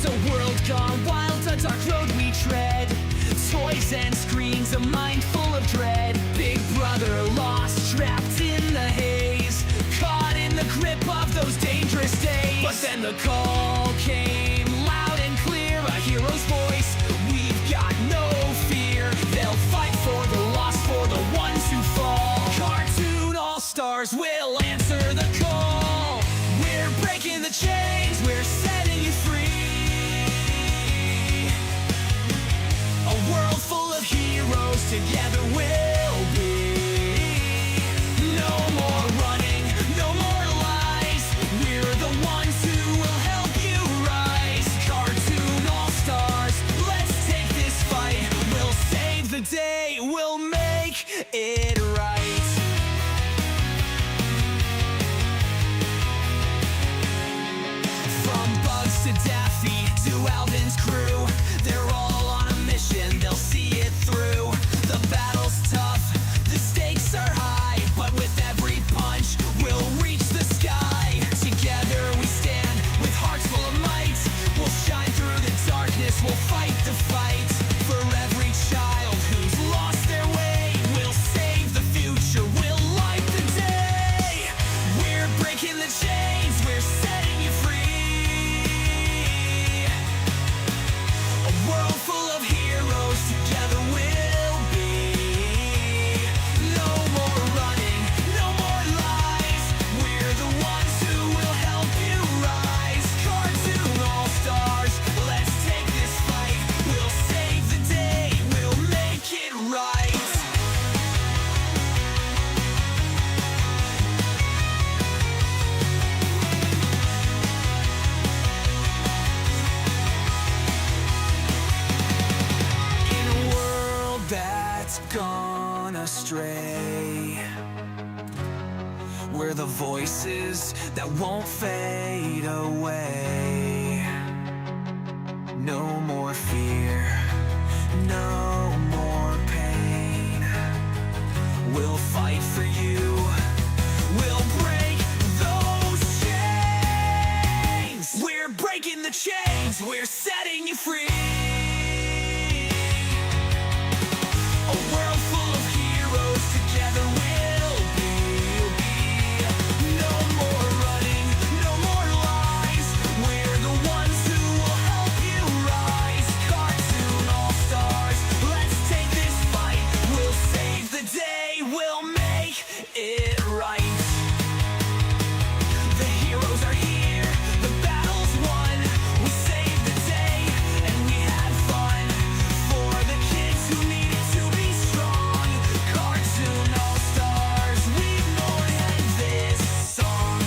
It's a world gone wild, a dark road we tread. Toys and screens, a mind full of dread. Big brother lost, trapped in the haze, caught in the grip of those dangerous days. But then the call came, loud and clear, a hero's voice. We've got no fear. They'll fight for the lost, for the ones who fall. Cartoon all-stars will answer the call. We're breaking the chains, we're setting you free. A world full of heroes, together we'll be. No more running, no more lies. We're the ones who will help you rise. Cartoon all-stars, let's take this fight. We'll save the day, we'll make it right. From Bugs to Daffy to Alvin's crew, they're all on a mission, they'll see it through. The battle's tough, the stakes are high, but with every punch, we'll reach the sky. Together we stand, with hearts full of might. We'll shine through the darkness, we'll fight the fight. For every child who's lost their way, we'll save the future, we'll light the day. We're breaking the chains, we're setting you free. A world full of heroes, together we'll be. No more running, no more lies. We're the ones who will help you rise. Cartoon all-stars, let's take this fight. We'll save the day, we'll make it right. In a world that's gone astray, we're the voices that won't fade away. No more fear, no more pain. We'll fight for you, we'll break those chains. We're breaking the chains, we're setting you free. A world full of heroes, together we'll be. No more running, no more lies. We're the ones who will help you rise. Cartoon all-stars, let's take this fight. We'll save the day, we'll make it right. The heroes are here, the battle's won. We saved the day, and we had fun. For the kids who needed to be strong. Cartoon all-stars, we've more than this song.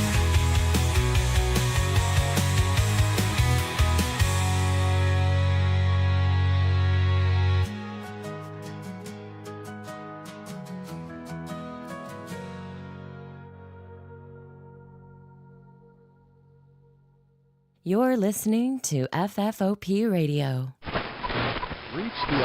You're listening to FFOP Radio. Reach the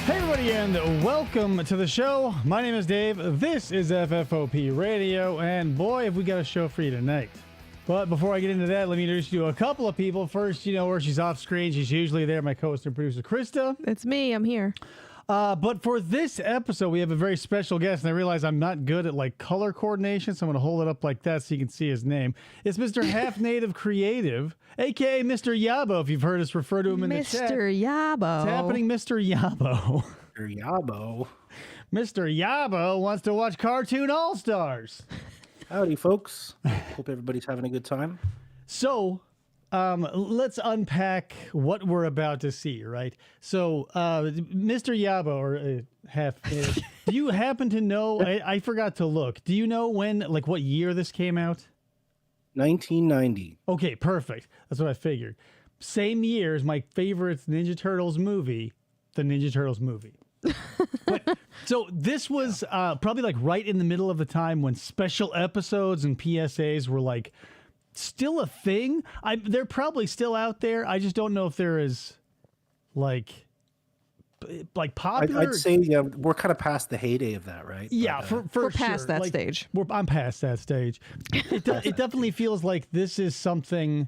Hey everybody, and welcome to the show. My name is Dave. This is FFOP Radio, and boy, have we got a show for you tonight. But before I get into that, let me introduce you to a couple of people. First, you know her. She's off screen. She's usually there. My co-host and producer, Krista. It's me. I'm here. But for this episode, we have a very special guest, and I realize I'm not good at like color coordination, so I'm going to hold it up like that so you can see his name. It's Mr. Half Native Creative, aka Mr. Yabo, if you've heard us refer to him in the chat. Mr. Yabo. What's happening, Mr. Yabo? Yabo. Mr. Yabo wants to watch Cartoon All-Stars. Howdy, folks. Hope everybody's having a good time. So, let's unpack what we're about to see, right? So, Mr. Yabo, or half, do you happen to know? I forgot to look. Do you know when, like, what year this came out? 1990. Okay, perfect. That's what I figured. Same year as my favorite Ninja Turtles movie, the Ninja Turtles movie. But, so this was probably like right in the middle of the time when special episodes and PSAs were like still a thing. They're probably still out there. I just don't know if they're as like like popular. I'd say yeah, we're kind of past the heyday of that, right? Yeah, But, for We're past sure. that Like, stage. I'm past that stage. It definitely feels like this is something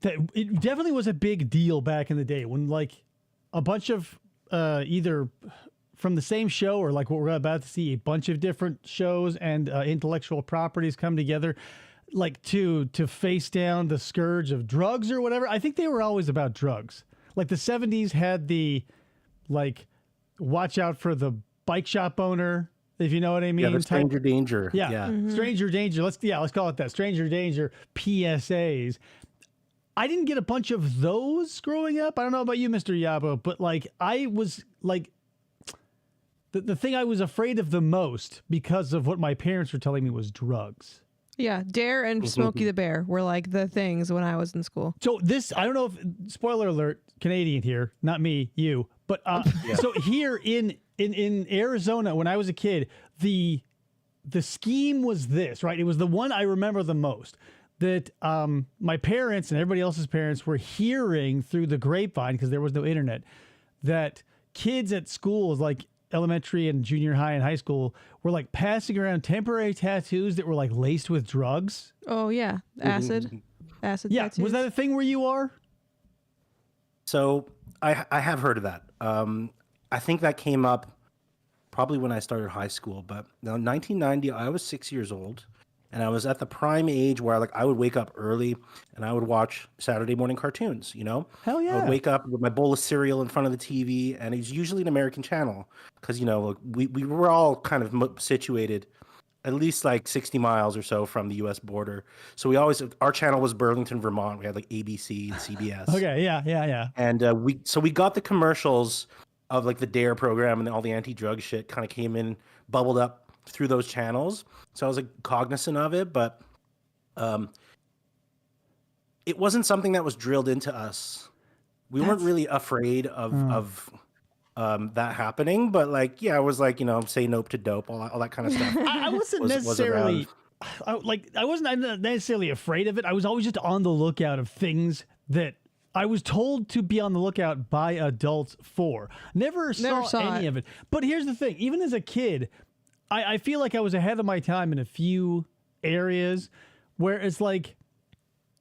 that it definitely was a big deal back in the day when like a bunch of either from the same show or like what we're about to see, a bunch of different shows and intellectual properties come together, like to face down the scourge of drugs or whatever. I think they were always about drugs. Like the 70s had the like watch out for the bike shop owner, if you know what I mean. yeah, the type- stranger danger. yeah. Stranger danger. Let's call it that. Stranger danger PSAs. I didn't get a bunch of those growing up. I don't know about you, Mr. Yabo, but like I was like the thing I was afraid of the most because of what my parents were telling me was drugs. Yeah, Dare and Smokey the Bear were like the things when I was in school. So this, I don't know if, spoiler alert, Canadian here, not me, you, but so here in Arizona, when I was a kid, the scheme was this, right? It was the one I remember the most. That my parents and everybody else's parents were hearing through the grapevine, because there was no internet, that kids at schools like elementary and junior high and high school were like passing around temporary tattoos that were like laced with drugs. Oh yeah, acid Yeah, tattoos. was that a thing where you are? So I have heard of that. I think that came up probably when I started high school. But now 1990, I was 6 years old, and I was at the prime age where like I would wake up early and I would watch Saturday morning cartoons. You know, Hell I yeah. would wake up with my bowl of cereal in front of the TV, and it's usually an American channel because you know we were all kind of situated at least like 60 miles or so from the U.S. border. So our channel was Burlington, Vermont. We had like ABC and CBS. Okay, yeah. And we got the commercials of like the Dare program and all the anti-drug shit kind of came in, bubbled up through those channels. So I was like cognizant of it, but it wasn't something that was drilled into us. We weren't really afraid of that happening, but like, yeah, I was like, you know, say nope to dope, all that kind of stuff. I wasn't was necessarily, around. I wasn't necessarily afraid of it. I was always just on the lookout of things that I was told to be on the lookout by adults for. Never saw any it. of it. But here's the thing: even as a kid, I feel like I was ahead of my time in a few areas where it's like,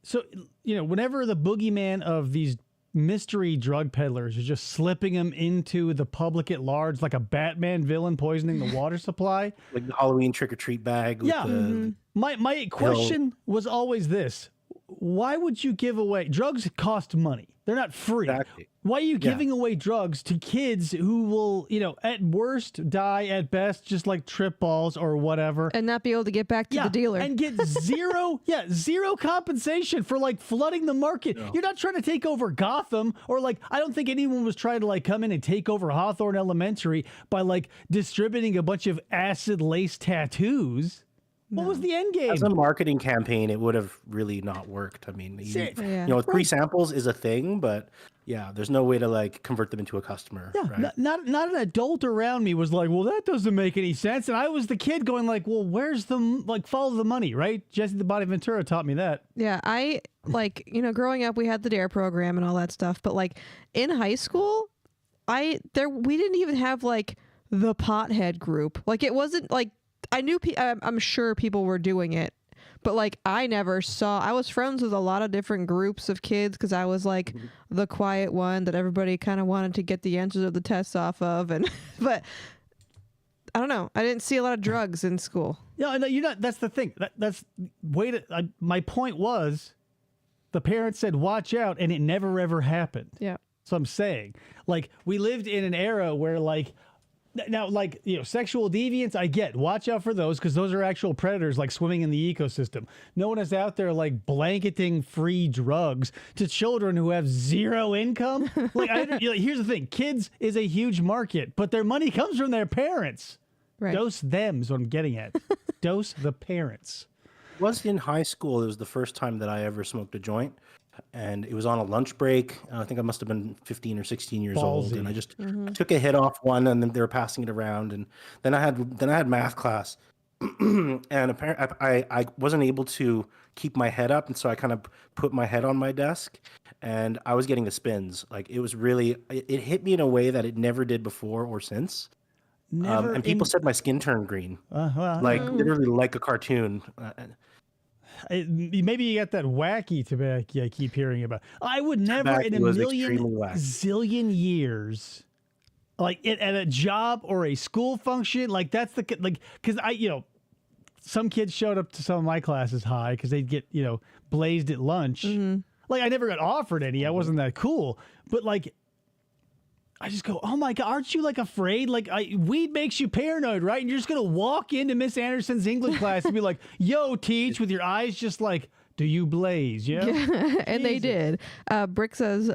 so you know, whenever the boogeyman of these mystery drug peddlers is just slipping them into the public at large, like a Batman villain poisoning the water supply. Like the Halloween trick or treat bag. With Yeah. My question was always this: why would you give away drugs? Cost money. They're not free. Exactly. Why are you giving away drugs to kids who will, you know, at worst die, at best just like trip balls or whatever, and not be able to get back to the dealer. and get zero compensation for like flooding the market? You're not trying to take over Gotham, or like I don't think anyone was trying to like come in and take over Hawthorne Elementary by like distributing a bunch of acid-laced tattoos. What was the end game? As a marketing campaign, it would have really not worked. I mean, Yeah. you know, free samples is a thing, but yeah, there's no way to like convert them into a customer. Yeah, right? not an adult around me was like, well, that doesn't make any sense. And I was the kid going like, well, where's the, like, follow the money, right? Jesse the Body Ventura taught me that. Yeah, I like, you know, growing up we had the Dare program and all that stuff, but like in high school, we didn't even have like the pothead group. Like it wasn't like I knew I'm sure people were doing it, but like I was friends with a lot of different groups of kids because I was like the quiet one that everybody kind of wanted to get the answers of the tests off of, and but I don't know. I didn't see a lot of drugs in school. Yeah, no, you're not. That's the thing. My point was, the parents said, "Watch out," and it never ever happened. Yeah. So I'm saying, like, we lived in an era where, like, now, like, you know, sexual deviants, I get. Watch out for those, because those are actual predators, like, swimming in the ecosystem. No one is out there, like, blanketing free drugs to children who have zero income. Like, here's the thing. Kids is a huge market, but their money comes from their parents. Right. Dose them is what I'm getting at. Dose the parents. It was in high school. It was the first time that I ever smoked a joint, and it was on a lunch break. I think I must have been 15 or 16 years old, Ballsy. and I just took a hit off one, and then they were passing it around, and then I had math class, and apparently I wasn't able to keep my head up, and so I kind of put my head on my desk, and I was getting the spins. Like it was really, it hit me in a way that it never did before or since. Never. And people said my skin turned green, like literally like a cartoon. Maybe you got that wacky tobacco I keep hearing about. I would never in a was million extremely wacky. zillion years, like at a job or a school function, like that's the like because some kids showed up to some of my classes high because they'd get blazed at lunch. Like I never got offered any. I wasn't that cool, but like. I just go, oh my God, aren't you like afraid? Like weed makes you paranoid, right? And you're just going to walk into Miss Anderson's English class and be like, yo, teach, with your eyes just like, do you blaze? Yeah. And they did. Brick says,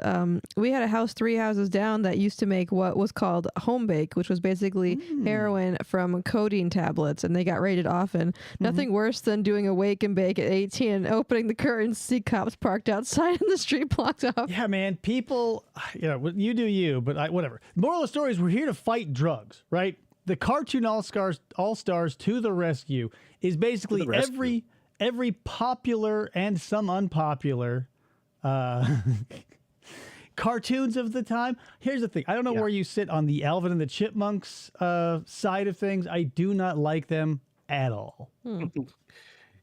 we had a house 3 houses down that used to make what was called home bake, which was basically heroin from codeine tablets. And they got raided often. Nothing worse than doing a wake and bake at 18 and opening the curtains, see cops parked outside and the street blocked off. Yeah, man. People, you do you, but whatever. Moral of the story is we're here to fight drugs, right? The cartoon all-stars to the rescue is basically every popular and some unpopular cartoons of the time. Here's the thing. I don't know where you sit on the Alvin and the Chipmunks side of things. I do not like them at all.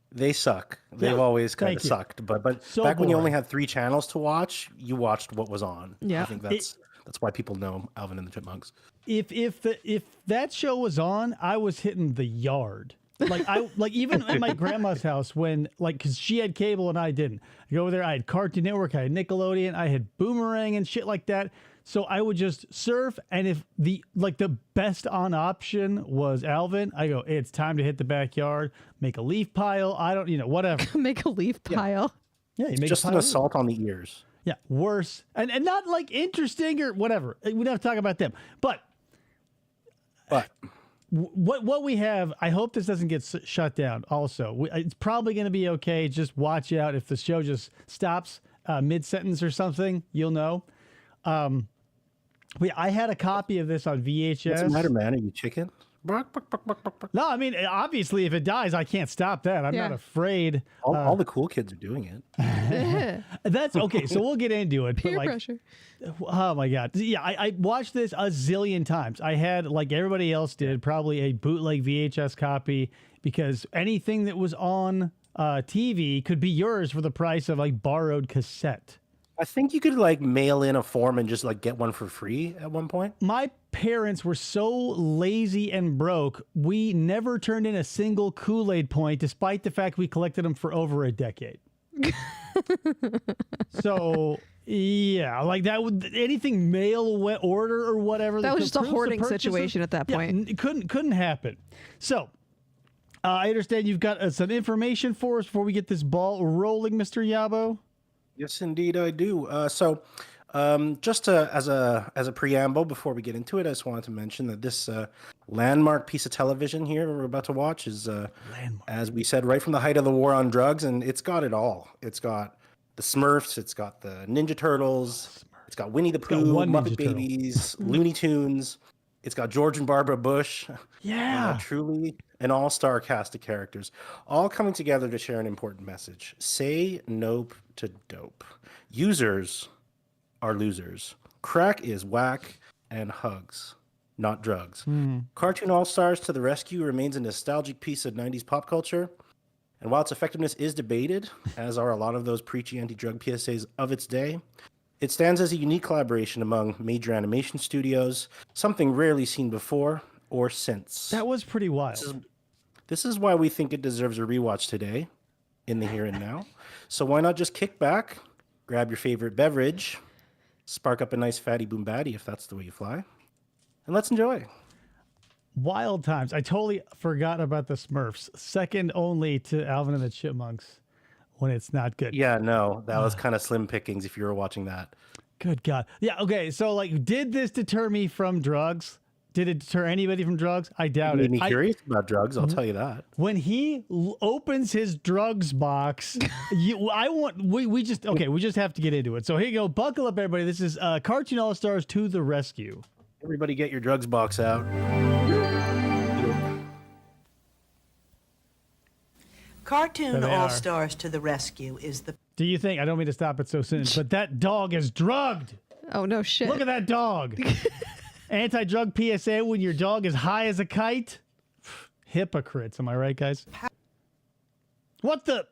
They suck. They've always kind of sucked. But So back when you only boring. had 3 channels to watch, you watched what was on. Yeah. I think that's why people know Alvin and the Chipmunks. If that show was on, I was hitting the yard. Like even at my grandma's house when because she had cable and I didn't. I go over there, I had Cartoon Network, I had Nickelodeon, I had Boomerang and shit like that. So I would just surf, and if the best on option was Alvin, I go, it's time to hit the backyard, make a leaf pile. I don't, whatever. Make a leaf pile. Yeah, you make Just a an pile. assault on the ears. Yeah, worse, and not like interesting or whatever. We don't have to talk about them, but. What we have, I hope this doesn't get shut down. Also, it's probably going to be okay. Just watch out if the show just stops mid-sentence or something. You'll know. I had a copy of this on VHS. What's the matter, man? Are you chicken? No, I mean, obviously, if it dies, I can't stop that. I'm not afraid. All the cool kids are doing it. That's okay. So we'll get into it. Peer but pressure. Oh my God. Yeah, I watched this a zillion times. I had, like everybody else did, probably a bootleg VHS copy because anything that was on TV could be yours for the price of like borrowed cassette. I think you could like mail in a form and just like get one for free at one point. My parents were so lazy and broke, we never turned in a single Kool-Aid point, despite the fact we collected them for over a decade. So, yeah, like that would anything mail order or whatever. That was just a proves the hoarding purchase situation at that point. It couldn't happen. So, I understand you've got some information for us before we get this ball rolling, Mr. Yabo. Yes, indeed, I do. Just as a preamble before we get into it, I just wanted to mention that this landmark piece of television here we're about to watch is, as we said, right from the height of the war on drugs, and it's got it all. It's got the Smurfs, it's got the Ninja Turtles, it's got Winnie the Pooh, Muppet Babies, Looney Tunes. It's got George and Barbara Bush. Yeah. Truly an all-star cast of characters, all coming together to share an important message. Say nope to dope. Users are losers. Crack is whack, and hugs, not drugs. Cartoon All-Stars to the Rescue remains a nostalgic piece of 90s pop culture. And while its effectiveness is debated, as are a lot of those preachy anti-drug PSAs of its day, it stands as a unique collaboration among major animation studios, something rarely seen before or since. That was pretty wild. This is why we think it deserves a rewatch today, in the here and now. So why not just kick back, grab your favorite beverage, spark up a nice fatty boom batty if that's the way you fly, and let's enjoy. Wild times. I totally forgot about the Smurfs. Second only to Alvin and the Chipmunks when it's not good. Yeah, no, that was kind of slim pickings if you were watching that. Good God. Yeah, okay. So, like, did this deter me from drugs? Did it deter anybody from drugs? I doubt Made it. me curious about drugs, I'll tell you that. When he opens his drugs box, we just have to get into it. So here you go. Buckle up, everybody. This is Cartoon All-Stars to the rescue. Everybody get your drugs box out. Cartoon There they are. All-Stars to the rescue is the Do you think, I don't mean to stop it so soon, but that dog is drugged. Oh no shit. Look at that dog. Anti-drug PSA when your dog is high as a kite? Hypocrites, am I right, guys? What the?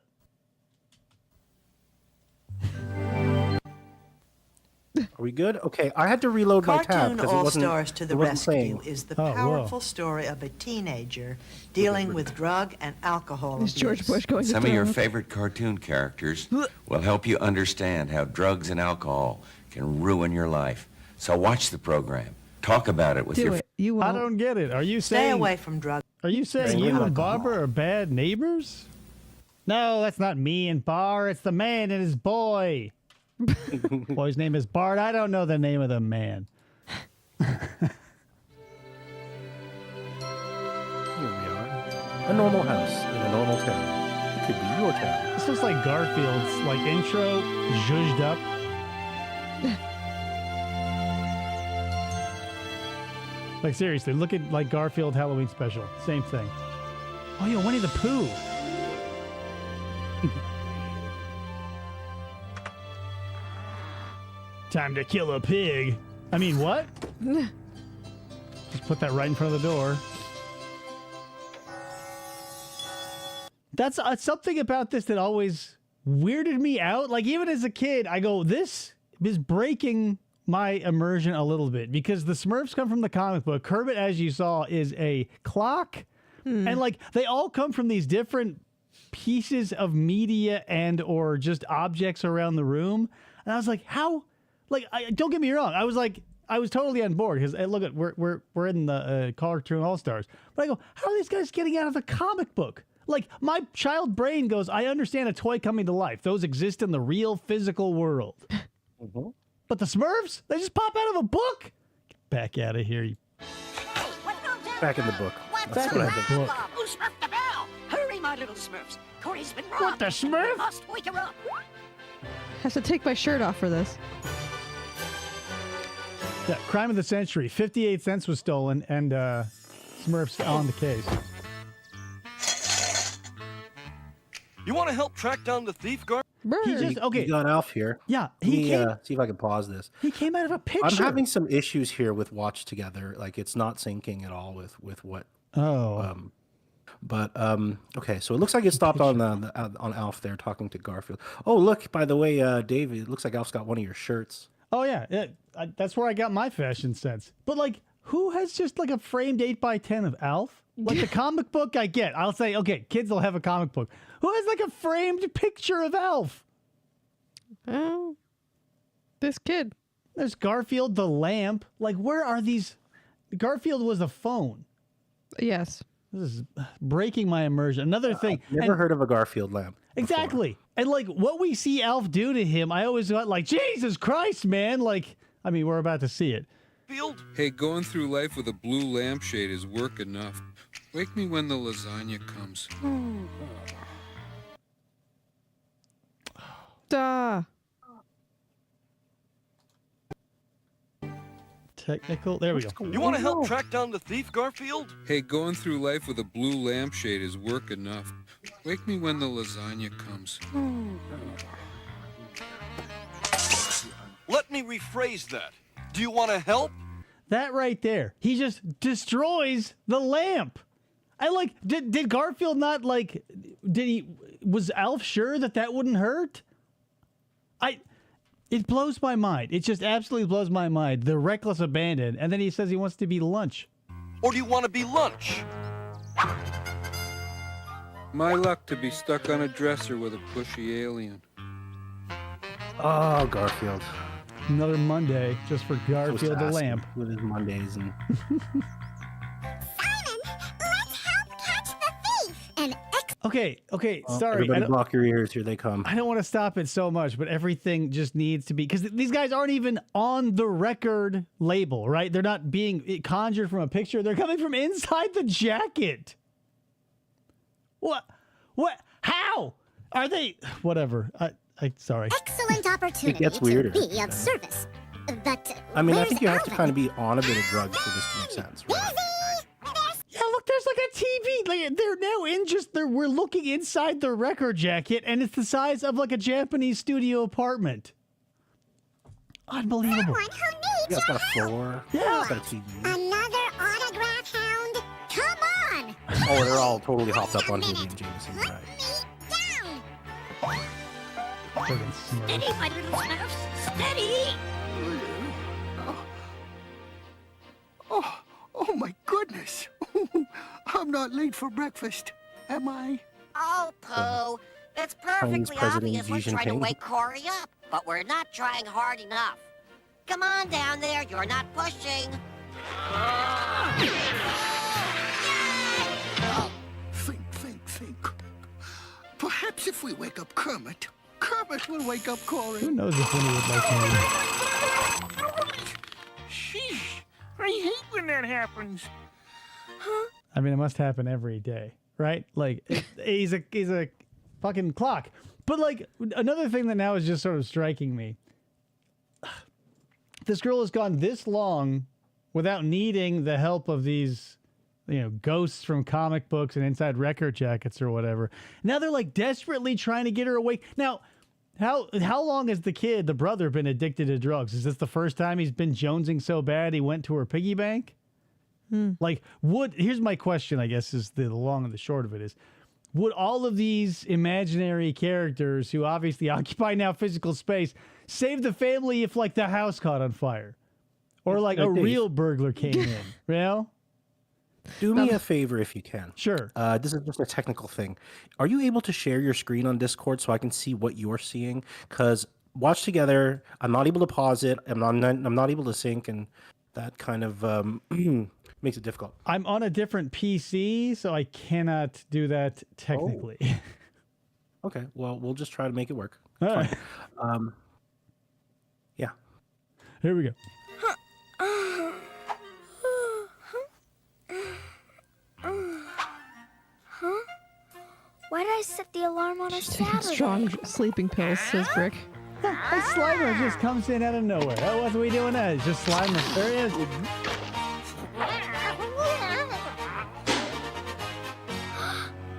Are we good? Okay, I had to reload my tab Cartoon because it wasn't. All-Stars to the it wasn't rescue playing. is the Oh, whoa. powerful story of a teenager dealing with drug and alcohol Is abuse. George Bush going to Some of your throw up? favorite cartoon characters will help you understand how drugs and alcohol can ruin your life. So watch the program. Talk about it with Do your it. You I won't. don't get it. Are you Stay saying away from drugs. Are you saying Drink you and alcohol. Barbara are bad neighbors? No, that's not me and Bar. It's the man and his boy. Boy's name is Bart. I don't know the name of the man. Here we are. A normal house in a normal town. It could be your town. This looks like Garfield's like intro, zhuzhed up. Like seriously, look at like Garfield Halloween special. Same thing. Oh yeah, Winnie the Pooh. Time to kill a pig. I mean, what? Just put that right in front of the door. That's something about this that always weirded me out. Like, even as a kid, I go, this is breaking my immersion a little bit because the Smurfs come from the comic book. Kermit, as you saw, is a clock. And, like, they all come from these different pieces of media and or just objects around the room. And I was like, how? Like, don't get me wrong. I was totally on board because look at we're in the Cartoon All Stars. But I go, how are these guys getting out of the comic book? Like, my child brain goes, I understand a toy coming to life. Those exist in the real physical world. But the Smurfs, they just pop out of a book. Get back out of here. You Back in the book. back in the book. Who smurfed the bell? Hurry, my little Smurfs. Cory's been robbed. What the Smurf? Must wake her up. Has to take my shirt off for this. Yeah, crime of the century. 58 cents was stolen, and Smurfs on the case. You want to help track down the thief, Gar? He Brr. just okay. You got Alf here. Yeah, Let me he came. see if I can pause this. He came out of a picture. I'm having some issues here with Watch Together. Like, it's not syncing at all with what. Oh, Okay, so it looks like it stopped on on Alf there talking to Garfield. Oh, look, by the way, Dave, it looks like Alf's got one of your shirts. oh yeah. That's where I got my fashion sense. But like, who has just like a framed 8x10 of Alf? Like the comic book, I get. I'll say, okay, kids will have a comic book. Who has like a framed picture of Alf? Oh, this kid. There's Garfield the lamp. Like, where are these? Garfield was a phone. Yes. This is breaking my immersion. Another thing. Never heard of a Garfield lamp. before. Exactly. And like what we see Alf do to him, I always got like, Jesus Christ, man. Like, I mean, we're about to see it. Field? Hey, going through life with a blue lampshade is work enough. Wake me when the lasagna comes. Duh. Technical. There we go. You want to help track down the thief, Garfield? Hey, going through life with a blue lampshade is work enough. Wake me when the lasagna comes. Let me rephrase that. Do you want to help? That right there. He just destroys the lamp. I like, did Garfield not like, was Alf sure that wouldn't hurt? It blows my mind. It just absolutely blows my mind. The reckless abandon. And then he says he wants to be lunch. Or do you want to be lunch? My luck to be stuck on a dresser with a pushy alien. Oh, Garfield. Another Monday just for So Garfield the sassy lamp. with his Mondays and. Okay, sorry. Everybody block your ears. Here they come. I don't want to stop it so much, but everything just needs to be, because these guys aren't even on the record label, right? They're not being conjured from a picture. They're coming from inside the jacket. What? How? Are they? Whatever. Sorry. Excellent opportunity It gets weirder. to be of service. But I mean, I where's think you have to Alvin? kind of be on a bit of drugs for this to make sense, right? Yeah, look, there's like a TV Like they're now in we're looking inside the record jacket, and it's the size of like a Japanese studio apartment. Unbelievable. Someone who needs Yeah, it's got a your floor. Yeah. It's got a TV. Another autograph hound? Come on! Oh, they're all totally hopped up on Haley and Jameson. Put Right. me down! Friggin' Smurf. Steady, my little Smurfs. Steady. Oh my goodness. I'm not late for breakfast, am I? Oh, Pooh. It's Chinese perfectly President obvious we're Xi trying to Jinping. wake Corey up, but we're not trying hard enough. Come on down there. You're not pushing. Think. Perhaps if we wake up Kermit will wake up Corey. Who knows if Winnie would like him? Sheesh. I hate when that happens. I mean, it must happen every day, right? Like, he's a fucking clock. But like, another thing that now is just sort of striking me. This girl has gone this long without needing the help of these, ghosts from comic books and inside record jackets or whatever. Now they're like desperately trying to get her awake. Now, how long has the brother, been addicted to drugs? Is this the first time he's been jonesing so bad he went to her piggy bank? Like, here's my question, I guess, is the long and the short of it is, would all of these imaginary characters who obviously occupy now physical space save the family if, like, the house caught on fire? Or, like, a real burglar came in, you know? Do me a favor if you can. Sure. This is just a technical thing. Are you able to share your screen on Discord so I can see what you're seeing? Because watch together. I'm not able to pause it. I'm not able to sync, and that kind of makes it difficult. I'm on a different PC, so I cannot do that technically. Okay. Well, we'll just try to make it work. All Fine. right. Yeah. Here we go. Why did I set the alarm on a Saturday? Strong sleeping pills, says Brick. A Slimer just comes in out of nowhere. Oh, what are we doing now? It's just Slimer. There he is.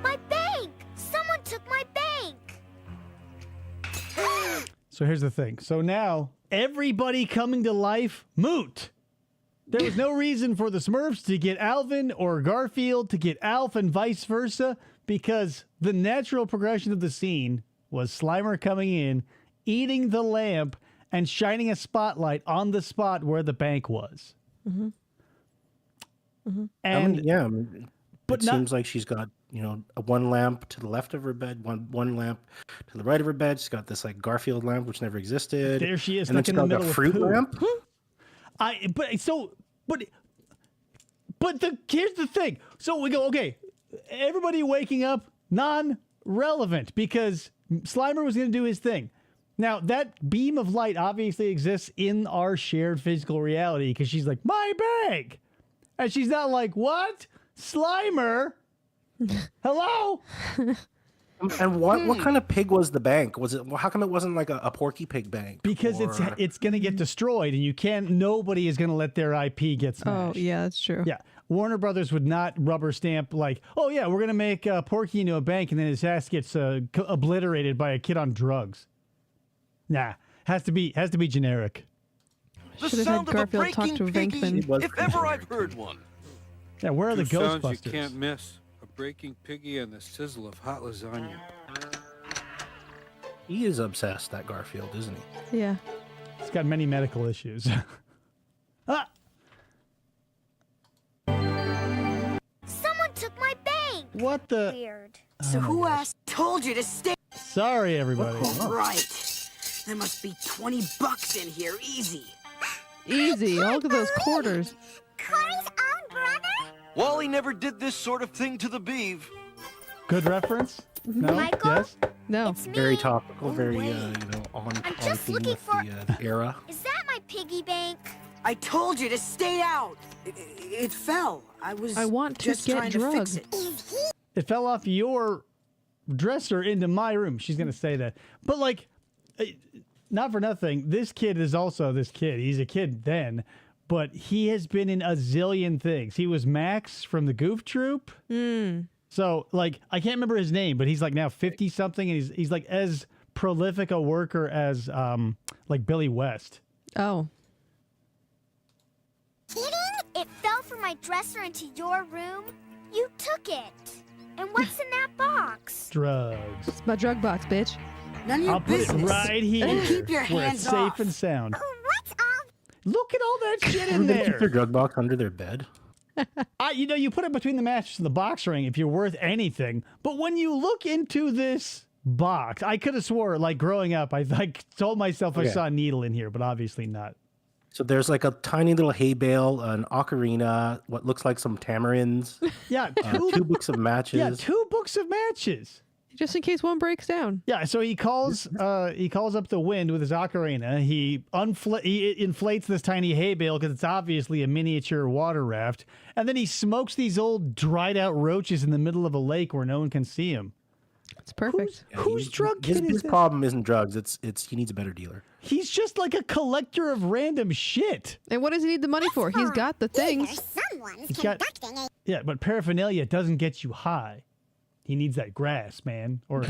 My bank! Someone took my bank! So here's the thing. So now, everybody coming to life, moot. There was no reason for the Smurfs to get Alvin or Garfield to get Alf and vice versa, because the natural progression of the scene was Slimer coming in, eating the lamp, and shining a spotlight on the spot where the bank was. Mm-hmm. Mm-hmm. And but it seems like she's got one lamp to the left of her bed, one lamp to the right of her bed. She's got this like Garfield lamp which never existed. There she is, and stuck in the middle a of fruit poo. lamp. Here's the thing. So we go, okay, everybody waking up, non-relevant, because Slimer was going to do his thing. Now, that beam of light obviously exists in our shared physical reality, because she's like, my bag! And she's not like, what? Slimer? Hello? And what kind of pig was the bank? Was it? How come it wasn't like a Porky Pig bank? Because it's going to get destroyed, and nobody is going to let their IP get smashed. Oh, yeah, that's true. Yeah. Warner Brothers would not rubber stamp like, oh yeah, we're going to make Porky into a bank, and then his ass gets obliterated by a kid on drugs. Nah, has to be generic. The Should have sound had of a Garfield talk breaking to piggy, Venkman. if ever I've heard one. Yeah, where are the Two sounds Ghostbusters? you can't miss. A breaking piggy and the sizzle of hot lasagna. He is obsessed, that Garfield, isn't he? Yeah. He's got many medical issues. Ah! Someone took my bank! What the? Weird. So who asked? Told you to stay. Sorry, everybody. Right. There must be $20 in here, easy. Easy. Oh, look at those quarters. Corey's own brother? Wally never did this sort of thing to the beeve. Good reference? No? Michael? Yes? No. It's me. Very topical, very on just theme looking with for- the era. Is that my piggy bank? I told you to stay out. It fell. I want to just get trying to fix drugged. it. Is he? It fell off your dresser into my room. She's going to say that. But, like, not for nothing, this kid is also this kid. He's a kid then, but he has been in a zillion things. He was Max from the Goof Troop. So like I can't remember his name, but he's like now 50 something, and he's like as prolific a worker as like Billy West. Oh. Kidding? It fell from my dresser into your room? You took it. And what's in that box? Drugs. It's my drug box, bitch. None of your I'll put business. it right here And keep your where hands it's safe off. and sound. What's all? Look at all that shit in Wouldn't they keep their there. drug box under their bed? You put it between the mattress and the box ring if you're worth anything. But when you look into this box, I could have swore, like growing up, I like told myself I Okay. saw a needle in here, but obviously not. So there's like a tiny little hay bale, an ocarina, what looks like some tamarinds, Yeah, two books of matches. yeah, 2 books of matches. Just in case one breaks down. Yeah, so he calls up the wind with his ocarina. He inflates this tiny hay bale because it's obviously a miniature water raft, and then he smokes these old dried out roaches in the middle of a lake where no one can see him. It's perfect. Whose drug His, kid is his this? problem isn't drugs. It's he needs a better dealer. He's just like a collector of random shit. And what does he need the money for? He's got the things. Someone's He's got- conducting a Yeah, but paraphernalia doesn't get you high. He needs that grass, man, or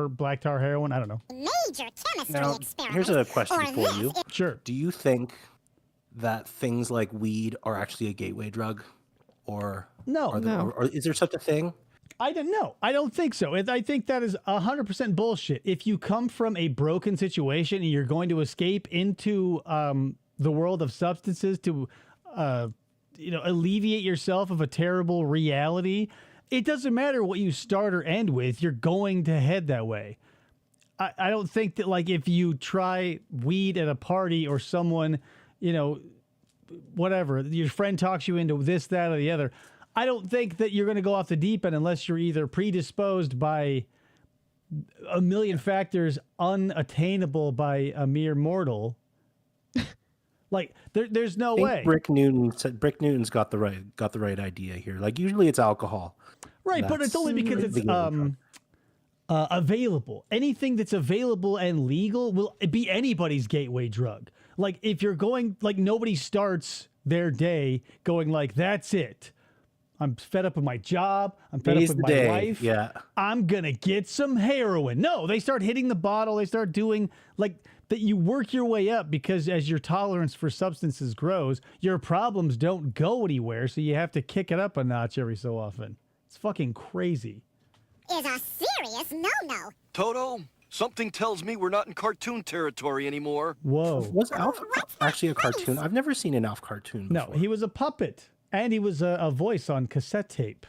black tar heroin. I don't know. major chemistry Now, experiment. here's a question or for this you. Sure. Do you think that things like weed are actually a gateway drug, or No, or is there such a thing? I don't know. I don't think so. I think that is 100% bullshit. If you come from a broken situation and you're going to escape into the world of substances to, alleviate yourself of a terrible reality, it doesn't matter what you start or end with. You're going to head that way. I don't think that like if you try weed at a party or someone, whatever, your friend talks you into this, that, or the other, I don't think that you're going to go off the deep end unless you're either predisposed by a million factors unattainable by a mere mortal. Like there's no I think way. Brick Newton's got the right idea here. Like usually it's alcohol. Right, but it's only because it's available. Anything that's available and legal will be anybody's gateway drug. Like if you're going, like nobody starts their day going like, that's it. I'm fed up with my job. I'm fed up with my life. Yeah. I'm going to get some heroin. No, they start hitting the bottle. They start doing like that. You work your way up because as your tolerance for substances grows, your problems don't go anywhere. So you have to kick it up a notch every so often. It's fucking crazy. is a serious no-no. Toto, something tells me we're not in cartoon territory anymore. Whoa. Was Alf actually a cartoon? I've never seen an Alf cartoon before. No, he was a puppet. And he was a voice on cassette tape.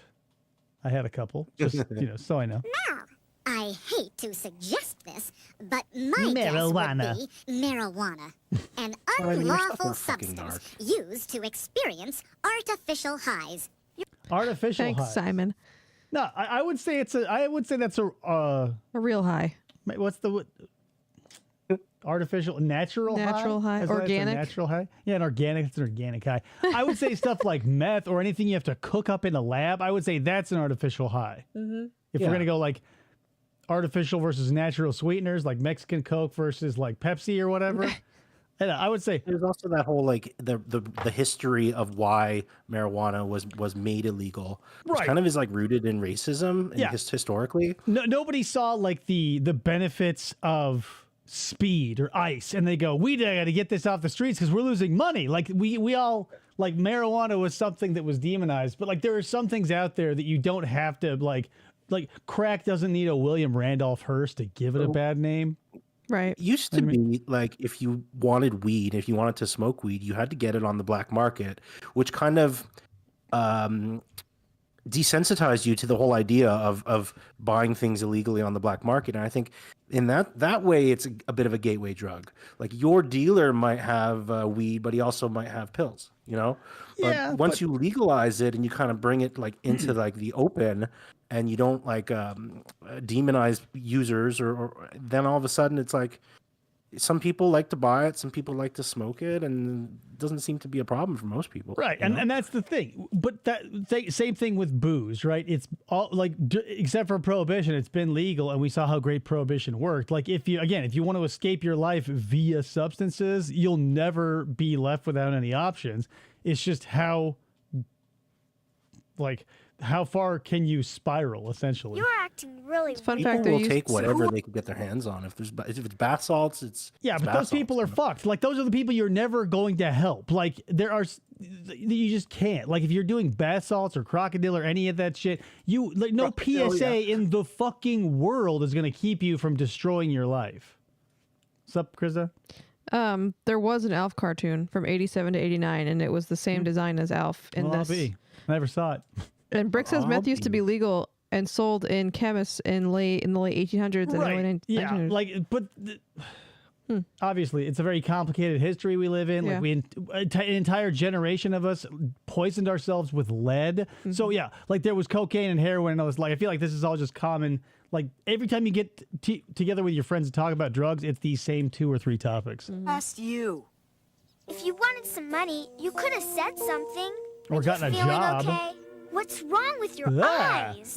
I had a couple, just, so I know. Now, I hate to suggest this, but my Marijuana. guess would be marijuana, an I mean, you're such a unlawful fucking substance used to experience artificial highs. Artificial Thanks, high. Simon. No, I would say I would say that's A real high. what's the artificial natural Natural high, Is that- it's a organic? natural high. Yeah, it's an organic high. I would say stuff like meth or anything you have to cook up in a lab. I would say that's an artificial high. Mm-hmm. If we're Yeah. gonna go like artificial versus natural sweeteners, like Mexican Coke versus like Pepsi or whatever. And I would say There's also that whole like the history of why marijuana was made illegal, which Right. kind of is like rooted in racism and Yeah. historically. nobody saw like the benefits of speed or ice, and they go, we got to get this off the streets because we're losing money. Like we all like marijuana was something that was demonized, but like there are some things out there that you don't have to like crack doesn't need a William Randolph Hearst to give it a bad name. Right. It used to be like if you wanted weed, if you wanted to smoke weed, you had to get it on the black market, which kind of desensitized you to the whole idea of buying things illegally on the black market. And I think in that way, it's a bit of a gateway drug. Like your dealer might have weed, but he also might have pills, But Yeah, once you legalize it and you kind of bring it like into like the open, and you don't like demonize users, or then all of a sudden it's like some people like to buy it, some people like to smoke it, and it doesn't seem to be a problem for most people. Right, and that's the thing. But same thing with booze, right? It's all like except for prohibition, it's been legal, and we saw how great prohibition worked. Like if you want to escape your life via substances, you'll never be left without any options. It's just how like how far can you spiral, essentially? You're acting really Fun People fact, I will used take whatever they can get their hands on. If it's bath salts, it's Yeah, it's but bath those people salts, are fucked. Like, those are the people you're never going to help. Like, you just can't. Like, if you're doing bath salts or crocodile or any of that shit, no PSA in the fucking world is going to keep you from destroying your life. What's up, Krista? There was an Alf cartoon from 87 to 89, and it was the same design as Alf in this. I never saw it. And Brick says meth used to be legal and sold in chemists in the late 1800s and early 1900s. Like, but obviously, it's a very complicated history we live in. Yeah. Like, an entire generation of us poisoned ourselves with lead. So yeah, like there was cocaine and heroin, and I was like, I feel like this is all just common. Like every time you get together with your friends to talk about drugs, it's these same 2 or 3 topics. Asked you. If you wanted some money, you could have said something. Or gotten a Feeling job. okay? What's wrong with your Ah. eyes?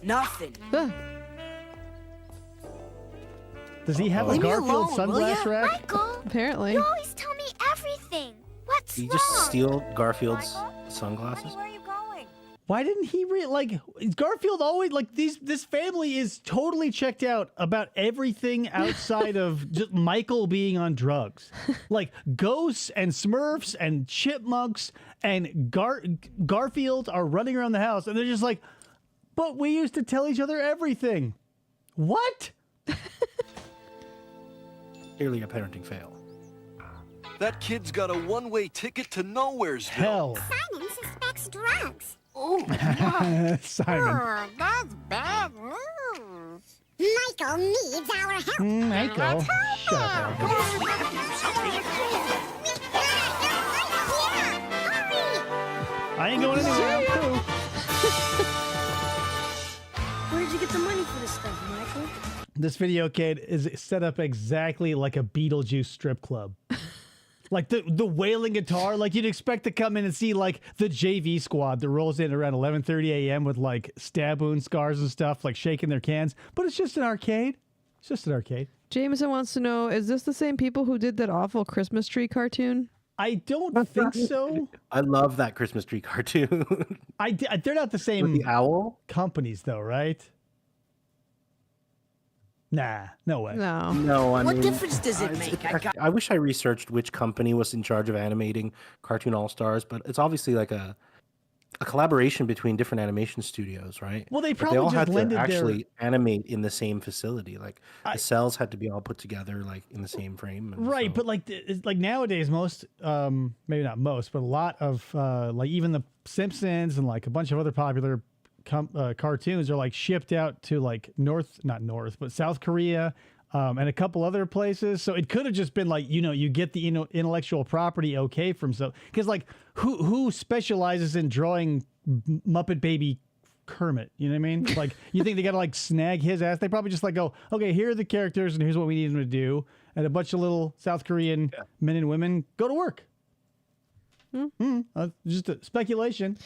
Nothing. Does he have a Leave me Garfield alone, will sunglass ya? rack? Michael, Apparently. you always tell me everything. What's You wrong? just steal Garfield's sunglasses. Where are you going? Why didn't he like Garfield always like this family is totally checked out about everything outside of just Michael being on drugs. Like ghosts and Smurfs and chipmunks and Garfield are running around the house and they're just like, but we used to tell each other everything. What? Clearly a parenting fail. That kid's got a one-way ticket to Nowheresville. Hell. Simon suspects drugs. Simon. Oh, that's bad news. Michael needs our help. Michael. Shut up. I ain't going anywhere. Where did you get the money for this stuff, Michael? This video, kid, is set up exactly like a Beetlejuice strip club. Like the wailing guitar, like you'd expect to come in and see like the JV squad that rolls in around 11:30 a.m. with like stab wound scars and stuff, like shaking their cans. But it's just an arcade. It's just an arcade. Jameson wants to know, is this the same people who did that awful Christmas tree cartoon? I don't think so. I love that Christmas tree cartoon. They're not the same With the owl? companies though, right? Nah, no way. No. No, I What mean, difference does it it's- make? it's- I wish I researched which company was in charge of animating Cartoon All-Stars, but it's obviously like a collaboration between different animation studios, right? Well, they But probably all just had to lended actually animate in the same facility. Like the cells had to be all put together, like in the same frame. And Right, so- but like it's like nowadays, most maybe not most, but a lot of like even the Simpsons and like a bunch of other popular cartoons are like shipped out to like South Korea and a couple other places. So it could have just been like, you get the intellectual property okay from because like who specializes in drawing Muppet Baby Kermit? You know what I mean? Like you think they gotta like snag his ass? They probably just like go, okay, here are the characters and here's what we need them to do, and a bunch of little South Korean men and women go to work. Just a speculation.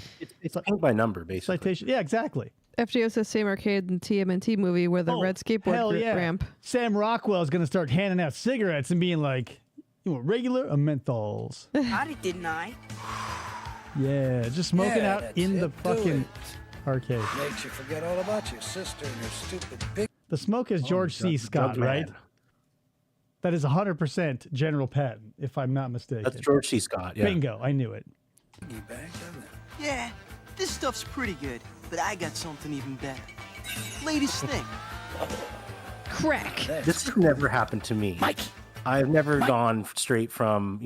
It's paint by number, basically. Citation. Yeah, exactly. FGO says same arcade in TMNT movie where the red skateboard Hell yeah. ramp. Sam Rockwell is going to start handing out cigarettes and being like, you want regular or menthols? Got it, didn't I? Yeah, just smoking Yeah, out that's in it. the Do fucking it. arcade. Makes you forget all about your sister and her stupid big. The smoke is George C. Scott, Doug right? Man. That is 100% General Patton, if I'm not mistaken. That's George C. Scott. Yeah. Bingo, I knew it. bag, doesn't it? Yeah, this stuff's pretty good, but I got something even better. Latest thing. Crack. This has never happened to me. Mike. I've never gone straight from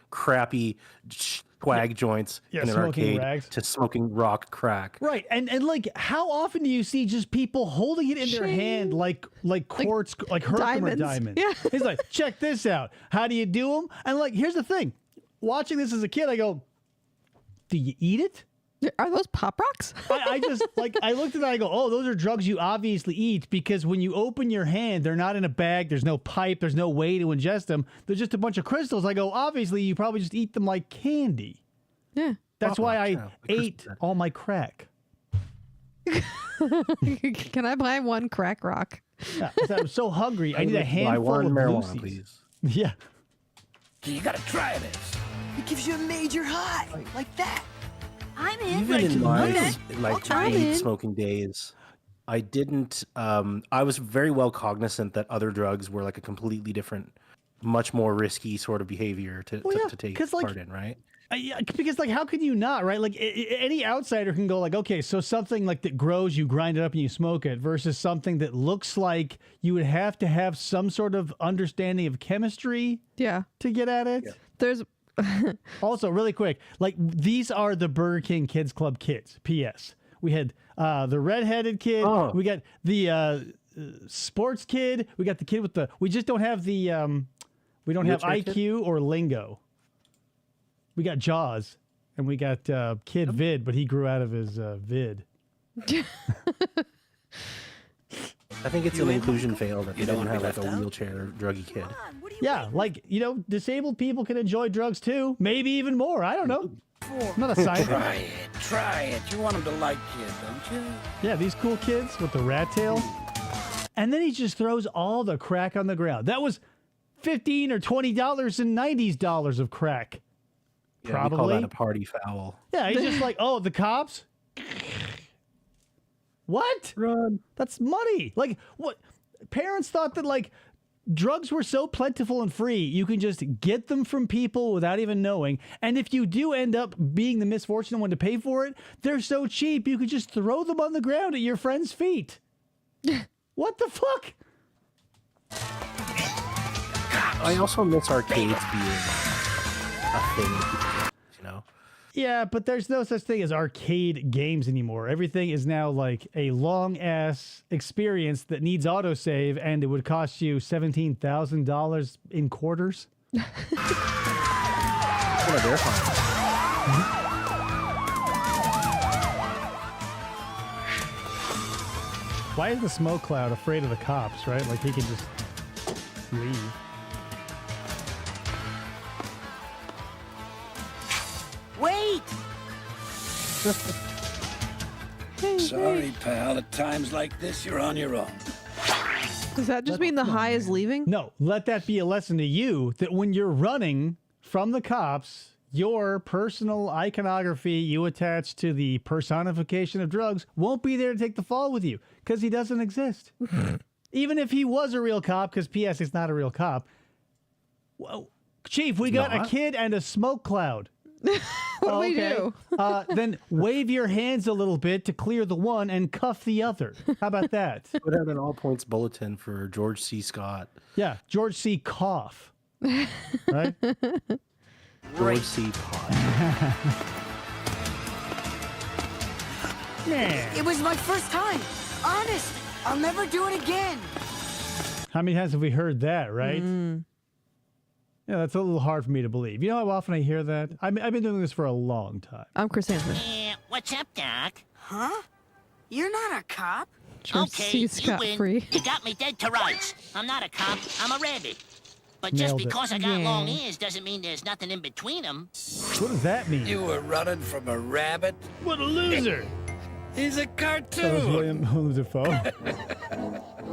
crappy swag joints Yeah, in an smoking arcade rags. to smoking rock crack. Right, and like, how often do you see just people holding it in their hand like quartz, like Herkimer diamonds. diamonds? Yeah. He's like, check this out. How do you do them? And like, here's the thing. Watching this as a kid, I go, do you eat it? Are those Pop Rocks? I just like I looked at that. I go, oh, those are drugs you obviously eat because when you open your hand, they're not in a bag. There's no pipe. There's no way to ingest them. They're just a bunch of crystals. I go, obviously, you probably just eat them like candy. Yeah. That's Pop why Rocks, I yeah, like ate crystal. all my crack. Can I buy one crack rock? Yeah, 'cause I'm so hungry. I need a Buy handful one of marijuana, Lucy's. please. Yeah. You gotta try this. It gives you a major high, like that. I'm in. Even in my I'm weed in. smoking days, I didn't. I was very well cognizant that other drugs were like a completely different, much more risky sort of behavior to take 'cause, like, part in, right? Yeah, because like, how can you not, right? Like, any outsider can go like, okay, so something like that grows, you grind it up and you smoke it, versus something that looks like you would have to have some sort of understanding of chemistry, Yeah. to get at it. Yeah. There's Also, really quick, like these are the Burger King Kids Club kids. P.S. We had the redheaded kid. Oh. We got the sports kid. We got the kid with the. We just don't have the. We don't have Wheelchair IQ kid? or lingo. We got Jaws, and we got Kid Vid, but he grew out of his vid. I think it's an inclusion fail that they didn't have like a wheelchair druggy kid. Yeah, like, disabled people can enjoy drugs too. Maybe even more. I don't know. I'm not a scientist. Try it. You want him to like you, don't you? Yeah, these cool kids with the rat tail. And then he just throws all the crack on the ground. That was $15 or $20 in 90s dollars of crack. Yeah, we call Probably. that a party foul. Yeah, he's just like, oh, the cops? What? Run. That's money. Like, what? Parents thought that, like, drugs were so plentiful and free, you can just get them from people without even knowing. And if you do end up being the misfortunate one to pay for it, they're so cheap, you could just throw them on the ground at your friend's feet. What the fuck? I also miss arcades being a thing that people get, you know? Yeah, but there's no such thing as arcade games anymore. Everything is now like a long-ass experience that needs autosave, and it would cost you $17,000 in quarters. Yeah, they're fine. Why is the smoke cloud afraid of the cops, right? Like, he can just leave. Wait! Sorry, pal. At times like this, you're on your own. Does that just mean the high is leaving? No, let that be a lesson to you that when you're running from the cops, your personal iconography you attach to the personification of drugs won't be there to take the fall with you because he doesn't exist. Even if he was a real cop, because P.S. he's not a real cop. Whoa. Chief, we got a kid and a smoke cloud. What do we do? Then wave your hands a little bit to clear the one and cuff the other. How about that? Put out an all points bulletin for George C. Scott. Yeah, George C. Cough. Right? George C. Pot. Man. It was my first time. Honest. I'll never do it again. How many times have we heard that, right? Yeah, that's a little hard for me to believe. You know how often I hear that? I've been doing this for a long time. I'm Chris Hansen. What's up, Doc? Huh? You're not a cop? George C. Scott free. You got me dead to rights. I'm not a cop. I'm a rabbit. But just Nailed it. because I got Yeah. long ears doesn't mean there's nothing in between them. What does that mean? You were running from a rabbit? What a loser! He's a That was cartoon. William Dafoe.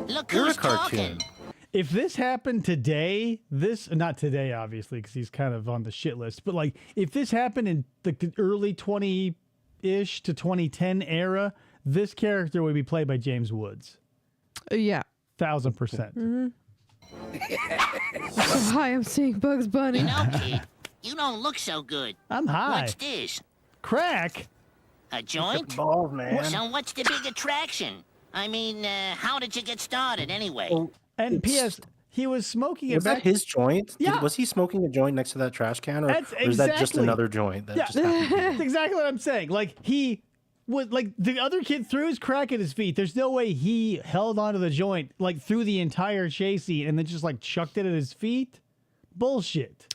Look You're a who's cartoon. talking. If this happened today, not today, obviously, because he's kind of on the shit list, but like if this happened in the early 20-ish to 2010 era, this character would be played by James Woods. Yeah. 1000%. So hi, I'm seeing Bugs Bunny. You know, kid, you don't look so good. I'm high. What's this? Crack? A joint? Balls, man. So what's the big attraction? I mean, how did you get started anyway? Oh, And it's- P.S. He was smoking it Was that back. his joint? Yeah. Was he smoking a joint next to that trash can, or That's is that just exactly- another joint that Yeah, just happened? that's exactly what I'm saying. Like he was like the other kid threw his crack at his feet. There's no way he held onto the joint like through the entire chase scene and then just like chucked it at his feet. Bullshit.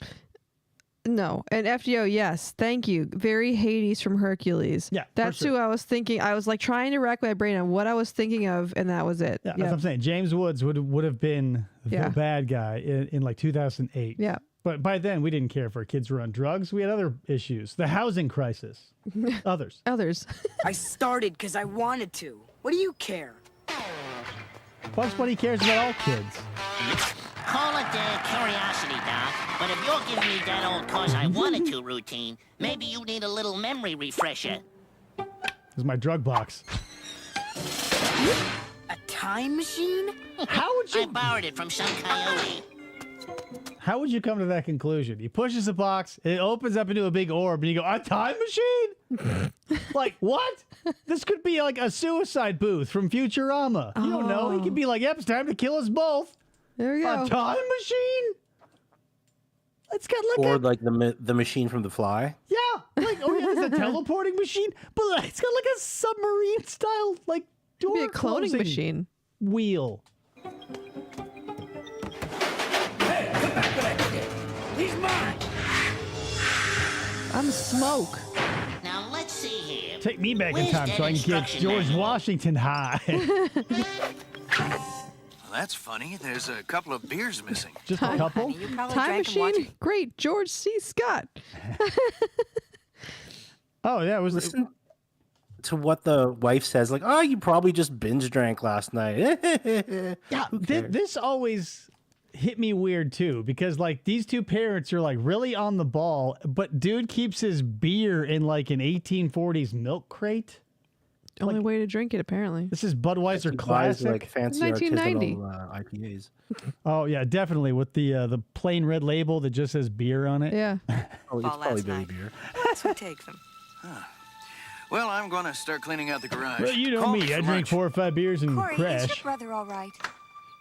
No. And FDO, yes. Thank you. Very Hades from Hercules. Yeah, for That's sure. who I was thinking. I was like trying to rack my brain on what I was thinking of, and that was it. Yeah, that's what I'm saying. James Woods would have been the Yeah. bad guy in like 2008. Yeah. But by then we didn't care if our kids were on drugs. We had other issues. The housing crisis. Others. Others. I started because I wanted to. What do you care? Bugs Bunny cares about all kids. call it curiosity, Doc, but if you're giving me that old cause I wanted to routine, maybe you need a little memory refresher. This is my drug box. A time machine? How would you? I borrowed it from some coyote. How would you come to that conclusion? He pushes a box, it opens up into a big orb, and you go, a time machine? Like, what? This could be like a suicide booth from Futurama. You don't know. He could be like, yep, it's time to kill us both. There we go. A time machine? It's got like Or like the machine from The Fly. Yeah, like, oh yeah, it's a teleporting machine, but it's got like a submarine style, like, door Be a cloning closing machine. wheel. Hey, come back with that stick. He's mine. I'm smoke. Now let's see here. Take me back in Where's time that so I can get instruction George manual? Washington high. Well, that's funny. There's a couple of beers missing. Just a couple? You probably Time drank 'em watching. machine. Great. George C. Scott. Oh, yeah, it was. Listen to what the wife says, like, "Oh, you probably just binge drank last night." Yeah, this always hit me weird too, because like these two parents are like really on the ball, but dude keeps his beer in like an 1840s milk crate. Only way to drink it, apparently. This is Budweiser He buys, Classic. like fancy 1990. artisanal IPAs. Oh yeah, definitely with the plain red label that just says beer on it. Yeah. Oh, it's All probably last Billy night. beer. Let's take them. Well, I'm going to start cleaning out the garage. Well, you know Call me. for I drink lunch. 4 or 5 beers and Corey, is your crash. brother all right?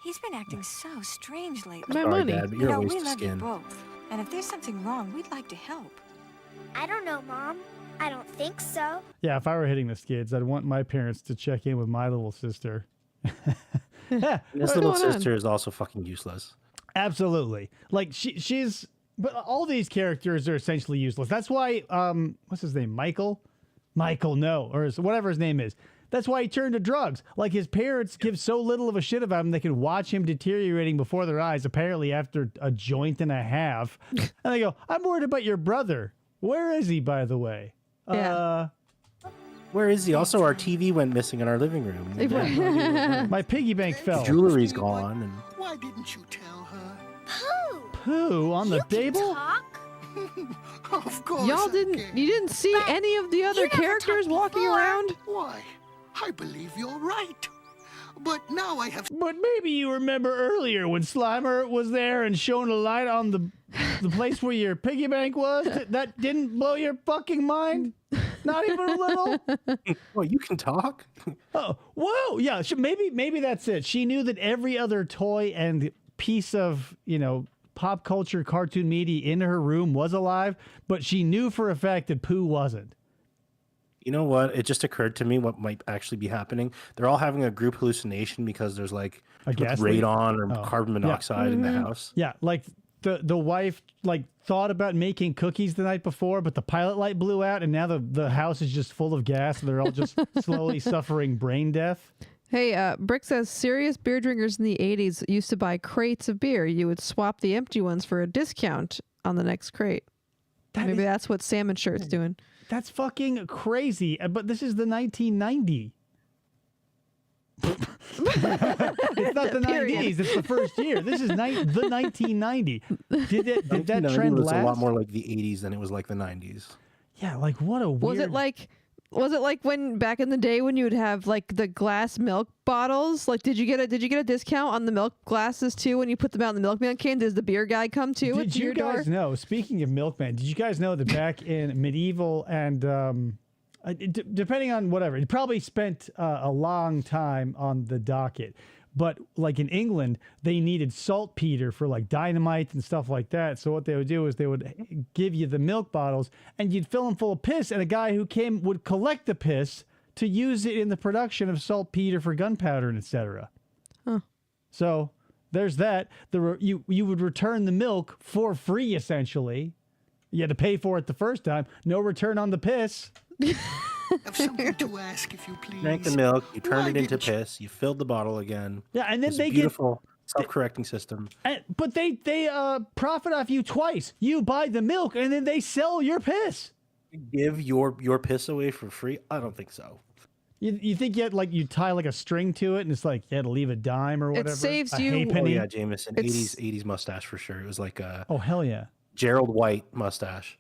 He's been acting so strange lately. My Sorry, money. Dad, but You you're a know, waste we of love you skin. both. And if there's something wrong, we'd like to help. I don't know, Mom. I don't think so. Yeah, if I were hitting the skids, I'd want my parents to check in with my little sister. Yeah, This What's little going on? sister is also fucking useless. absolutely. Like she's, but all these characters are essentially useless. That's why, what's his name? Michael, no, or whatever his name is. That's why he turned to drugs. Like his parents give so little of a shit about him, they can watch him deteriorating before their eyes. Apparently, after a joint and a half, and they go, "I'm worried about your brother. Where is he, by the way?" Yeah. Where is he? Also, our TV went missing in our living room. My piggy bank fell. Jewelry's gone. And Why didn't you tell her? Pooh! Poo on the You can table. talk. Of course. Y'all I didn't. can. You didn't see any of the other you never characters talked walking before. around? Why? I believe you're right. But now I have. But maybe you remember earlier when Slimer was there and shone a light on the place where your piggy bank was. That didn't blow your fucking mind? Not even a little? well, you can talk. Oh, whoa. Yeah, maybe that's it. She knew that every other toy and piece of, pop culture cartoon media in her room was alive, but she knew for a fact that Pooh wasn't. You know what? It just occurred to me what might actually be happening. They're all having a group hallucination because there's like A gas radon leak? or Oh. carbon Yeah. monoxide in the house. Yeah, like the wife thought about making cookies the night before, but the pilot light blew out, and now the house is just full of gas, and they're all just slowly suffering brain death. Hey, Brick says serious beer drinkers in the 80s used to buy crates of beer. You would swap the empty ones for a discount on the next crate. Maybe that's what Salmon Shirt's doing. That's fucking crazy. But this is the 1990. It's not the Period. 90s. It's the first year. This is the 1990. Did that 1990 trend was last? a lot more like the 80s than it was like the 90s. Yeah, like what a weird. Was it like when back in the day when you would have like the glass milk bottles? Like, did you get a discount on the milk glasses too when you put them out in the milkman can? Does the beer guy come too? Did to you your guys door? know? Speaking of milkman, did you guys know that back in medieval and depending on whatever, it probably spent a long time on the docket. But like in England, they needed saltpeter for like dynamite and stuff like that. So what they would do is they would give you the milk bottles and you'd fill them full of piss, and a guy who came would collect the piss to use it in the production of saltpeter for gunpowder and etc. Huh. So there's that. You would return the milk for free essentially. You had to pay for it the first time. No return on the piss. Have something to ask, if you please. Drank the milk, you turned Why it into didn't you- piss, you filled the bottle again. Yeah, and then It's they a beautiful self-correcting system. But they profit off you twice. You buy the milk and then they sell your piss. Give your piss away for free? I don't think so. You think you tie like a string to it, and it's like you had to leave a dime or whatever. It saves a you. Oh halfpenny. yeah, Jameson. 80s mustache for sure. It was like a Oh hell yeah. Gerald White mustache.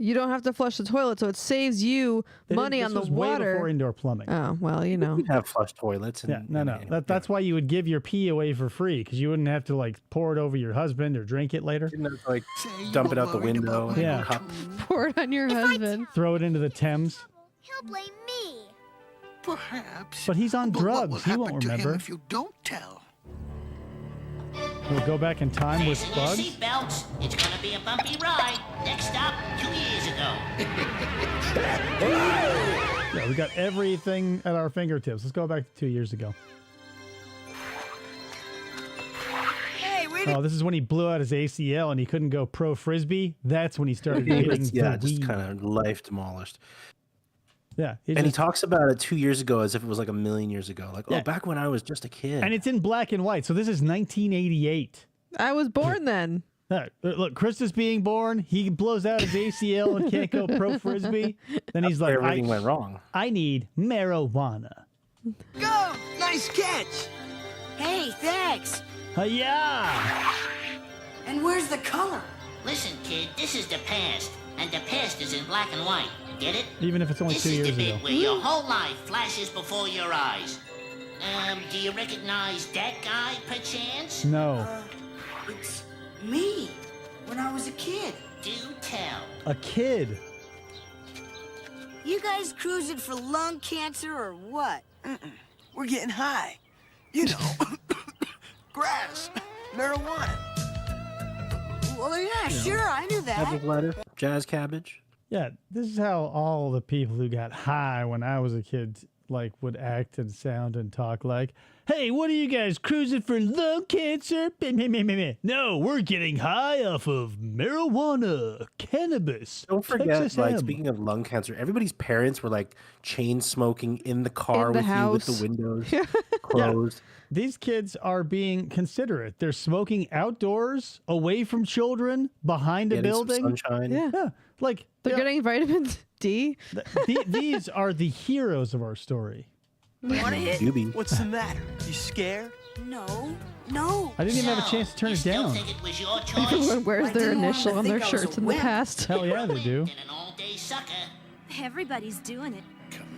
You don't have to flush the toilet, so it saves you money on the This was way water. before indoor plumbing. Oh well, you know. You have flush toilets. And, Yeah, no. That's why you would give your pee away for free, because you wouldn't have to like pour it over your husband or drink it later. Didn't have to, like dump it out the window. And Yeah. cup. Pour it on your husband. Throw it into the Thames. He'll blame me. Perhaps. But he's on But what will drugs. He won't happen to him remember. if you don't tell? We'll go back in time with Fasten your bugs. seatbelts. It's gonna be a bumpy ride. Next stop, 2 years ago. Yeah, we got everything at our fingertips. Let's go back to 2 years ago. Hey, wait. Oh, this is when he blew out his ACL and he couldn't go pro frisbee. That's when he started hitting Yeah, the just weed. kind of life demolished. Yeah, And he talks about it 2 years ago as if it was like a million years ago. Like, Yeah. oh, back when I was just a kid. and it's in black and white. So this is 1988. I was born then. Look, Chris is being born. He blows out his ACL and can't go pro frisbee. Then he's like, everything went wrong. I need marijuana. Go! Nice catch! Hey, thanks! Yeah. And where's the color? Listen, kid, this is the past, and the past is in black and white. Get it? Even if it's only This 2 is years the bit ago. where your whole life flashes before your eyes. Do you recognize that guy, perchance? No. It's me, when I was a kid. Do tell. A kid. You guys cruising for lung cancer or what? We're getting high. You know, grass, marijuana. Well, yeah, sure, I knew that. Cabbage lettuce, jazz cabbage. Yeah, this is how all the people who got high when I was a kid like would act and sound and talk like, hey, what are you guys cruising for lung cancer? No, we're getting high off of marijuana, cannabis. Don't forget, Texas like hemp." speaking of lung cancer, everybody's parents were like chain smoking in the car In the with you with house. the windows closed. These kids are being considerate. They're smoking outdoors, away from children, behind a Getting some building. sunshine. Yeah, like They're getting vitamin D. these are the heroes of our story. Want to hit? Doobie. What's the matter? You scared? No. I didn't even have a chance to turn it down. Think it was your choice? Everyone wears I their didn't want initial to on their think I was shirts a in the wimp. past. Hell yeah, they do. And an all-day sucker. Everybody's doing it.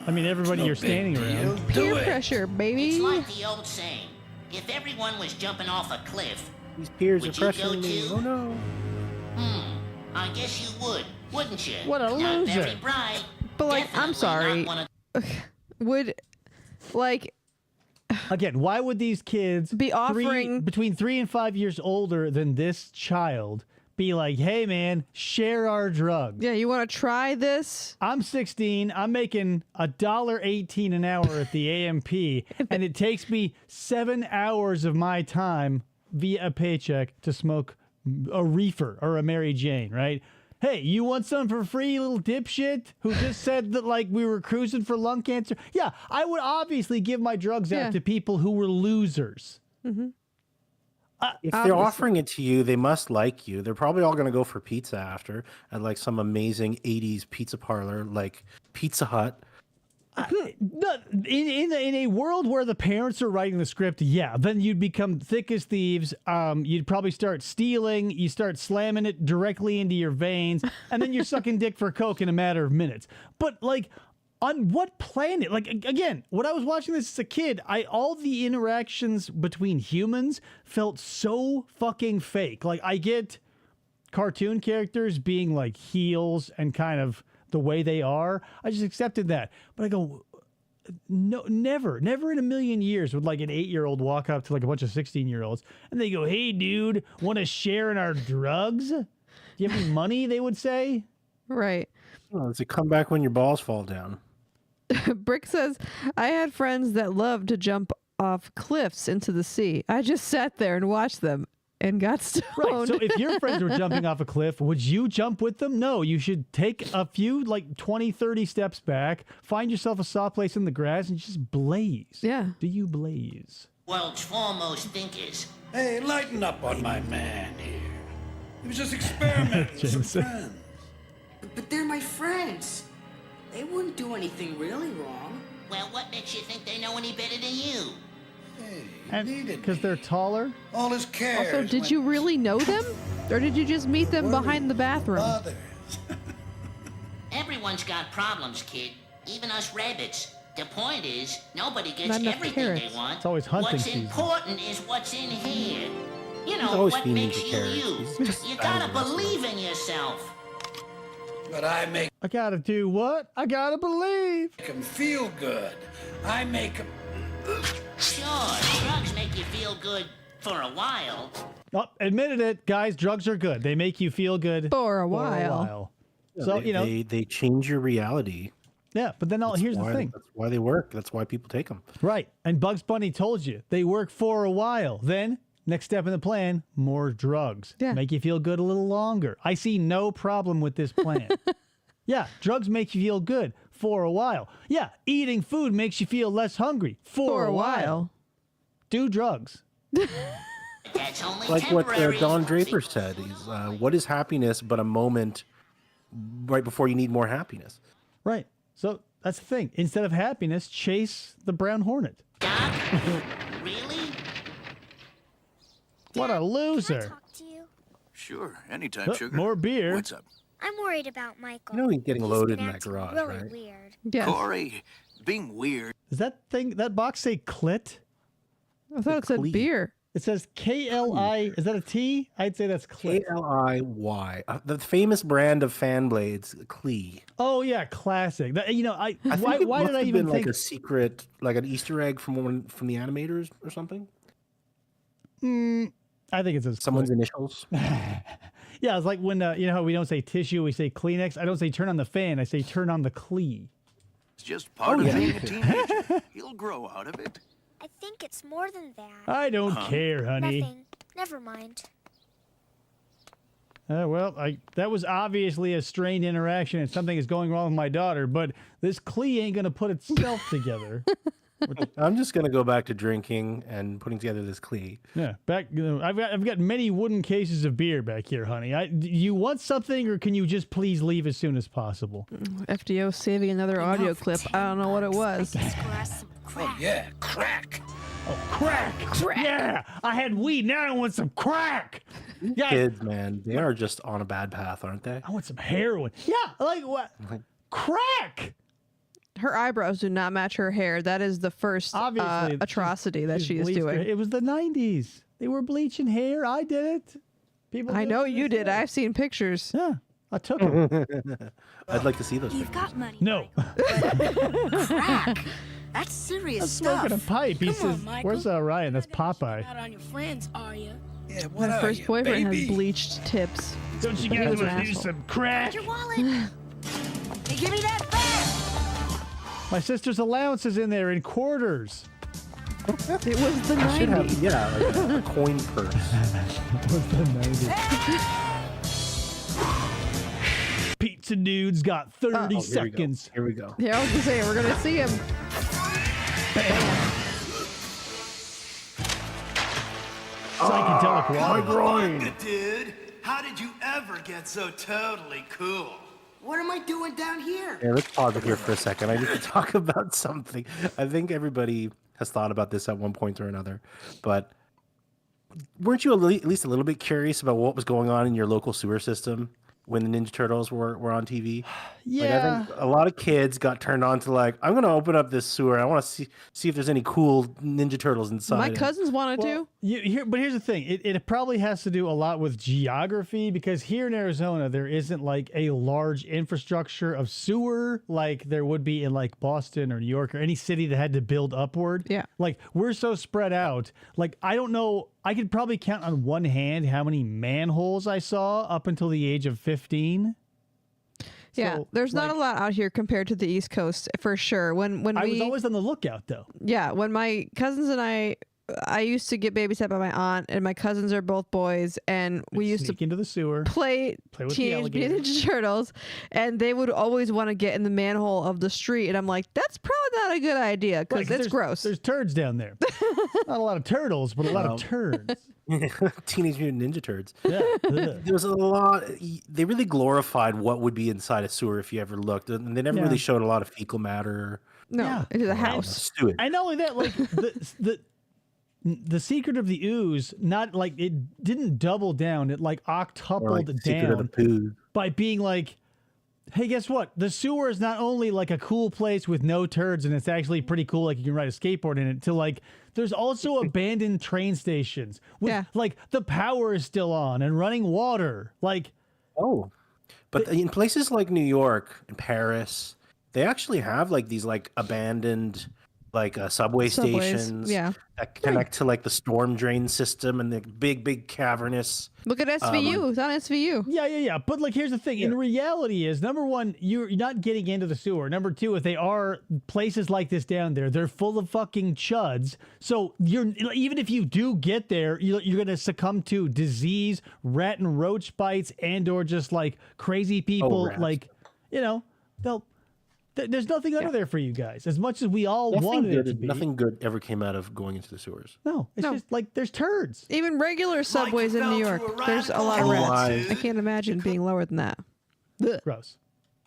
I mean, everybody you're standing around. Peer pressure, baby. It's like the old saying. If everyone was jumping off a cliff, These peers are would you go pressuring me. too? Oh no. I guess you would, wouldn't you? What a Not loser. very bright. But like, I'm Definitely sorry. not one of Would like Again, why would these kids be offering between 3 and 5 years older than this child be like, hey man, share our drugs? Yeah, you want to try this? I'm 16. I'm making $1.18 an hour at the AMP, and it takes me 7 hours of my time via a paycheck to smoke a reefer or a Mary Jane, right? Hey, you want some for free, you little dipshit who just said that like we were cruising for lung cancer? Yeah, I would obviously give my drugs Yeah. out to people who were losers. If Obviously. they're offering it to you, they must like you. They're probably all going to go for pizza after at like some amazing 80s pizza parlor like Pizza Hut. In a world where the parents are writing the script, yeah, then you'd become thick as thieves. You'd probably start stealing. You start slamming it directly into your veins, and then you're sucking dick for coke in a matter of minutes. But like, on what planet? Like again, when I was watching this as a kid, all the interactions between humans felt so fucking fake. Like I get cartoon characters being like heels and kind of the way they are. I just accepted that. But I go, no, never in a million years would like an 8-year-old walk up to like a bunch of 16-year-olds and they go, hey dude, want to share in our drugs? Do you have any money? They would say. Right. Oh, it's a comeback when your balls fall down. Brick says, I had friends that loved to jump off cliffs into the sea. I just sat there and watched them and got stoned. Right. So if your friends were jumping off a cliff, would you jump with them? No, you should take a few, like 20, 30 steps back, find yourself a soft place in the grass and just blaze. Yeah. Do you blaze? world's foremost thinkers. Hey, lighten up on my man here. He was just experimenting with some friends. But they're my friends. They wouldn't do anything really wrong. Well, what makes you think they know any better than you? And because they're taller. All his cares. Also, did you really know them? Or did you just meet them behind the bathroom? Everyone's got problems, kid. Even us rabbits. The point is, nobody gets Not enough everything carrots. they want. It's always hunting What's season. important is what's in here. You know, always what feeding makes the you carrots. you. He's just You bad gotta at wrestling. believe in yourself. But I make I gotta do what? I gotta believe. him feel good. I make him. Sure, drugs make you feel good for a while. Oh, admitted it, guys. Drugs are good. They make you feel good For a while. So you know, they change your reality. yeah. But then here's the thing. That's why they work. That's why people take them. Right. And Bugs Bunny told you they work for a while. Then, next step in the plan, more drugs. Yeah. Make you feel good a little longer. I see no problem with this plan. Yeah, drugs make you feel good for a while. Yeah, eating food makes you feel less hungry for a while. Do drugs. That's only Like what temporary. Don Draper said. He's, what is happiness but a moment right before you need more happiness? Right. So that's the thing. Instead of happiness, chase the brown hornet. Doc? Really? What a loser. Talk to you. Sure, anytime, Oh, sugar. more beer. What's up? I'm worried about Michael. You know he's getting He's loaded been in that acting garage, really right? weird. Yes. Corey, being weird. Does that box say clit? I thought it said Clee. beer. It says KLI. Is that a T? I'd say that's clit. KLIY. The famous brand of fan blades, Klee. Oh yeah, classic. You know, I think why it must did I have even been think? like a secret, like an Easter egg from the animators or something? I think it says Someone's clit. initials. Yeah, it's like when you know how we don't say tissue, we say Kleenex. I don't say turn on the fan. I say turn on the Klee. It's just part of being a teenager. He'll grow out of it. I think it's more than that. I don't care, honey. Nothing. Never mind. Well, that was obviously a strained interaction, and something is going wrong with my daughter. But this Klee ain't gonna put itself together. I'm just gonna go back to drinking and putting together this Klee. Yeah, back. I've got many wooden cases of beer back here, honey. You want something, or can you just please leave as soon as possible? FDO saving another audio clip. I don't know what it was. Oh, yeah, crack. Oh, crack! Yeah, I had weed. Now I want some crack. Yeah, Kids, man, they are just on a bad path, aren't they? I want some heroin. Yeah, like what? Crack. Her eyebrows do not match her hair. That is the first Obviously, atrocity that she's she is bleached her- doing. It was the 90s. They were bleaching hair. I did it. People. I did know it to you this did. day. I've seen pictures. Yeah, I took them. I'd like to see those. You've got money. No. Crack. That's serious I'm stuff. smoking a pipe. He Come says, on, Michael. "Where's Ryan? That's Popeye." Not on your friends, are you? Yeah, what My are first you, boyfriend baby? has bleached tips. Don't you He guys was an want to do asshole. some crack? Your wallet. Hey, give me that back. My sister's allowance is in there in quarters. It was the Should 90s. have, yeah, like a coin purse. It was the 90s. Pizza dude's got 30 Oh, here we go. seconds. Here we go. Yeah, I was gonna say we're gonna see him. Psychedelic water. groin. Dude, how did you ever get so totally cool? What am I doing down here? Yeah, let's pause it here for a second. I need to talk about something. I think everybody has thought about this at one point or another, but weren't you at least a little bit curious about what was going on in your local sewer system when the Ninja Turtles were on TV? Like, Yeah. I think a lot of kids got turned on to like, I'm going to open up this sewer. I want to see if there's any cool Ninja Turtles inside. My it. cousins wanted Well, but here's the thing. It probably has to do a lot with geography, because here in Arizona, there isn't like a large infrastructure of sewer like there would be in like Boston or New York or any city that had to build upward. Yeah. Like we're so spread out. Like I don't know. I could probably count on one hand how many manholes I saw up until the age of 15. Yeah, So, there's not like, a lot out here compared to the East Coast for sure. When I we was always on the lookout though. Yeah, when my cousins and I used to get babysat by my aunt, and my cousins are both boys, and we used to Sneak into the sewer. play Play with the Teenage Mutant alligator. Ninja Turtles, and they would always want to get in the manhole of the street, and I'm like, that's probably not a good idea Right, because 'cause it's gross. There's turds down there. Not a lot of turtles, but a lot of turds. Teenage Mutant Ninja Turds. Yeah. Ugh. There was a lot. They really glorified what would be inside a sewer if you ever looked, and they never Yeah. really showed a lot of fecal matter No, into the house. Sewage. And not only that, like the secret of the ooze, not like it didn't double down. It like octupled the secret of the down poo. by being like, hey, guess what? The sewer is not only like a cool place with no turds, and it's actually pretty cool, like you can ride a skateboard in it, to like there's also abandoned train stations with like the power is still on and running water. Like, oh, but in places like New York and Paris, they actually have like these like abandoned like subway stations that connect to like the storm drain system and the big cavernous. Look at SVU. It's on SVU. Yeah. But like, here's the thing. In reality is, number one, you're not getting into the sewer. Number two, if they are places like this down there, they're full of fucking chuds. So even if you do get there, you're going to succumb to disease, rat and roach bites, and or just like crazy people. Like, you know, there's nothing under there for you guys. As much as we all wanted it to be. Nothing good ever came out of going into the sewers. No, it's just like there's turds. Even regular subways in New York, there's a lot of rats. I can't imagine being lower than that. Gross.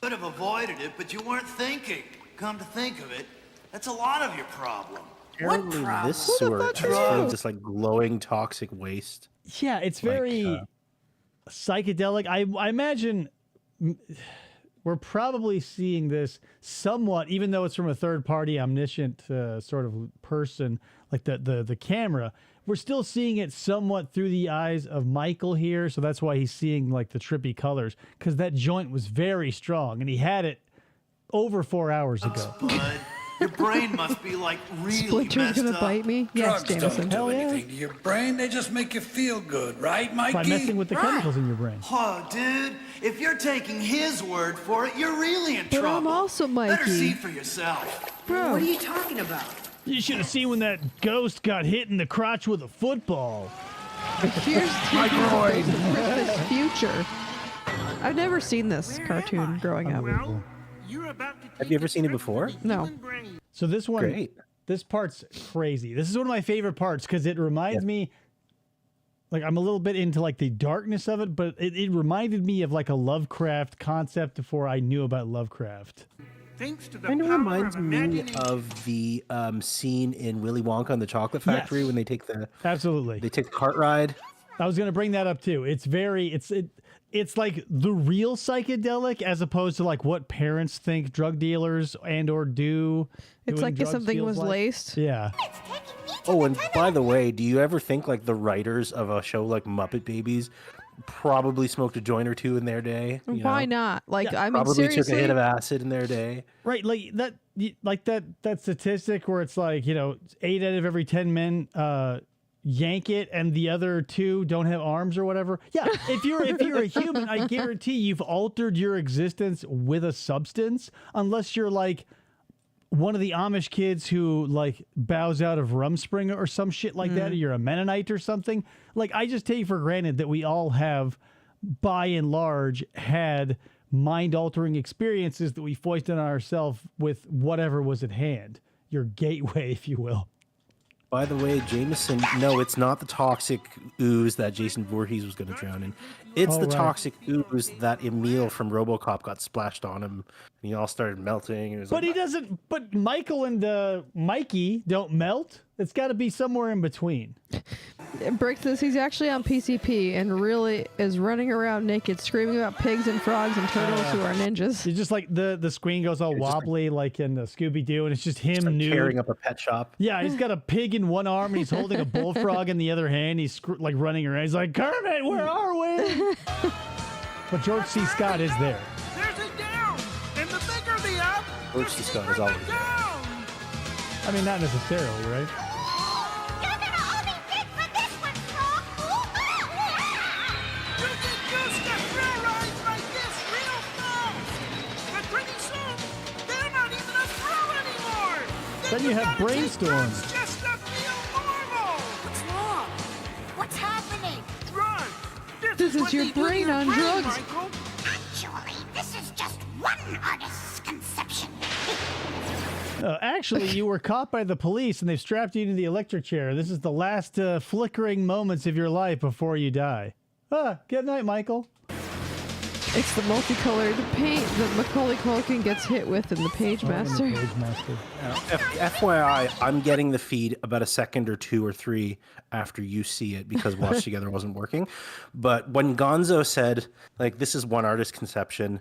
Could have avoided it, but you weren't thinking. Come to think of it, that's a lot of your problem. Apparently, this sewer is full of this like glowing toxic waste. Yeah, it's very psychedelic. I imagine we're probably seeing this somewhat, even though it's from a third-party omniscient sort of person, like the camera. We're still seeing it somewhat through the eyes of Michael here, so that's why he's seeing like the trippy colors, because that joint was very strong, and he had it over 4 hours ago. Bud, your brain must be like really Splinter's gonna bite me? Yes, Drugs Jameson. don't do anything to your brain. They just make you feel good, right, Mikey? By messing with the chemicals in your brain. Oh, dude, if you're taking his word for it, you're really in But trouble. I'm also Better see Mikey. for yourself. Bro. What are you talking about? You should have seen when that ghost got hit in the crotch with a football. Here's Christmas Future. I've never seen this cartoon growing up. Have you ever seen it before? No. So this one, Great. this part's crazy. This is one of my favorite parts because it reminds me, like I'm a little bit into like the darkness of it, but it reminded me of like a Lovecraft concept before I knew about Lovecraft. Kind of reminds me of the scene in Willy Wonka and the Chocolate Factory Yes. when they take the Absolutely. cart ride. I was gonna bring that up too. It's very it's like the real psychedelic as opposed to like what parents think drug dealers and or do. It's doing like if drugs something feels was like. laced. Yeah. Oh, and by the way, do you ever think like the writers of a show like Muppet Babies probably smoked a joint or two in their day? You Why know? not? Like, I mean, Probably seriously. took a hit of acid in their day. Right, like that statistic where it's like, 8 out of every 10 men yank it and the other 2 don't have arms or whatever. Yeah, if you're a human, I guarantee you've altered your existence with a substance, unless you're like one of the Amish kids who like bows out of Rumspringa or some shit like that, or you're a Mennonite or something. Like, I just take for granted that we all have, by and large, had mind-altering experiences that we foisted on ourselves with whatever was at hand. Your gateway, if you will. By the way, Jameson, no, it's not the toxic ooze that Jason Voorhees was going to drown in. It's the toxic ooze that Emil from RoboCop got splashed on him, and he all started melting. And it was But like, he doesn't. But Michael and Mikey don't melt. It's got to be somewhere in between. Brick says he's actually on PCP and really is running around naked, screaming about pigs and frogs and turtles who are ninjas. It's just like the screen goes all wobbly, like in Scooby Doo, and it's just him like nude. tearing up a pet shop. Yeah, he's got a pig in one arm and he's holding a bullfrog in the other hand. He's like running around. He's like, Kermit, where are we? But George C. Scott is there. There's a down, and the bigger the up, George C. Scott is always there. I mean, not necessarily, right? you get used to thrill rides like this real fast. But pretty soon, they're not even a thrill anymore. Then you have brainstorms. Just to feel normal. What's wrong? What's happening? Run. This is what your they do to brain on drugs. Michael. Actually, this is just one artist's conception. Actually, you were caught by the police and they've strapped you into the electric chair. This is the last flickering moments of your life before you die. Good night, Michael. It's the multicolored paint that Macaulay Culkin gets hit with in the Page Master. Page Master. FYI, I'm getting the feed about a second or 2 or 3 after you see it because Watch Together wasn't working. But when Gonzo said, like, this is one artist's conception,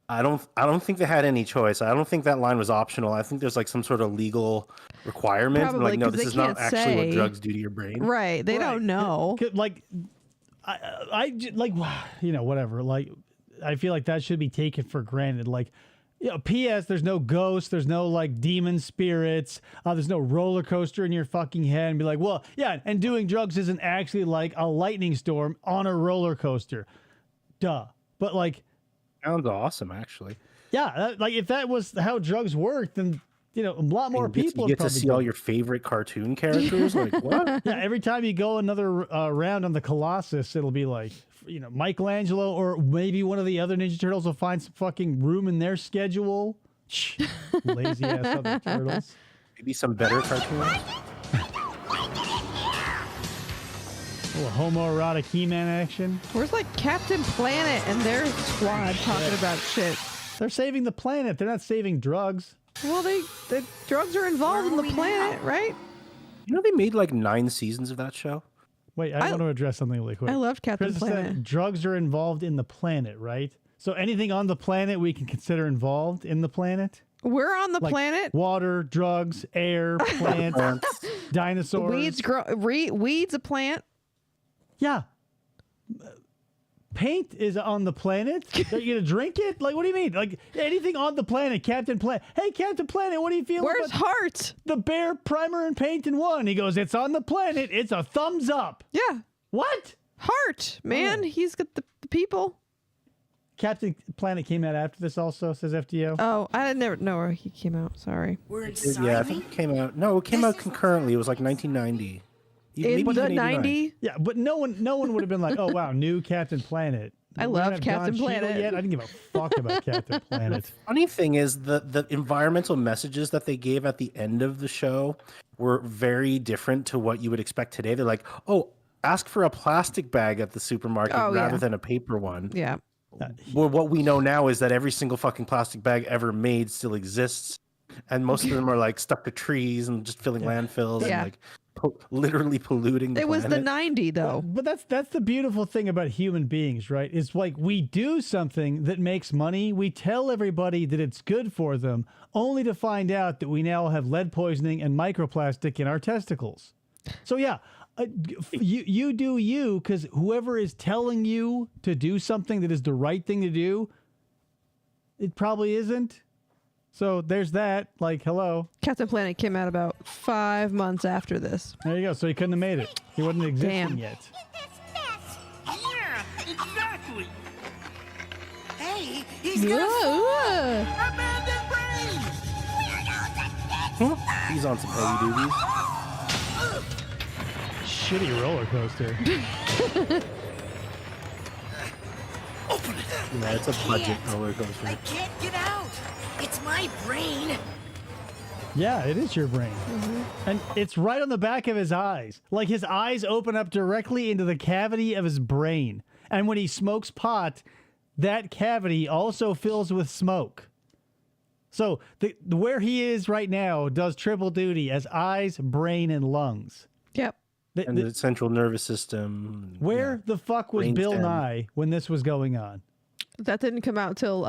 I don't think they had any choice. I don't think that line was optional. I think there's like some sort of legal requirement. Probably, like, no, 'cause this they is not can't actually what say. drugs do to your brain. Right. They don't know. Like, like, you know, whatever. Like, I feel like that should be taken for granted. Like, you know, P.S. There's no ghosts. There's no like demon spirits. There's no roller coaster in your fucking head and be like, well, yeah, and doing drugs isn't actually like a lightning storm on a roller coaster. Duh. But like, sounds awesome, actually. Yeah, like if that was how drugs worked, then you know a lot more people You get to see all your favorite cartoon characters. Like what? Yeah, every time you go another round on the Colossus, it'll be like, you know, Michelangelo or maybe one of the other Ninja Turtles will find some fucking room in their schedule. Lazy ass other turtles. Maybe some better cartoons. A little homoerotic He-Man action. Where's like Captain Planet and their squad talking about shit? They're saving the planet. They're not saving drugs. Well, the drugs are involved in the planet, right? You know they made like 9 seasons of that show. Wait, I want to address something really quick. I loved Captain Chris Planet. said drugs are involved in the planet, right? So anything on the planet we can consider involved in the planet? We're on the Like planet. Water, drugs, air, plants, dinosaurs. Weeds a plant. Yeah. Paint is on the planet. Are you gonna drink it? Like, what do you mean? Like anything on the planet, Captain Planet. Hey, Captain Planet, what do you feel? Where's about Heart? The bear primer and paint in one. He goes, it's on the planet. It's a thumbs up. Yeah. What? Heart, man. He's got the people. Captain Planet came out after this also, says FDO. Oh, I never know where he came out. Sorry. We're inside Yeah, I think it came out. No, it came out concurrently. It was like 1990. In the 90? Yeah, but no one would have been like, oh wow, new Captain Planet. I We don't loved have Captain Don Cheadle Planet. Yet? I didn't give a fuck about Captain Planet. Funny thing is the environmental messages that they gave at the end of the show were very different to what you would expect today. They're like, oh, ask for a plastic bag at the supermarket rather than a paper one. Yeah. Well, what we know now is that every single fucking plastic bag ever made still exists. And most of them are like stuck to trees and just filling landfills and like literally polluting the It was the planet. 90 though. But that's the beautiful thing about human beings, right? It's like we do something that makes money. We tell everybody that it's good for them, only to find out that we now have lead poisoning and microplastic in our testicles. So yeah, you do you, because whoever is telling you to do something that is the right thing to do, it probably isn't. So there's that. Like, hello. Captain Planet came out about 5 months after this. There you go. So he couldn't have made it. He wasn't existing Damn. yet. Yeah, exactly. Hey, he's gonna abandoned brains. He's on some heavy duties. Shitty roller coaster. Yeah, it's a budget roller coaster. I can't get out. It's my brain. Yeah, it is your brain. And it's right on the back of his eyes. Like his eyes open up directly into the cavity of his brain. And when he smokes pot, that cavity also fills with smoke. So where he is right now does triple duty as eyes, brain, and lungs. Yep. And the central nervous system. Where the fuck was Bill brainstem. Nye when this was going on? That didn't come out till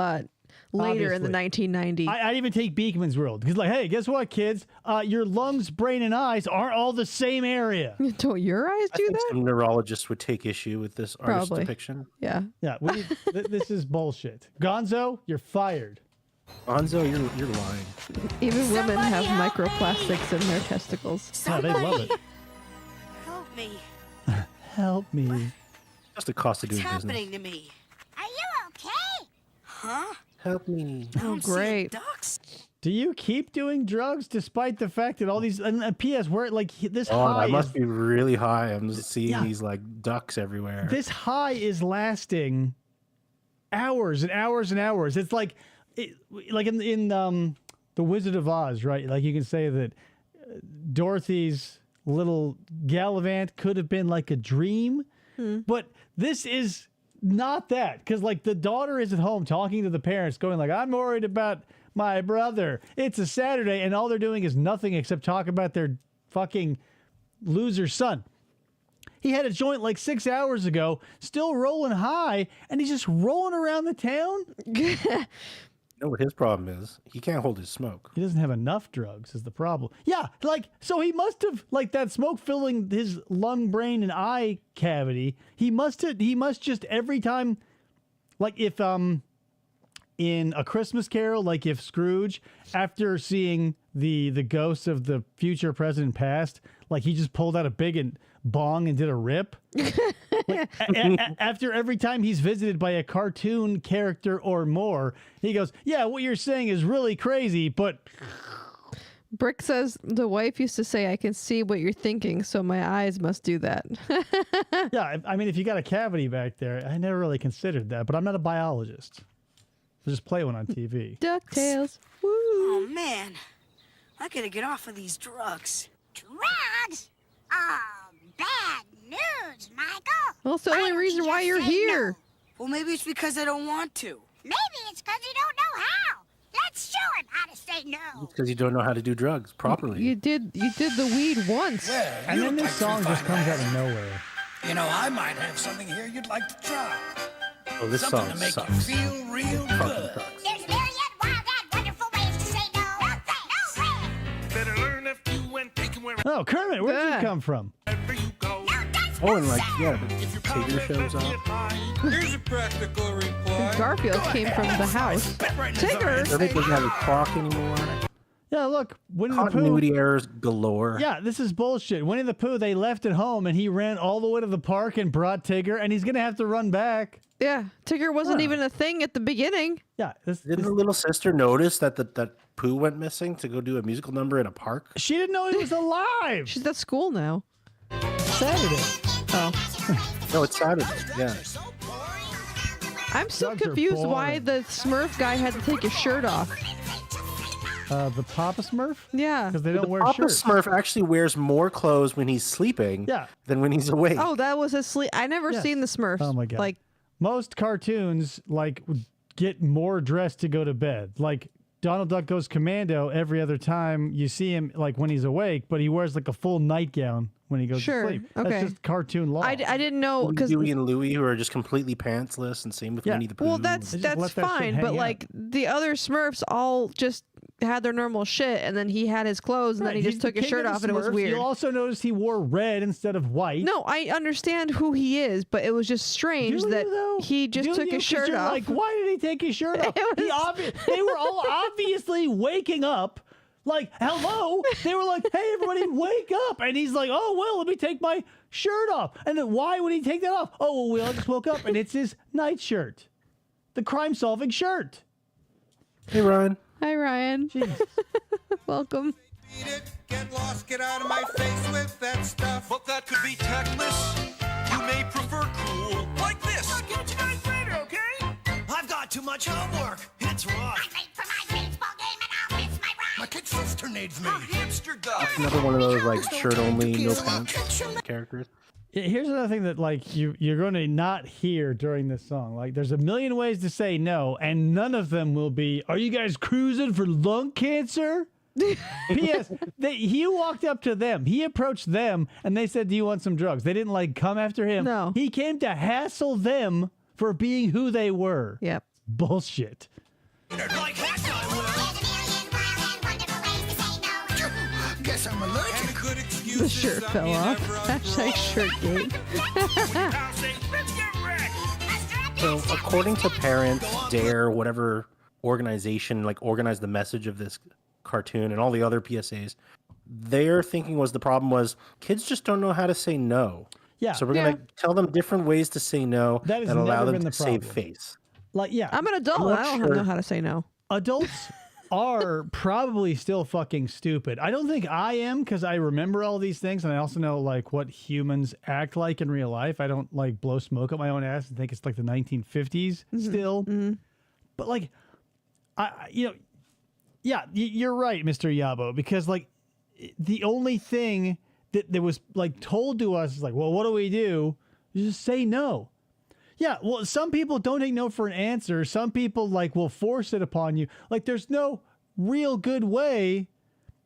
later in the Obviously. 1990s. I'd even take Beekman's world. He's like, hey, guess what, kids? Your lungs, brain, and eyes aren't all the same area. Don't your eyes I do think that? some neurologists would take issue with this artist Probably. depiction. Yeah. Yeah, this is bullshit. Gonzo, you're fired. Gonzo, you're lying. Even women have microplastics in their testicles. Yeah, they love it. Help me. Help me. Just the cost of What's doing business. happening to me? Are you okay? Huh? Help me. Oh, great. Do you keep doing drugs despite the fact that all these and P.S. where like this Oh, high I must is, be really high. I'm just seeing Yeah. these like ducks everywhere. this high is lasting hours and hours and hours. It's like like in the Wizard of Oz, right? Like you can say that Dorothy's little gallivant could have been like a dream, but this is not that, because like the daughter is at home talking to the parents, going like, "I'm worried about my brother. It's a Saturday," and all they're doing is nothing except talk about their fucking loser son. He had a joint like 6 hours ago, still rolling high, and he's just rolling around the town. You know what his problem is? He can't hold his smoke. He doesn't have enough drugs is the problem. Yeah, like, so he must have, like, that smoke filling his lung, brain, and eye cavity. He must just every time, like, if, in A Christmas Carol, like if Scrooge, after seeing the ghosts of the future president past, like he just pulled out a big bong and did a rip. Like, after every time he's visited by a cartoon character or more, he goes, "Yeah, what you're saying is really crazy, but..." Brick says the wife used to say, "I can see what you're thinking, so my eyes must do that." Yeah, I mean, if you got a cavity back there, I never really considered that, but I'm not a biologist. I'll just play one on TV. DuckTales. Woo. Oh, man. I gotta get off of these drugs. Drugs? Oh, bad news, Michael. Well, it's the only reason why you're here. Well, maybe it's because I don't want to. Maybe it's because you don't know how. Let's show him how to say no. It's because you don't know how to do drugs properly. You did the weed once. Well, And you then look this like song you're just fine comes out right of now. nowhere. You know, I might have something here you'd like to try. Oh, this Something song to make sucks. you feel real Fucking good. sucks. There's myriad wild and wonderful ways to say no. No thanks. No way. Better learn if you went taking where Oh, Kermit, where did Yeah. you come from? you go. Oh, and like, yeah, the Tigger shows up. Here's a practical reply. Garfield came from the house. Tigger. Kermit doesn't have a clock anymore. Yeah, look, Winnie the Pooh. Continuity errors galore. Yeah, this is bullshit. Winnie the Pooh, they left at home, and he ran all the way to the park and brought Tigger, and he's going to have to run back. Yeah, Tigger wasn't even a thing at the beginning. Yeah. Didn't the little sister notice that that Pooh went missing to go do a musical number in a park? She didn't know he was alive. She's at school now. Saturday. Oh. No, it's Saturday. Yeah. I'm still Drugs are confused why boring. the Smurf guy had to take his shirt off. The Papa Smurf? Yeah. Because they don't wear Papa shirts. Smurf actually wears more clothes when he's sleeping than when he's awake. Oh, that was his sleep. I never Yes. seen the Smurfs. Oh my god! Like, most cartoons, like get more dressed to go to bed. Like Donald Duck Goes Commando. Every other time you see him, like when he's awake, but he wears like a full nightgown when he goes Sure, to sleep. okay. That's just cartoon law. I didn't know because Dewey and Louie, who are just completely pantsless, and same with Winnie the Pooh. well, that's They just let that shit fine. hang But out. like the other Smurfs all just had their normal shit, and then he had his clothes, and Right, then he he's just the took his king shirt of the off, and it was Smurfs. weird. You'll also notice he wore red instead of white. No, I understand who he is, but it was just strange Do that you, though? he just Do took you? his 'Cause shirt you're off. Like, why did he take his shirt off? They were all obviously waking up. Like, hello? They were like, hey, everybody, wake up. And he's like, oh, well, let me take my shirt off. And then why would he take that off? Oh, well, we all just woke up, and it's his nightshirt. The crime-solving shirt. Hey, Ryan. Hi, Ryan. Jeez. Welcome. Get lost, get out of my face with that stuff. But that could be tactless. You may prefer cool, like this. I'll catch you guys later, okay? I've got too much homework. It's rough. I'm late for my baseball game and I'll miss my ride. My kid sister needs me. Hamster duck. Another one of those like shirt only, no pants characters. Here's another thing that like you're going to not hear during this song. Like there's a million ways to say no, and none of them will be, are you guys cruising for lung cancer? P.S. He walked up to them. He approached them, and they said, do you want some drugs? They didn't like come after him. No. He came to hassle them for being who they were. Yep. Bullshit. Like heck I will. Guess I'm allergic. And good The excuses. shirt I fell mean, off. ever Hashtag shirtgate. I'll say, let's get wrecked. So, according to parents, Dare, whatever organization like organized the message of this cartoon and all the other PSAs, their thinking was the problem was kids just don't know how to say no. Yeah. So we're gonna tell them different ways to say no That has and allow never them been to the save problem. face. Like, yeah. I'm an adult. I'm not I don't sure. know how to say no. Adults are probably still fucking stupid. I don't think I am because I remember all these things and I also know like what humans act like in real life. I don't like blow smoke up my own ass and think it's like the 1950s still. But like, you're right, Mr. Yabo, because like the only thing that was like told to us is like, well, what do? You just say no. Yeah, well, some people don't take no for an answer. Some people like will force it upon you. Like there's no real good way.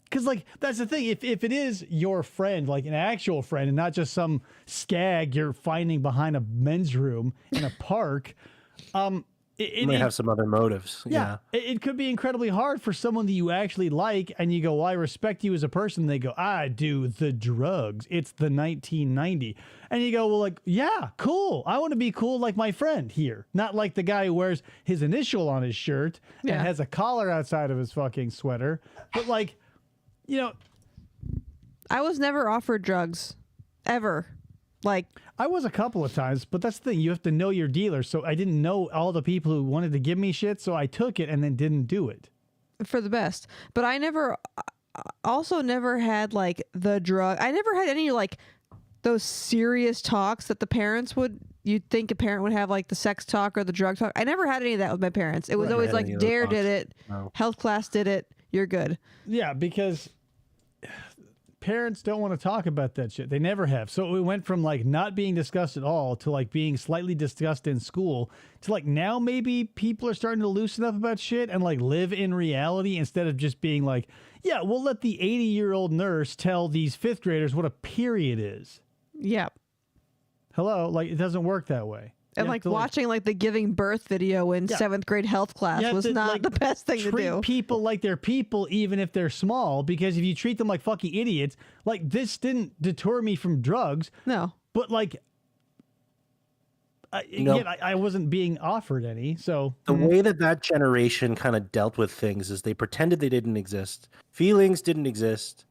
Because like that's the thing. If it is your friend, like an actual friend, and not just some skag you're finding behind a men's room in a park, You may have some other motives. yeah, it could be incredibly hard for someone that you actually like, and you go, well, I respect you as a person. They go, I do the drugs. It's the 1990. And you go, well, like, yeah, cool. I want to be cool like my friend here. Not like the guy who wears his initial on his shirt and has a collar outside of his fucking sweater. But like, you know. I was never offered drugs. Ever. Like, I was a couple of times, but that's the thing. You have to know your dealer. So I didn't know all the people who wanted to give me shit, so I took it and then didn't do it. For the best. But I also never had like the drug. I never had any like those serious talks that the parents would, you'd think a parent would have, like the sex talk or the drug talk. I never had any of that with my parents. It was always like DARE did it, health class did it, you're good. Yeah, because parents don't want to talk about that shit. They never have. So it went from like not being discussed at all to like being slightly discussed in school to like now maybe people are starting to loosen up about shit and like live in reality instead of just being like, yeah, we'll let the 80-year-old nurse tell these fifth graders what a period is. Yeah. Hello? Like it doesn't work that way. And like watching like the giving birth video in 7th grade health class was not the best thing to do. Treat people like they're people, even if they're small, because if you treat them like fucking idiots, like this didn't deter me from drugs. No. But like, I wasn't being offered any. So the way that generation kind of dealt with things is they pretended they didn't exist. Feelings didn't exist.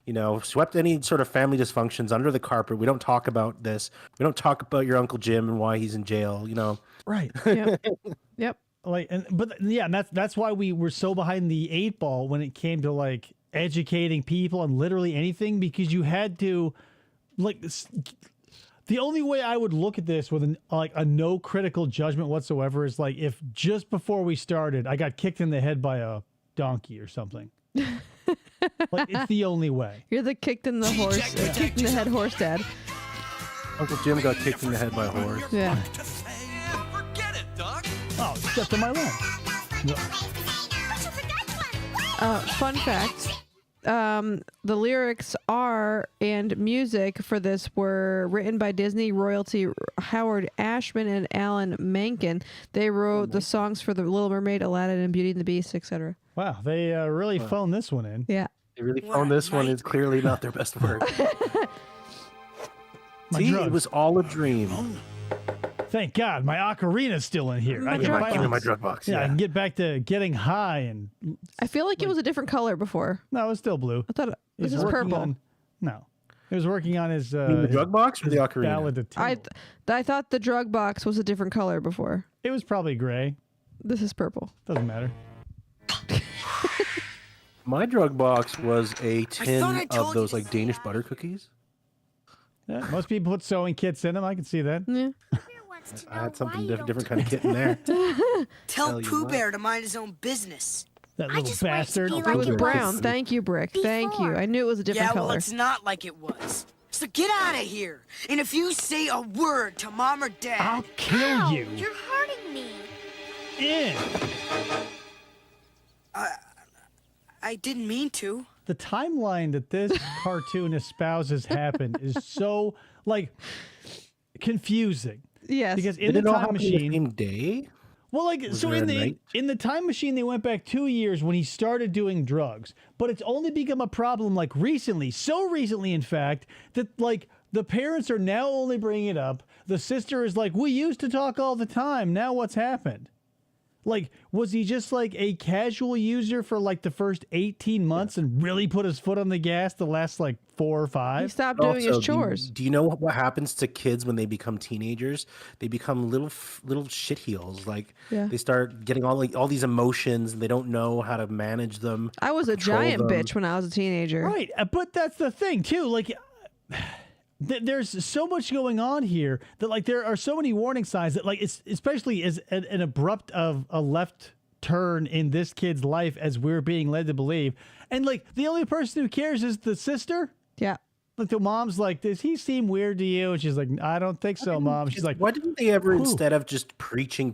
You know, swept any sort of family dysfunctions under the carpet. We don't talk about this. We don't talk about your Uncle Jim and why he's in jail, you know. Right. Yep. Like, and that's why we were so behind the 8 ball when it came to like educating people on literally anything, because you had to like the only way I would look at this with a no critical judgment whatsoever is like if just before we started I got kicked in the head by a donkey or something. Like it's the only way. You're the kicked in the head horse dad. Uncle Jim got kicked in the head by a horse. Yeah. Forget it, Doc. Oh, stepped on my leg. Fun fact. The lyrics and music for this were written by Disney royalty Howard Ashman and Alan Menken. They wrote the songs for The Little Mermaid, Aladdin, and Beauty and the Beast, etc. Wow, they really phoned this one in. Yeah. They really phoned this one. It's clearly not their best work. See, it was all a dream. Thank God, my ocarina's still in here. Give me my drug box. Yeah, I can get back to getting high and. I feel like it was a different color before. No, it was still blue. I thought this is purple. No, it was working on his. The drug box or the ocarina? Ballad of I thought the drug box was a different color before. It was probably gray. This is purple. Doesn't matter. My drug box was a tin of those like Danish butter cookies. Yeah, most people put sewing kits in them. I can see that. Yeah. I had something different kind of kit in there. Tell Pooh Bear to mind his own business. That little bastard. It was brown. Thank you, Brick. Thank you. I knew it was a different color. Yeah, well, it's not like it was. So get out of here. And if you say a word to Mom or Dad, I'll kill you. You're hurting me. In. I didn't mean to. The timeline that this cartoon espouses happened is so like confusing. Yes. Because Did in it the all time happen machine, the same day? well, like Was so there in a the night? in the time machine they went back 2 years when he started doing drugs, but it's only become a problem like recently, so recently in fact that like the parents are now only bringing it up. The sister is like, we used to talk all the time. Now what's happened? Like, was he just like a casual user for like the first 18 months and really put his foot on the gas the last like 4 or 5? He stopped doing his chores. Do you know what happens to kids when they become teenagers? They become little shitheels. Like they start getting all these emotions and they don't know how to manage them. I was a giant bitch when I was a teenager. Right, but that's the thing too. Like, there's so much going on here that like there are so many warning signs that like it's especially as an abrupt of a left turn in this kid's life as we're being led to believe, and like the only person who cares is the sister. Yeah. Like the mom's like, does he seem weird to you? And she's like, I don't think so, Mom. She's like, why didn't they ever, "Who?" instead of just preaching,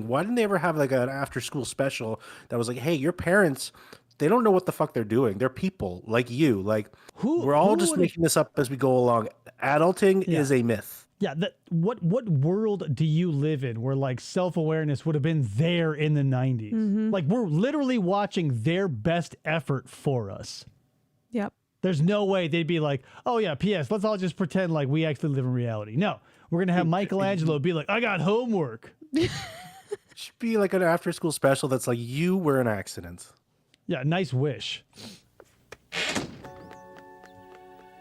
why didn't they ever have like an after school special that was like, hey, your parents, they don't know what the fuck they're doing. They're people like you. Like, we're all just making this up as we go along. Adulting is a myth. Yeah, what world do you live in where like self-awareness would have been there in the 90s? Like we're literally watching their best effort for us. Yep. There's no way they'd be like, oh yeah, P.S. let's all just pretend like we actually live in reality. No, we're going to have Michelangelo be like, I got homework. Should be like an after school special that's like, you were an accident. Yeah, nice wish.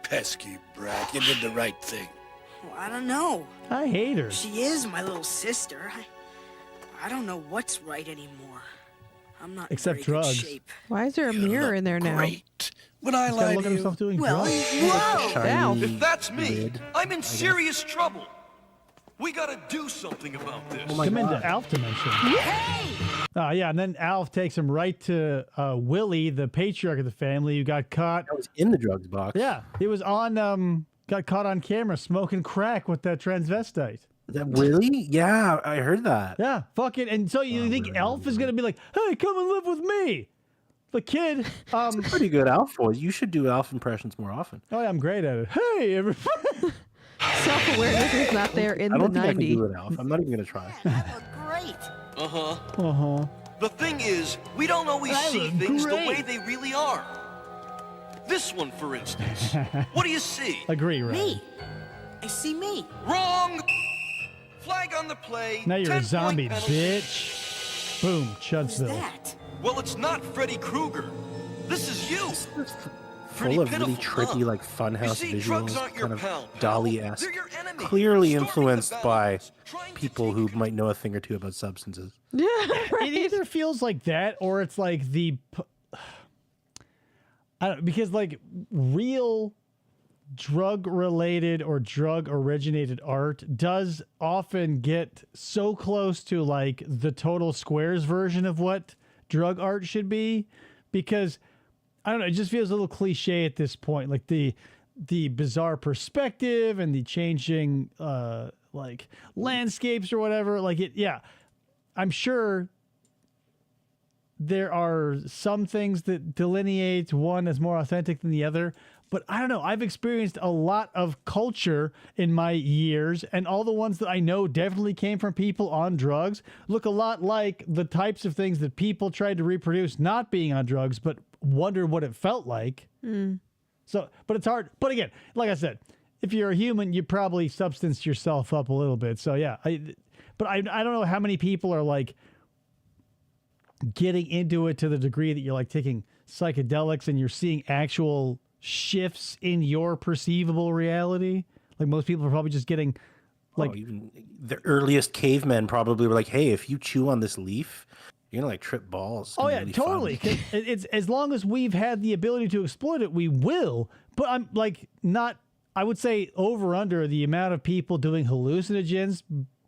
Pesky brat, you did the right thing. Well, I don't know. I hate her. She is my little sister. I don't know what's right anymore. I'm not in Except very good drugs. shape. Why is there a mirror in there now? Great. Would I He's gotta lie look to at you? himself doing Well, drugs. whoa! Ow. If that's me, Lid, I'm in serious trouble. We gotta do something about this. Oh my Come God. into Alf dimension. Hey! Yeah, and then Alf takes him right to Willie, the patriarch of the family, who got caught. That was in the drugs box. Yeah, he was on, got caught on camera smoking crack with that transvestite. That Willie? Yeah, I heard that. Yeah, fuck it. And so you think Elf is gonna be like, "Hey, come and live with me"? The kid, It's a pretty good Alf voice. You should do Alf impressions more often. oh yeah, I'm great at it. Hey, everybody. Self-awareness is not there in I the don't think I can 90s. do it, Alf. I'm not even gonna try. That looked great. Uh-huh. The thing is, we don't always That see looked things the great. way they really are. This one, for instance. What do you see? Agree, right? Me. I see me. Wrong! Flag on the play. Now you're a 10-point zombie, penalty. bitch. Boom, Who's Chudsville. that? Well, it's not Freddy Krueger. This is you. Pretty Full of really pitiful, trippy, huh? like funhouse see, drugs visuals, aren't your kind of pal, pal. Dolly-esque. They're your enemy. Clearly Storming the influenced by battles, trying to people take who your- might know a thing or two about substances. Yeah, It right. either feels like that or it's like I don't, because like real drug related or drug originated art does often get so close to like the Total Squares version of what drug art should be, because I don't know, it just feels a little cliche at this point, like the bizarre perspective and the changing like landscapes or whatever, like it. Yeah, I'm sure there are some things that delineate one as more authentic than the other, but I don't know. I've experienced a lot of culture in my years, and all the ones that I know definitely came from people on drugs look a lot like the types of things that people tried to reproduce not being on drugs, but wonder what it felt like. So, but it's hard. But again, like I said, if you're a human, you probably substanced yourself up a little bit. So yeah, but I don't know how many people are like getting into it to the degree that you're like taking psychedelics and you're seeing actual shifts in your perceivable reality. Like most people are probably just getting like Even the earliest cavemen probably were like, hey, if you chew on this leaf, you're gonna like trip balls. It's oh gonna yeah, be really fun." totally. 'Cause it's as long as we've had the ability to exploit it, we will. But I'm like not. I would say over under the amount of people doing hallucinogens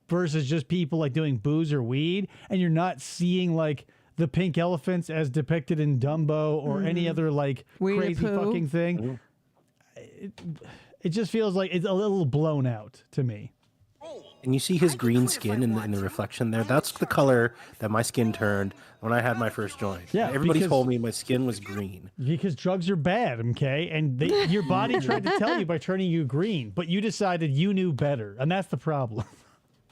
versus just people like doing booze or weed, and you're not seeing like the pink elephants as depicted in Dumbo or any other like Winnie the crazy Pooh. fucking thing. It just feels like it's a little blown out to me. And you see his green skin in the reflection there. That's the color that my skin turned when I had my first joint. Yeah, Everybody because- told me my skin was green. Because drugs are bad, okay? And your body tried to tell you by turning you green, but you decided you knew better, and that's the problem.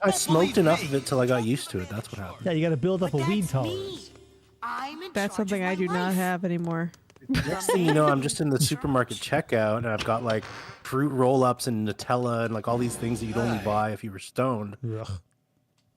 I smoked enough of it till I got used to it. That's what happened. Yeah, you got to build up a weed tolerance. I'm in That's charge something of I my do not life. have anymore. Next thing you know, I'm just in the supermarket checkout, and I've got like fruit roll-ups and Nutella and like all these things that you'd only buy if you were stoned. Ugh.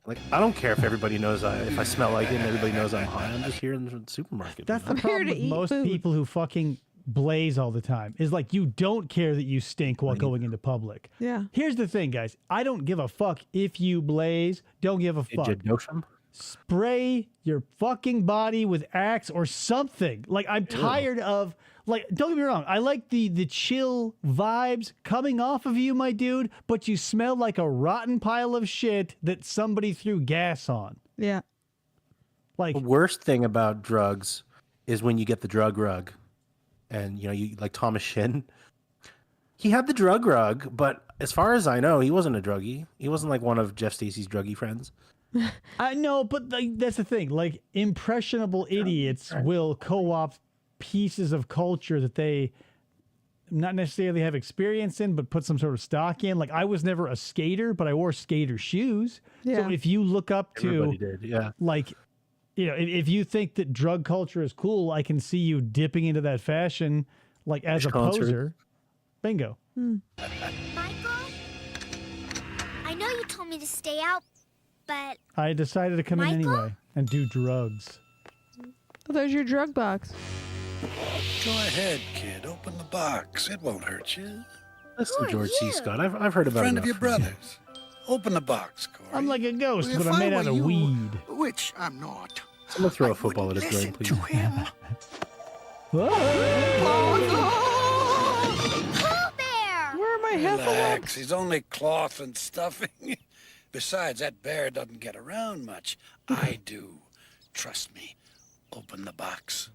Like, I don't care if everybody knows if I smell like it and everybody knows I'm high. I'm just here in the supermarket. That's the I'm here problem to with eat most food. people who fucking blaze all the time. Is like you don't care that you stink while going into public. Yeah. Here's the thing, guys. I don't give a fuck if you blaze. Don't give a fuck. Did you dose 'em? Spray your fucking body with Axe or something. Like I'm tired of like don't get me wrong, I like the chill vibes coming off of you, my dude, but you smell like a rotten pile of shit that somebody threw gas on. Yeah. Like The worst thing about drugs is when you get the drug rug, and you know you like Thomas Shin. He had the drug rug, but as far as I know, he wasn't a druggie. He wasn't like one of Jeff Stacy's druggie friends. I know, but like, that's the thing. Like, impressionable idiots will co-opt pieces of culture that they not necessarily have experience in, but put some sort of stock in. Like, I was never a skater, but I wore skater shoes. Yeah. So if you look up to, Everybody did, yeah. like, you know, if you think that drug culture is cool, I can see you dipping into that fashion, like as a poser. Bingo. Michael, I know you told me to stay out, but I decided to come in Michael? anyway and do drugs. Oh, there's your drug box. Go ahead, kid. Open the box. It won't hurt you. Listen, George C. Scott, I've heard about Friend enough of your from you. brothers. Open the box, Corey. I'm like a ghost, If but I'm I made were out of you, weed. Which I'm not. Someone throw a football at his brain, please. To him. Where are my Relax. He's only cloth and stuffing. Besides, that bear doesn't get around much. I do. Trust me. Open the box.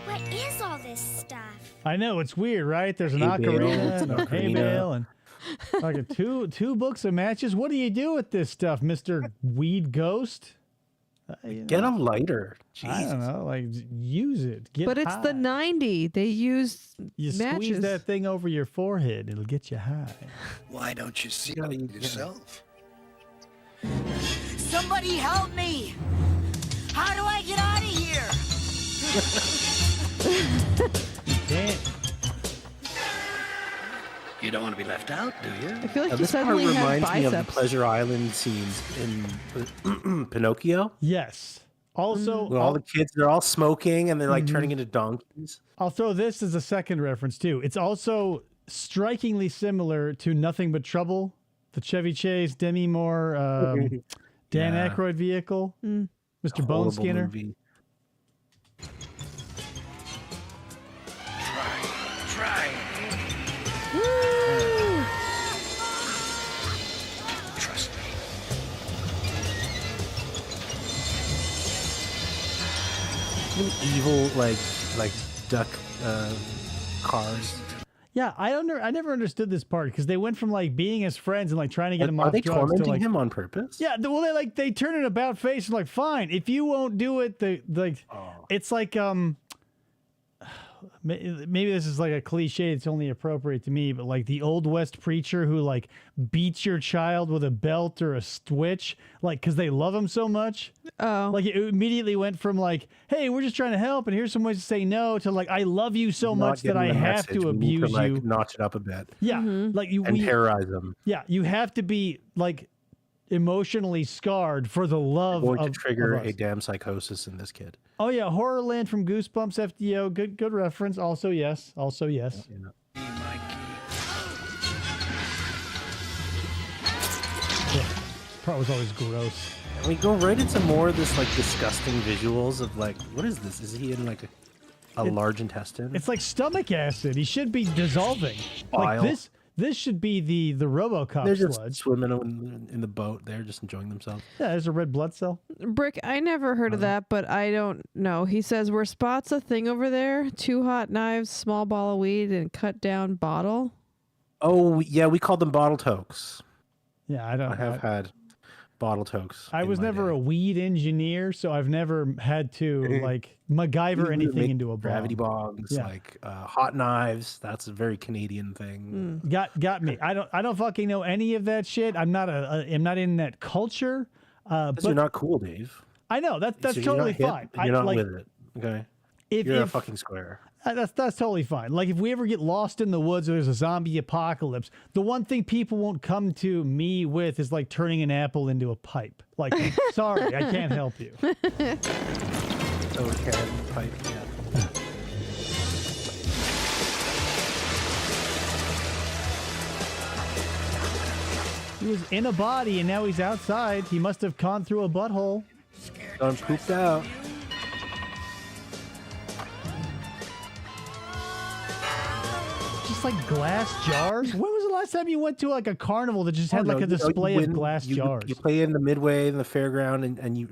what is all this stuff? I know, it's weird, right? There's an Hay bale, ocarina it's and an a hay ocarina. bale and like two books of matches. What do you do with this stuff, Mr. Weed Ghost? Get a lighter. I don't know, like use it. Get But it's the high. 90. They use You matches. squeeze that thing over your forehead, it'll get you high. Why don't you see it yourself? Somebody help me! How do I get out of here? Damn. You don't want to be left out, do you? I feel like Now, you this part suddenly have reminds me of the biceps. Pleasure Island scenes in Pinocchio. Yes. Also, Where all the kids, they're all smoking and they're like turning into donkeys. I'll throw this as a second reference too. It's also strikingly similar to Nothing But Trouble, the Chevy Chase, Demi Moore, Dan Yeah. Aykroyd vehicle, Mr. Bone Horrible Skinner. movie. Try. Trust me. Evil like duck cars. Yeah, I never understood this part because they went from like being his friends and like trying to get him Are off they drugs to tormenting like him on purpose? yeah. Well, they turn it about face and like fine if you won't do it. It's like maybe this is like a cliche. It's only appropriate to me, but like the old West preacher who like beats your child with a belt or a switch, like because they love him so much. Oh, Like it immediately went from like, hey, we're just trying to help, and here's some ways to say no, to like, I love you so Not much that getting I the have message. to We need abuse like, you. notch it up a bit. Yeah, like and terrorize them. yeah, you have to be like emotionally scarred for the love Or to of trigger of us. a damn psychosis in this kid. Oh yeah, Horrorland from Goosebumps FDO. Good reference. Also yes. Yeah, part was always gross. And we go right into more of this like disgusting visuals of like, what is this? Is he in like a large intestine? It's like stomach acid. He should be dissolving. Like Bile. this should be the RoboCop They're just sludge. swimming in the boat. They're just enjoying themselves. Yeah, there's a red blood cell. Brick, I never heard of that, but I don't know. He says, were spots a thing over there? 2 hot knives, small ball of weed, and cut down bottle? Oh yeah, we called them bottle tokes. Yeah, I have had bottle tokes. I was never a weed engineer, so I've never had to like MacGyver anything into a bomb. gravity bombs, Yeah. like hot knives. That's a very Canadian thing. Got me. I don't fucking know any of that shit. I'm not I'm not in that culture. But You're not cool, Dave. I know that's So you're totally not hip, fine. You're not like, with it. Okay. If- You're a if- fucking square. That's totally fine. Like if we ever get lost in the woods or there's a zombie apocalypse, the one thing people won't come to me with is like turning an apple into a pipe. Like, sorry, I can't help you. Okay, pipe. Yeah. He was in a body and now he's outside. He must have gone through a butthole. Done pooped out. Just like glass jars. When was the last time you went to like a carnival that just had like a display of glass jars? You play in the midway in the fairground and you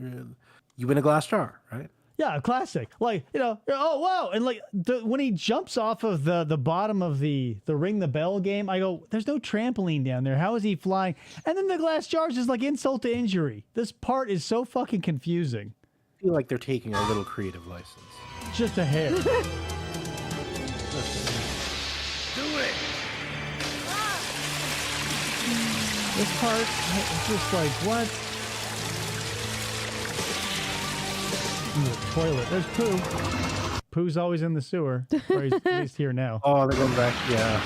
win a glass jar, right? Yeah, classic. Like, oh wow, and like when he jumps off of the bottom of the ring the bell game, I go, there's no trampoline down there. How is he flying? And then the glass jars is like insult to injury. This part is so fucking confusing. I feel like they're taking a little creative license. Just a hair. Do it. This part is just like, what? Toilet. There's poo. Poo's always in the sewer. Or he's at least here now. Oh, they're going back. Yeah.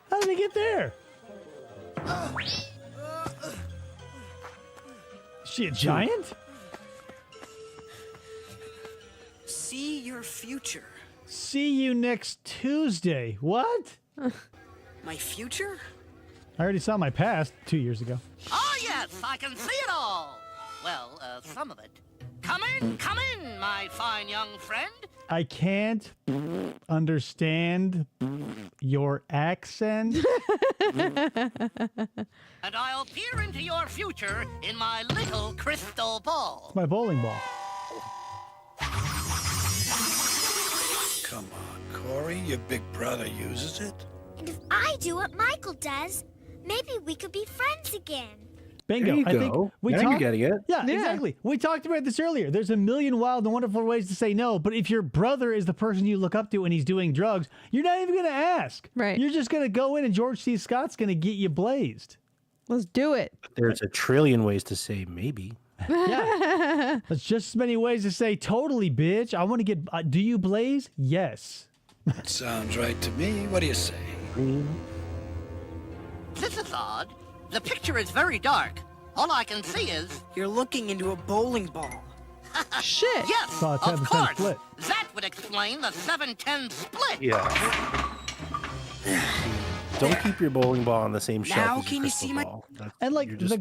How did he get there? Is she a giant? See your future. See you next Tuesday. What? My future? I already saw my past 2 years ago. Oh, yes, I can see it all. Well, some of it. Come in, my fine young friend. I can't understand your accent. And I'll peer into your future in my little crystal ball. It's my bowling ball. Come on, Corey. Your big brother uses it. And if I do what Michael does, maybe we could be friends again. Bingo. There you I think go. we Now you're getting it. Yeah, exactly. We talked about this earlier. There's a million wild and wonderful ways to say no, but if your brother is the person you look up to and he's doing drugs, you're not even going to ask. Right. You're just going to go in and George C. Scott's going to get you blazed. Let's do it. There's a trillion ways to say maybe. Yeah. There's just as many ways to say totally, bitch. I want to get... do you blaze? Yes. Sounds right to me. What do you say? This is odd. The picture is very dark. All I can see is... You're looking into a bowling ball. Shit. Yes, Saw a of 10% course. split. That would explain the 7-10 split. Yeah. Don't keep your bowling ball on the same shelf Now as can your you crystal see my- ball. And like you're just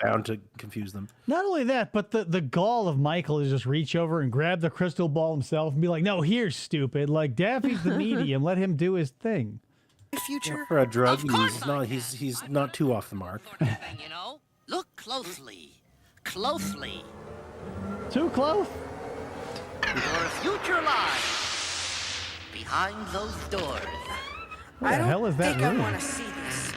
bound to confuse them. Not only that, but the gall of Michael is just reach over and grab the crystal ball himself and be like, no, here, stupid. Like, Daffy's the medium. Let him do his thing. Future? For a drug, he's not too off the mark. You know? Look closely. Closely. Too close? Your future lies behind those doors. What the hell is that I room? want to see this.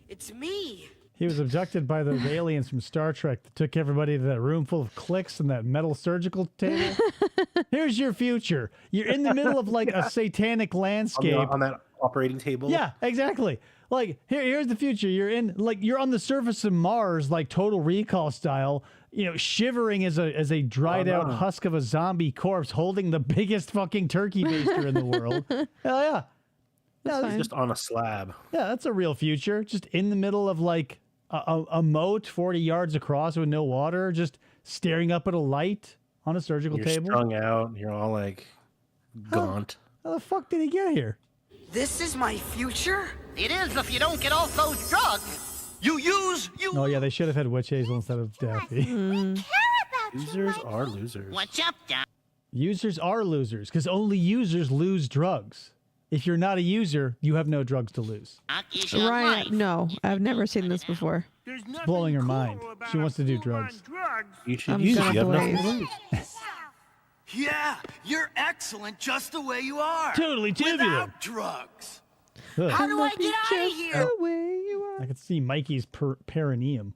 It's me. He was abducted by those aliens from Star Trek that took everybody to that room full of clicks and that metal surgical table. Here's your future. You're in the middle of like a satanic landscape. On that operating table? Yeah, exactly. Like, here's the future. You're on the surface of Mars, like Total Recall style, shivering as a dried out husk of a zombie corpse holding the biggest fucking turkey baster in the world. Hell yeah. He's just on a slab. Yeah, that's a real future. Just in the middle of like a moat 40 yards across with no water, just staring up at a light on a surgical You're table. strung out. You're all like gaunt. How the fuck did he get here? This is my future? It is if you don't get off those drugs. You. Oh yeah, they should have had witch hazel instead of Daffy. Users are losers. What's up, Doc? Users are losers because only users lose drugs. If you're not a user, you have no drugs to lose. Ryan, no, I've never seen this before. It's blowing her mind. She wants to do drugs. You should I'm use it. gonna You have nothing to blaze. lose. Yeah, you're excellent just the way you are. Totally tubular. Without drugs. Ugh. How do I get out of here? The way you are. I could see Mikey's perineum.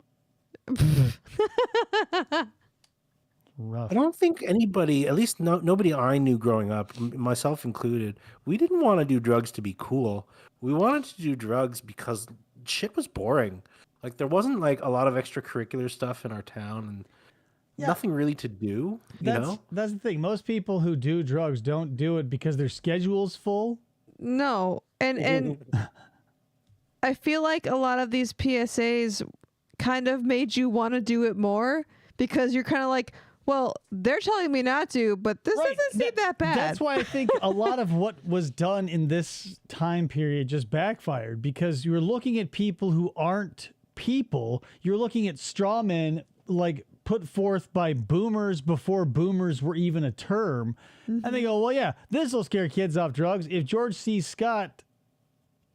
Rough. I don't think anybody, at least nobody I knew growing up, myself included, we didn't want to do drugs to be cool. We wanted to do drugs because shit was boring. Like there wasn't like a lot of extracurricular stuff in our town and nothing really to do. That's the thing. Most people who do drugs don't do it because their schedule's full. No, and I feel like a lot of these PSAs kind of made you want to do it more because you're kind of like, well, they're telling me not to, but this doesn't seem that bad. That's why I think a lot of what was done in this time period just backfired because you're looking at people who aren't people. You're looking at straw men like put forth by boomers before boomers were even a term. And they go, well, yeah, this will scare kids off drugs. If George C. Scott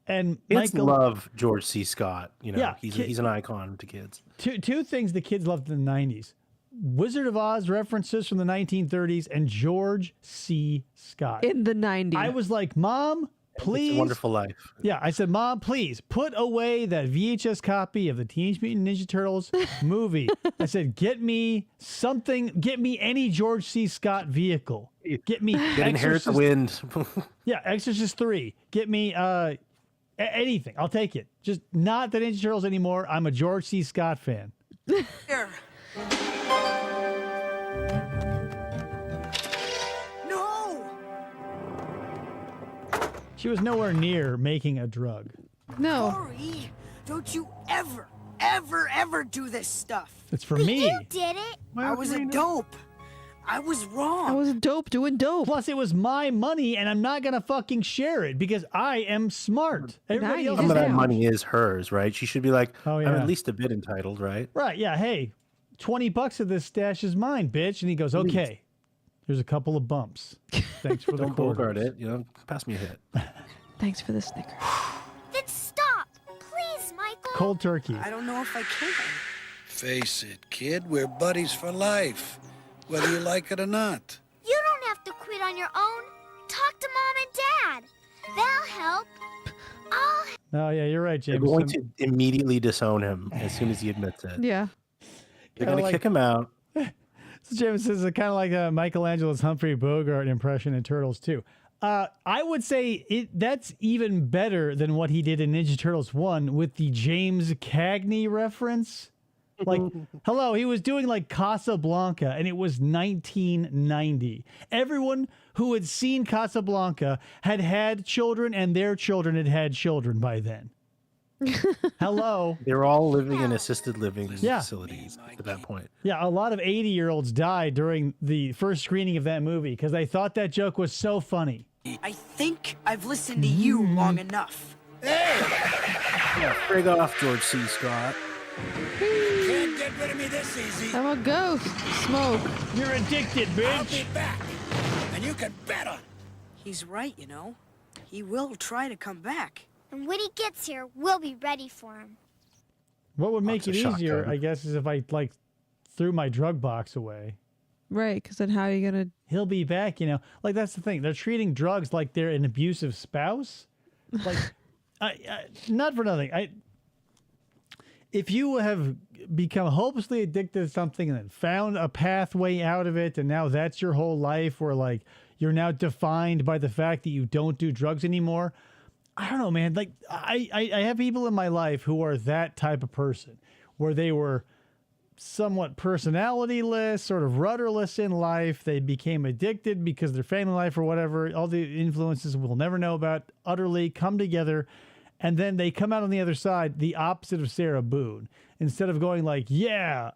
And Kids Michael, love George C. Scott. You know, Yeah, he's an icon to kids. two things the kids loved in the 90s. Wizard of Oz references from the 1930s and George C. Scott. In the 90s. I was like, Mom, please. It's a Wonderful Life. Yeah, I said, Mom, please put away that VHS copy of the Teenage Mutant Ninja Turtles movie. I said, get me something, get me any George C. Scott vehicle. Get me Inherit the Wind. Yeah, Exorcist 3. Get me anything. I'll take it. Just not the Ninja Turtles anymore. I'm a George C. Scott fan. Here. No! She was nowhere near making a drug. No. Corey, don't you ever do this stuff. It's for me. You did it. I was a dope. I was wrong. I was dope doing dope. Plus, it was my money, and I'm not gonna fucking share it because I am smart. Everybody else Some is of that not. money is hers, right? She should be like, Oh, I'm yeah. at least a bit entitled, right? Right? Yeah. Hey, $20 of this stash is mine, bitch. And he goes, okay. Here's a couple of bumps. Thanks for the Don't quarters. bogart it. You know, pass me a hit. Thanks for the Snickers. Then stop, please, Michael. Cold turkey. I don't know if I can. Face it, kid, we're buddies for life, whether you like it or not. You don't have to quit on your own. Talk to Mom and Dad. They'll help. Oh yeah, you're right, They're James. going to immediately disown him as soon as he admits it. Yeah. They're going to kick him out. So James says it's kind of like Michelangelo's Humphrey Bogart impression in Turtles 2. I would say that's even better than what he did in Ninja Turtles 1 with the James Cagney reference. Like, hello, he was doing like Casablanca, and it was 1990. Everyone who had seen Casablanca had had children, and their children had had children by then. Hello. They were all living in assisted living Yeah. facilities at that point. Yeah, a lot of 80-year-olds died during the first screening of that movie because they thought that joke was so funny. I think I've listened to you long enough. Yeah, frig off, George C. Scott. Can't get rid of me this easy. I'm a ghost. Smoke. You're addicted, I'll bitch. be back, and you can bet on it. He's right, you know. He will try to come back. And when he gets here, we'll be ready for him. What would make Lots it of easier, shotgun. I guess, is if I like threw my drug box away. Right, because then how are you going to... He'll be back, you know. Like, that's the thing. They're treating drugs like they're an abusive spouse. Like, not for nothing. If you have become hopelessly addicted to something and then found a pathway out of it, and now that's your whole life, where like you're now defined by the fact that you don't do drugs anymore. I don't know, man. Like, I have people in my life who are that type of person, where they were somewhat personalityless, sort of rudderless in life. They became addicted because their family life or whatever, all the influences we'll never know about, utterly come together. And then they come out on the other side, the opposite of Sarah Boone. Instead of going like, yeah,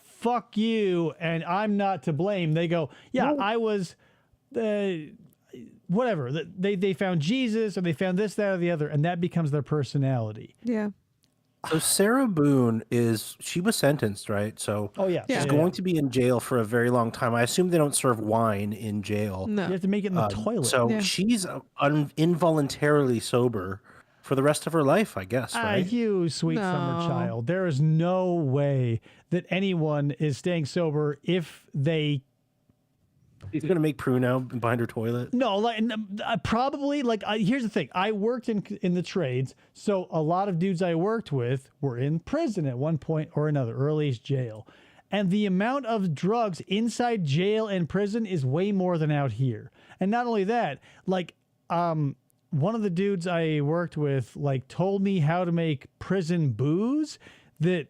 fuck you, and I'm not to blame, they go, yeah, I was, whatever. They found Jesus, or they found this, that, or the other, and that becomes their personality. Yeah. So Sarah Boone she was sentenced, right? So Oh, yeah. she's Yeah. going to be in jail for a very long time. I assume they don't serve wine in jail. No. You have to make it in the toilet. So Yeah. she's involuntarily sober for the rest of her life, I guess, right? You sweet summer No. child. There is no way that anyone is staying sober if they She's going to make Pruno behind her toilet. No, like probably like here's the thing. I worked in the trades, so a lot of dudes I worked with were in prison at one point or another, or at least jail. And the amount of drugs inside jail and prison is way more than out here. And not only that, like one of the dudes I worked with like told me how to make prison booze that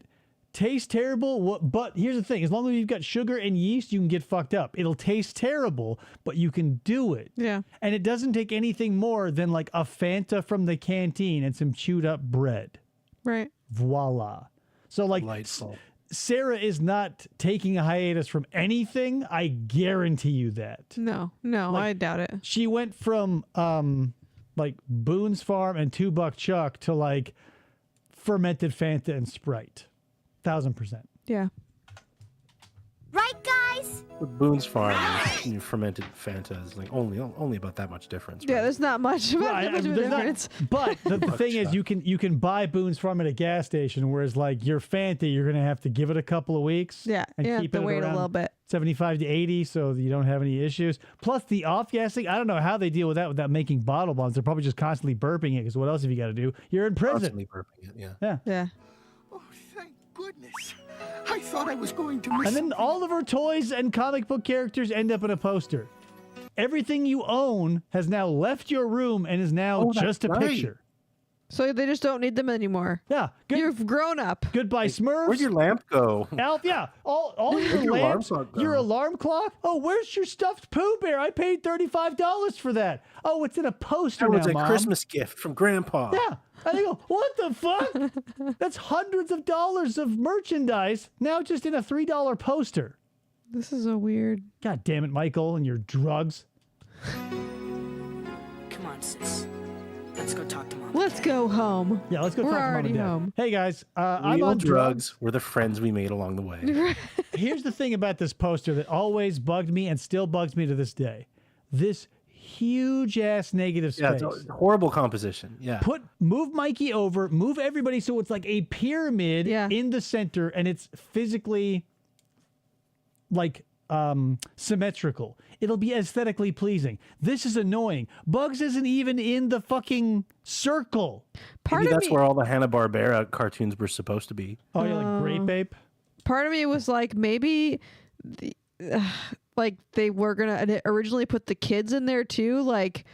tastes terrible, but here's the thing. As long as you've got sugar and yeast, you can get fucked up. It'll taste terrible, but you can do it. Yeah. And it doesn't take anything more than like a Fanta from the canteen and some chewed up bread. Right. Voila. So like Delightful. Sarah is not taking a hiatus from anything. I guarantee you that. No, I doubt it. She went from like Boone's Farm and $2 Chuck to like fermented Fanta and Sprite. 1000%. Yeah. Right, guys? Boone's Farm, fermented Fanta is like only about that much difference. Yeah, there's not much, of a There's not- difference. but the thing is, you can buy Boone's Farm at a gas station, whereas like your Fanta, you're gonna have to give it a couple of weeks. Yeah, and you have keep to it wait a around little bit. 75 to 80, so that you don't have any issues. Plus the off gassing, I don't know how they deal with that without making bottle bombs. They're probably just constantly burping it. Because what else have you got to do? You're in prison. Constantly burping it. Yeah. Yeah. Oh, thank goodness. I thought I was going to miss. And then all of her toys and comic book characters end up in a poster. Everything you own has now left your room and is now just a picture. So they just don't need them anymore. Yeah. You've grown up. Goodbye, Smurfs. Where'd your lamp go? Alf, yeah. All Where'd your your alarm lamps, clock go? your alarm clock. Oh, where's your stuffed Pooh Bear? I paid $35 for that. Oh, it's in a poster That was now, a Mom. Christmas gift from Grandpa. Yeah. And they go, what the fuck? That's hundreds of dollars of merchandise now just in a $3 poster. This is a weird. God damn it, Michael, and your drugs. Come on, sis. Let's go talk to Mom. Let's go home. Yeah, let's go We're talk to Mom already and Dad. home. Hey guys, I'm Real on drugs. drugs were the friends we made along the way. Here's the thing about this poster that always bugged me and still bugs me to this day. This huge ass negative Yeah, space. it's a horrible composition. Yeah. Move Mikey over, move everybody so it's like a pyramid in the center and it's physically like symmetrical. It'll be aesthetically pleasing. This is annoying. Bugs isn't even in the fucking circle. Maybe that's where all the Hanna-Barbera cartoons were supposed to be. Oh, you're like Grape Ape? Part of me was like, maybe, like they were gonna originally put the kids in there too, like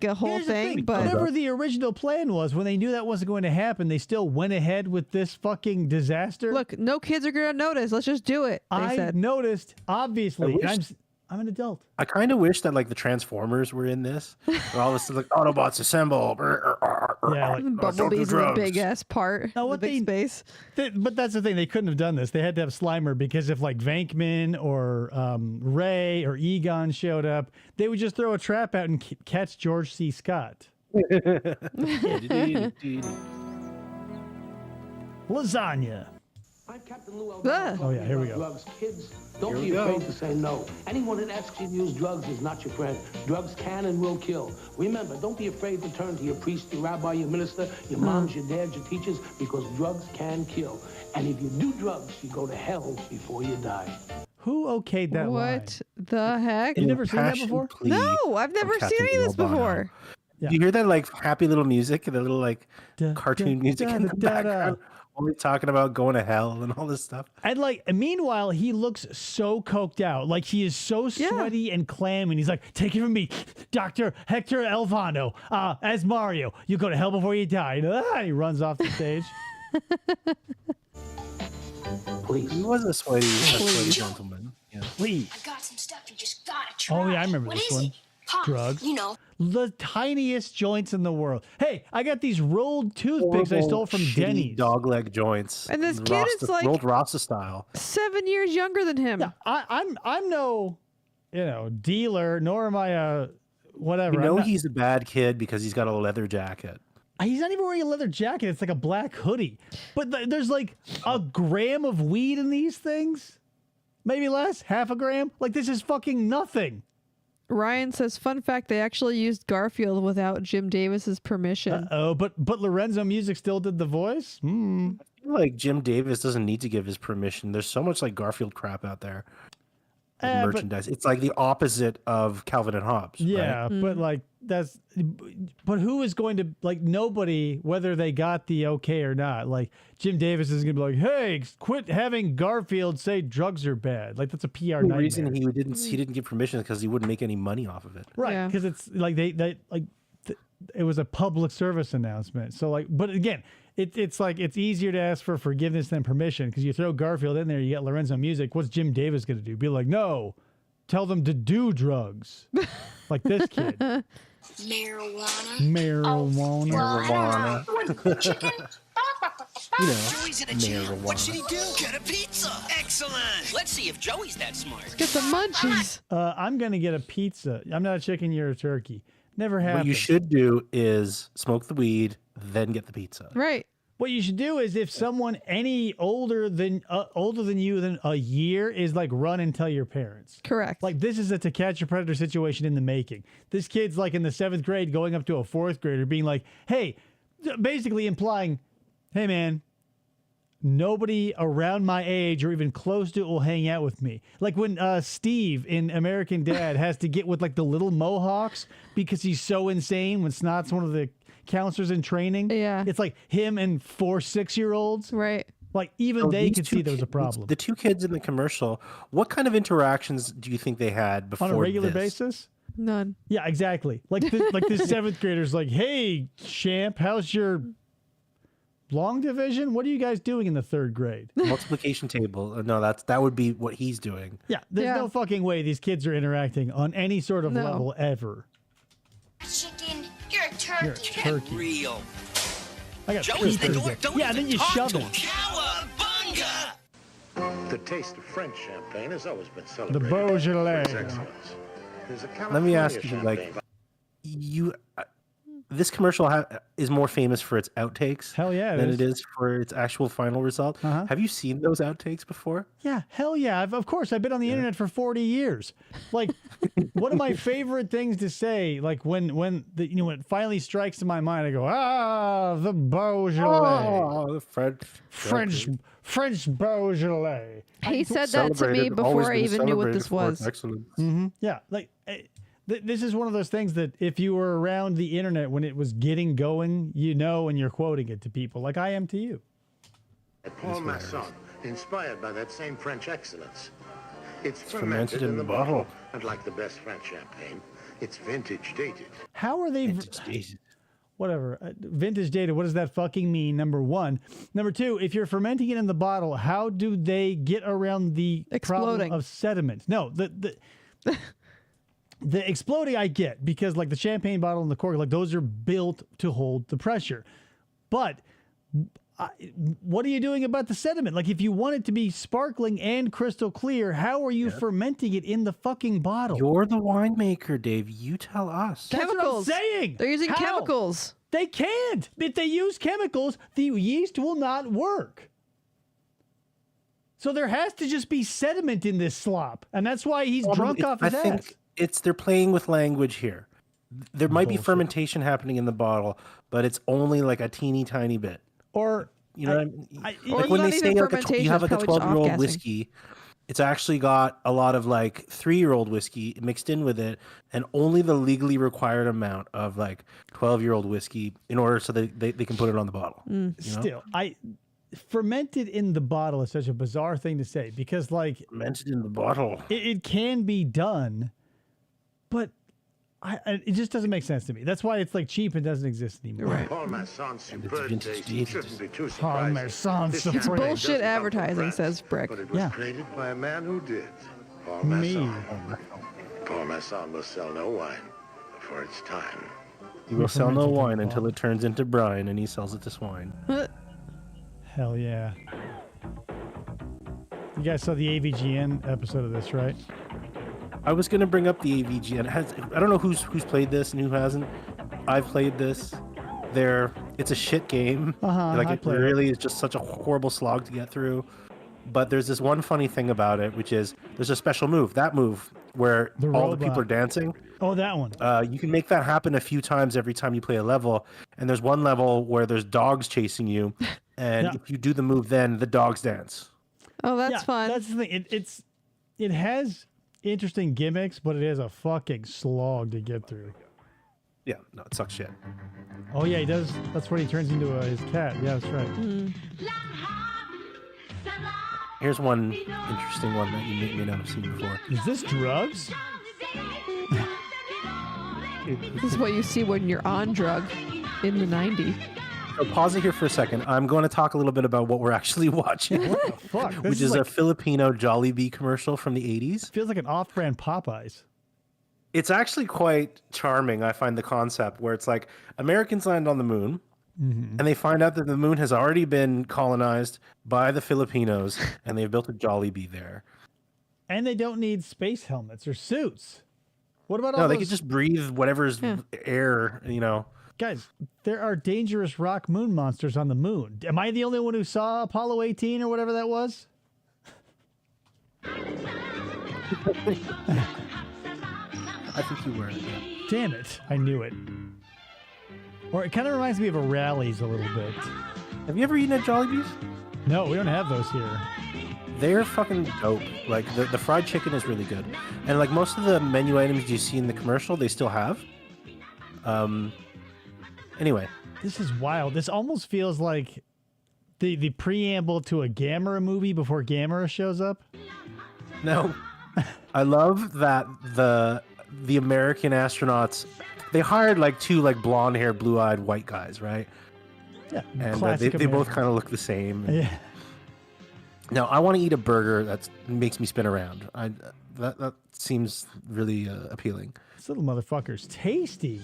a whole Here's the thing. But whatever the original plan was, when they knew that wasn't going to happen, they still went ahead with this fucking disaster. look, no kids are gonna notice. Let's just do it. They I said. noticed, obviously. I and wish- I'm an adult. I kind of wish that like the Transformers were in this. Where all of a sudden, like Autobots assemble. Yeah, like, Bumblebee's in the big ass part. Now, the what big space. But that's the thing. They couldn't have done this. They had to have Slimer because if like Venkman or Ray or Egon showed up, they would just throw a trap out and catch George C. Scott. Lasagna. I'm Captain Lou Oh, yeah, here we go. Drugs, kids, don't Here be we afraid go. to say no. Anyone that asks you to use drugs is not your friend. Drugs can and will kill. Remember, don't be afraid to turn to your priest, your rabbi, your minister, your moms, your dads, your teachers, because drugs can kill. And if you do drugs, you go to hell before you die. Who okayed that line? What the heck? You've never seen that before? No, I've never seen any of this before. You hear that like happy little music, the little like cartoon music in the background, only talking about going to hell and all this stuff. And like, meanwhile, he looks so coked out. Like he is so sweaty and clammy. And he's like, take it from me, Dr. Hector Elvano, as Mario. You go to hell before you die. And he runs off the stage. Please. He was a sweaty gentleman. Yeah. Please. I got some stuff you just gotta try. Oh, yeah, I remember What this is one. it? Pop, Drugs. You know. The tiniest joints in the world. Hey, I got these rolled toothpicks I stole from Shitty Denny's. dogleg joints. And this kid is like rolled Rasta style. 7 years younger than him. Yeah, I'm no, dealer, nor am I a whatever. You know I'm not- he's a bad kid because he's got a leather jacket. He's not even wearing a leather jacket. It's like a black hoodie. But there's like a gram of weed in these things. Maybe less, half a gram. Like this is fucking nothing. Ryan says, fun fact, they actually used Garfield without Jim Davis's permission. Oh, but Lorenzo Music still did the voice? I feel like Jim Davis doesn't need to give his permission. There's so much like Garfield crap out there. Like merchandise. It's like the opposite of Calvin and Hobbes. Yeah, right? but like but who is going to like nobody, whether they got the okay or not? Like Jim Davis is gonna be like, hey, quit having Garfield say drugs are bad. Like that's a PR The nightmare. reason he didn't give permission is because he wouldn't make any money off of it. Right, because it's like it was a public service announcement. So like, but again, it's like it's easier to ask for forgiveness than permission because you throw Garfield in there, you get Lorenzo Music. What's Jim Davis gonna do? Be like, no, tell them to do drugs, like this kid. Marijuana. Marijuana. You know, Joey's in a jam. marijuana. What should he do? Get a pizza. Excellent. Let's see if Joey's that smart. Get the munchies. I'm gonna get a pizza. I'm not a chicken, you're a turkey. Never happened. What you should do is smoke the weed, then get the pizza. Right. What you should do is if someone any older than you than a year is like run and tell your parents. Correct. Like this is a To Catch a Predator situation in the making. This kid's like in the 7th grade going up to a 4th grader being like, hey, basically implying, hey man, nobody around my age or even close to it will hang out with me. Like when Steve in American Dad has to get with like the little mohawks because he's so insane when Snot's one of the counselors in training. Yeah. It's like him and 4 6-year-olds. Right. Like even So they these could two see there was a kids- problem. The 2 kids in the commercial, what kind of interactions do you think they had before On a regular this? basis? None. Yeah, exactly. Like this, like this 7th grader's like, hey, champ, how's your long division? What are you guys doing in the 3rd grade? Multiplication table. No, that would be what he's doing. Yeah, there's no fucking way these kids are interacting on any sort of level ever. Chicken, you're a turkey. You're a turkey. Real. I got Joey's the peepers door. there. Don't Yeah, and then even you talk shove to it. him. Cowabunga! The taste of French champagne has always been The celebrated Beaujolais. for its excellence. There's a Let me California ask you, champagne this commercial is more famous for its outtakes Hell yeah, it than is. it is for its actual final result. Have you seen those outtakes before? Yeah, hell yeah. Of course, I've been on the internet for 40 years. Like, one of my favorite things to say, like when it finally strikes to my mind, I go, the Beaujolais. Oh, the French Beaujolais. He said that to me before I even knew what this was. Excellent. Yeah, like this is one of those things that if you were around the internet when it was getting going, you know, and you're quoting it to people, like I am to you. Paul Masson, inspired by that same French excellence. It's fermented fermented in in the the bottle. bottle, and like the best French champagne, it's vintage dated. How are they? Whatever. Vintage data, what does that fucking mean? Number one. Number two, if you're fermenting it in the bottle, how do they get around the problem Exploding. of sediment? No, the exploding I get because like the champagne bottle and the cork, like those are built to hold the pressure. But what are you doing about the sediment? Like if you want it to be sparkling and crystal clear, how are you fermenting it in the fucking bottle? You're the winemaker, Dave. You tell us. That's Chemicals. what I'm saying. They're using How? chemicals. They can't. If they use chemicals, the yeast will not work. So there has to just be sediment in this slop. And that's why he's drunk off his I ass. think they're playing with language here. There might be fermentation happening in the bottle, but it's only like a teeny tiny bit. Or you know, what I mean? Like it's when not they even say like fermentation, you have like a it's probably just 12-year-old off-gassing. whiskey, it's actually got a lot of like 3-year-old whiskey mixed in with it, and only the legally required amount of like 12-year-old whiskey in order so that they can put it on the bottle. You know? Still, fermented in the bottle is such a bizarre thing to say because like fermented in the bottle, it can be done, but it just doesn't make sense to me. That's why it's like cheap and doesn't exist anymore. Paul Masson's superb taste shouldn't be too Paul surprising. Masson's This superb. It's champagne bullshit doesn't come from advertising, France, says Brick. But it was created by a man who did. Paul Masson. Paul Masson will sell no wine before it's time. He will sell no wine until it turns into brine, and he sells it to swine. Hell yeah. You guys saw the AVGN episode of this, right? I was gonna bring up the AVGN. I don't know who's played this and who hasn't. I've played this. It's a shit game. Like I it played it. really is just such a horrible slog to get through. But there's this one funny thing about it, which is there's a special move. That move where all the people robot. are dancing. Oh, that one. You can make that happen a few times every time you play a level. And there's one level where there's dogs chasing you, and if you do the move, then the dogs dance. Oh, that's fun. That's the thing. It has interesting gimmicks, but it is a fucking slog to get through. Yeah, no, it sucks shit. Oh yeah, he does. That's when he turns into his cat. Yeah, that's right. Here's one interesting one that you may not have seen before. Is this drugs? This is what you see when you're on drug in the 90s. So pause it here for a second. I'm going to talk a little bit about what we're actually watching. What the fuck? This Which is like, a Filipino Jollibee commercial from the 80s. Feels like an off-brand Popeyes. It's actually quite charming, I find the concept, where it's like Americans land on the moon, and they find out that the moon has already been colonized by the Filipinos, and they've built a Jollibee there. And they don't need space helmets or suits. What about all No, they those could just breathe whatever's air, you know. Guys, there are dangerous rock moon monsters on the moon. Am I the only one who saw Apollo 18 or whatever that was? I think you were. Damn it. I knew it. Or it kind of reminds me of a Rallies a little bit. Have you ever eaten at Jollibee's? No, we don't have those here. They're fucking dope. Like, the fried chicken is really good. And, like, most of the menu items you see in the commercial, they still have. Anyway. This is wild. This almost feels like the preamble to a Gamera movie before Gamera shows up. No. I love that the American astronauts, they hired like two like blonde-haired, blue-eyed white guys, right? Yeah. And they both kind of look the same. Yeah. Now I want to eat a burger that makes me spin around. That seems really appealing. This little motherfucker's tasty.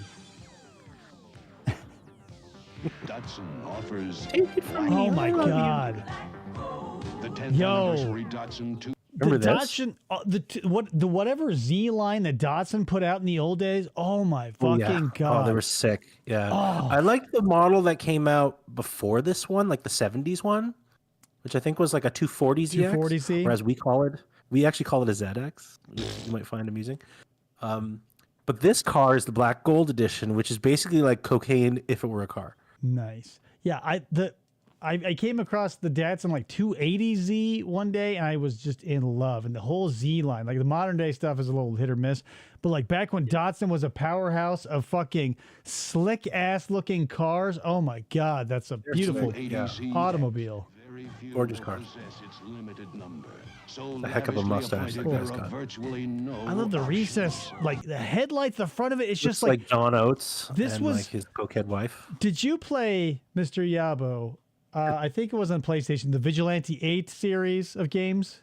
Datsun offers. Oh my god. The 10th anniversary Datsun 2. Remember the this? Datsun, whatever Z line that Datsun put out in the old days. Oh my fucking god! Oh, they were sick. Yeah, Oh. I like the model that came out before this one, like the '70s one, which I think was like a 240Z. 240Z? or as we call it. We actually call it a ZX. You might find amusing. But this car is the Black Gold Edition, which is basically like cocaine if it were a car. Nice. Yeah, I came across the Datsun like 280Z one day, and I was just in love. And the whole Z line, like the modern day stuff is a little hit or miss, but like back when Datsun was a powerhouse of fucking slick ass looking cars, oh my god, that's a beautiful automobile. Gorgeous car. A heck of a mustache that guy's got. I love the recess, like the headlights, the front of it. It's just Looks like John Oates. This and was like his cokehead wife. Did you play Mr. Yabo? I think it was on PlayStation, the Vigilante 8 series of games.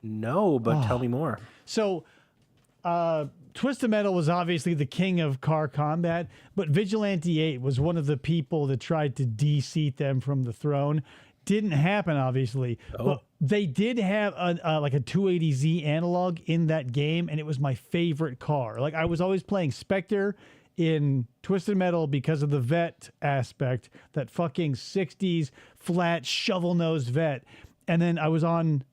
No, but tell me more. So, Twisted Metal was obviously the king of car combat, but Vigilante 8 was one of the people that tried to de-seat them from the throne. Didn't happen, obviously. But they did have like a 280Z analog in that game, and it was my favorite car. Like, I was always playing Spectre in Twisted Metal because of the vet aspect, that fucking 60s flat shovel-nosed vet. And then I was on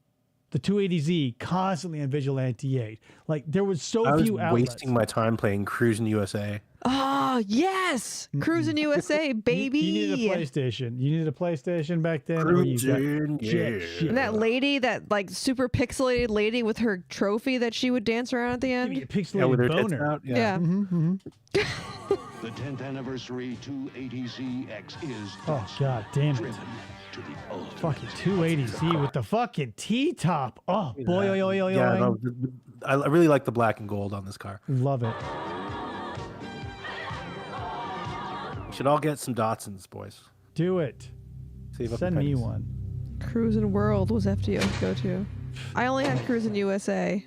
the 280Z constantly in Vigilante 8. Like, there was so few outlets. I was wasting my time playing Cruis'n USA. Oh, yes. Cruis'n USA, baby. You needed a PlayStation. You needed a PlayStation back then. Cruis'n, yeah. And that lady, that like super pixelated lady with her trophy that she would dance around at the end. Pixelated with her tits boner. out, yeah. The 10th anniversary 280ZX is Oh, god damn it. driven to the ultimate. Fucking 280Z with the fucking T-top. Oh, boy, oy, oy, oy, Yeah, oy. no, I really like the black and gold on this car. Love it. We should all get some Datsuns, boys. Do it. Save up Send the me pennies. one. Cruis'n World was FDO's go-to. I only had Cruis'n USA.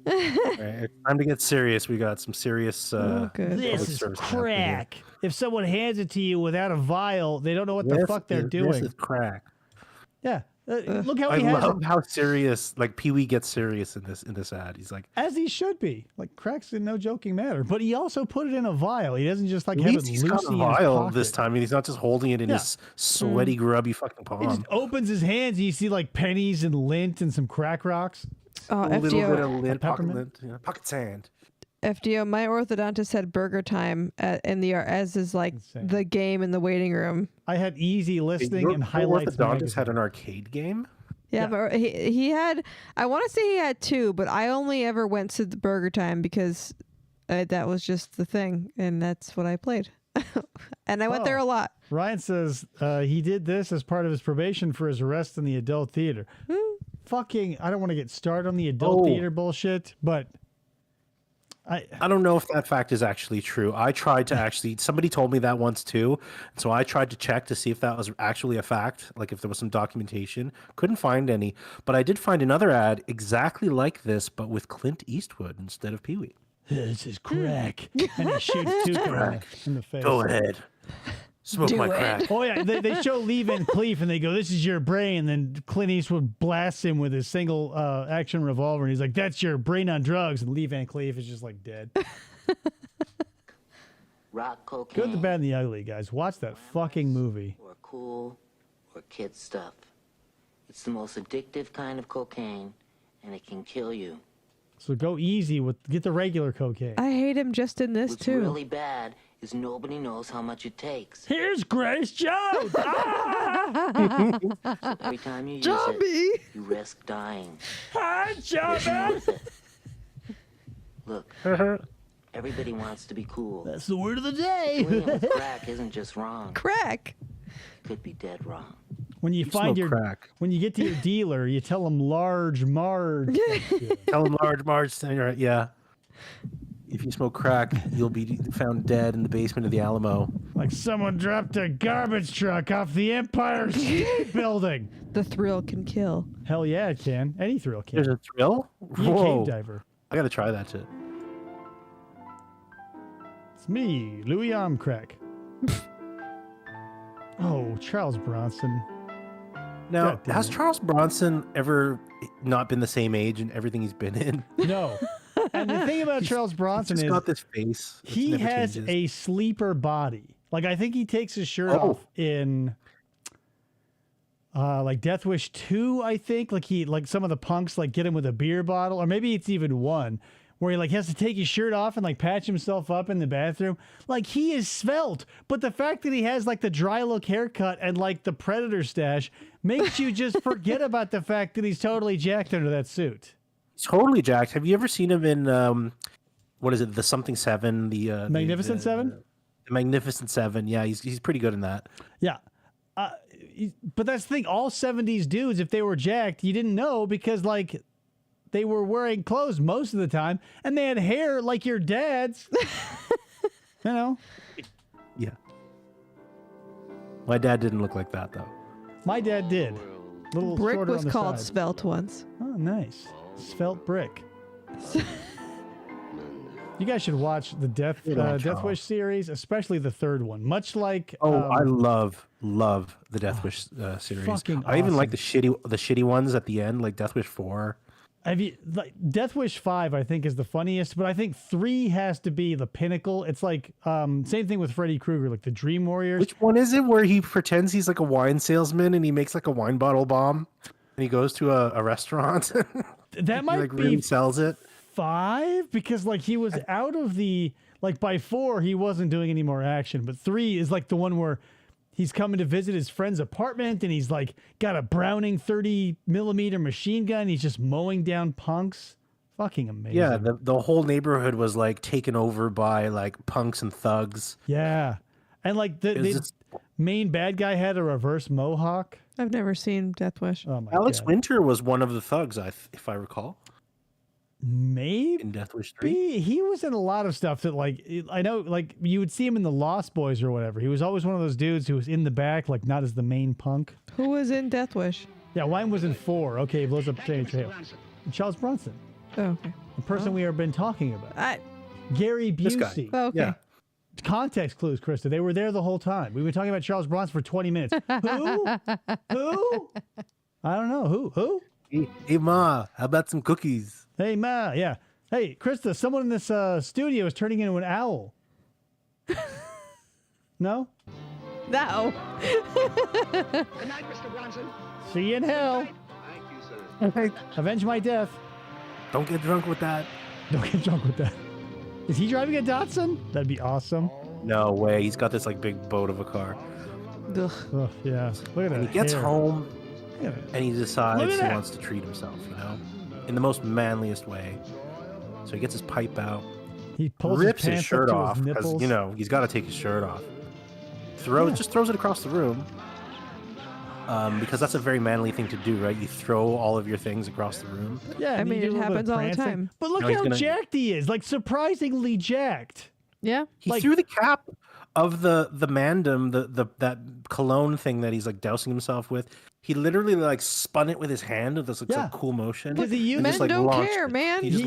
All right, it's time to get serious. We got some serious good. public This is service announcement here. crack. If someone hands it to you without a vial, they don't know what the fuck they're doing. This is crack. Yeah. Look how I he has love it. how serious, like Pee Wee gets serious in this ad. He's like, As he should be. Like, crack's in no joking matter. But he also put it in a vial. He doesn't just like at have it least he's got a loosey in his vial pocket. this time. I mean, he's not just holding it in Yeah. his sweaty, grubby fucking He palm. just opens his hands and you see like pennies and lint and some crack rocks. Oh, A little bit of FDO, lint, pocket peppermint? lint, pocket sand. FDO, my orthodontist had burger time in the as is like Insane. the game in the waiting room. I had easy listening Your and highlights. orthodontist had magazine. an arcade game. Yeah, but he had, I want to say he had two, but I only ever went to the burger time because that was just the thing, and that's what I played. And I went there a lot. Ryan says he did this as part of his probation for his arrest in the adult theater. Fucking, I don't want to get started on the adult theater bullshit, but I don't know if that fact is actually true. I tried to actually, somebody told me that once too. So I tried to check to see if that was actually a fact, like if there was some documentation. Couldn't find any. But I did find another ad exactly like this, but with Clint Eastwood instead of Pee Wee. This is crack. And he shoots two Crack. in the face. Go ahead. Smoke Do my it. crack. Oh yeah, they show Lee Van Cleef and they go, "This is your brain." And then Clint Eastwood blasts him with his single action revolver, and he's like, "That's your brain on drugs." And Lee Van Cleef is just like dead. rock cocaine. Good, the bad, and the ugly, guys. Watch that fucking movie. Or cool, or kid stuff. It's the most addictive kind of cocaine, and it can kill you. So go easy get the regular cocaine. I hate him just in this What's too. really bad is nobody knows how much it takes. Here's Grace Jones. So every time you use it, you risk dying. Hi, Johnny. Look, everybody wants to be cool. That's the word of the day. Dealing with crack isn't just wrong. Crack. It could be dead wrong. When you find smoke crack. when you get to your dealer, you tell him large Marge. Tell him large Marge. Right? Yeah. If you smoke crack, you'll be found dead in the basement of the Alamo. Like someone dropped a garbage truck off the Empire State Building. The thrill can kill. Hell yeah, it can. Any thrill can. There's a thrill? Be a Whoa. cave diver. I gotta try that shit. It's me, Louis Armcrack. Oh, Charles Bronson. Now, God damn has it. Charles Bronson ever not been the same age in everything he's been in? No. And the thing about Charles Bronson He's is got this face. that he never has changes. a sleeper body. Like I think he takes his shirt Oh. off in like Death Wish 2, I think. Like some of the punks like get him with a beer bottle, or maybe it's even 1, where he like has to take his shirt off and like patch himself up in the bathroom. Like he is svelte, but the fact that he has like the dry look haircut and like the Predator stash makes you just forget about the fact that he's totally jacked under that suit. He's totally jacked. Have you ever seen him in what is it? The something 7? The Magnificent Seven? The Magnificent 7. Yeah, he's pretty good in that. Yeah. But that's the thing. All 70s dudes, if they were jacked, you didn't know because, like, they were wearing clothes most of the time and they had hair like your dad's. You know? Yeah. My dad didn't look like that, though. My dad did. Little Brick shorter was on the called sides. Svelte once. Oh, nice. Svelte Brick. You guys should watch the Death Wish series, especially the third one. Much like I love the Death Wish series. fucking I even like awesome. the shitty ones at the end, like Death Wish 4. Have you like Death Wish 5 I think is the funniest, but I think 3 has to be the pinnacle. It's like same thing with Freddy Krueger, like the Dream Warriors. Which one is it where he pretends he's like a wine salesman and he makes like a wine bottle bomb and he goes to a restaurant? That might he, like, be really sells it. 5 because like he was out of the like by 4 he wasn't doing any more action, but 3 is like the one where he's coming to visit his friend's apartment and he's like got a Browning 30mm machine gun. He's just mowing down punks. Fucking amazing. Yeah, the whole neighborhood was like taken over by like punks and thugs. Yeah. And like the main bad guy had a reverse mohawk. I've never seen Death Wish. Oh my Alex God. Winter was one of the thugs, if I recall. Maybe in Death Wish 3. he was in a lot of stuff that like I know like you would see him in the Lost Boys or whatever. He was always one of those dudes who was in the back, like not as the main punk. Who was in Death Wish? Yeah, Wine was in 4. Okay, he blows up Trail. Charles Bronson, Oh, okay. the person we have been talking about. Gary This guy. Busey. Oh, okay. Yeah. Context clues, Krista. They were there the whole time. We've been talking about Charles Bronson for 20 minutes. Who? Who? I don't know. Who? Hey, Ma, how about some cookies? Hey, Ma. Yeah. Hey, Krista, someone in this studio is turning into an owl. No? No. Good night, Mr. Bronson. See you in hell. Thank you, sir. Avenge my death. Don't get drunk with that. Don't get drunk with that. Is he driving a Datsun? That'd be awesome. No way. He's got this like big boat of a car. Ugh. Oh, yeah. Look at that. And he gets hair. home Look at it. and he decides Look at he that. wants to treat himself, you know, in the most manliest way. So he gets his pipe out, He pulls rips his, his pants shirt up to off his because nipples. you know he's got to take his shirt off. Just throws it across the room. Because that's a very manly thing to do, right? You throw all of your things across the room. Yeah, I and mean, you it do a little bit happens of all the prancing. time. But look No, he's how gonna- jacked he is. Like, surprisingly jacked. Yeah. He Like- threw the cap of the mandem, that cologne thing that he's like dousing himself with. He literally like spun it with his hand with this like, Yeah. some cool motion. Because he and used- just, Men don't launched care, it. man. He just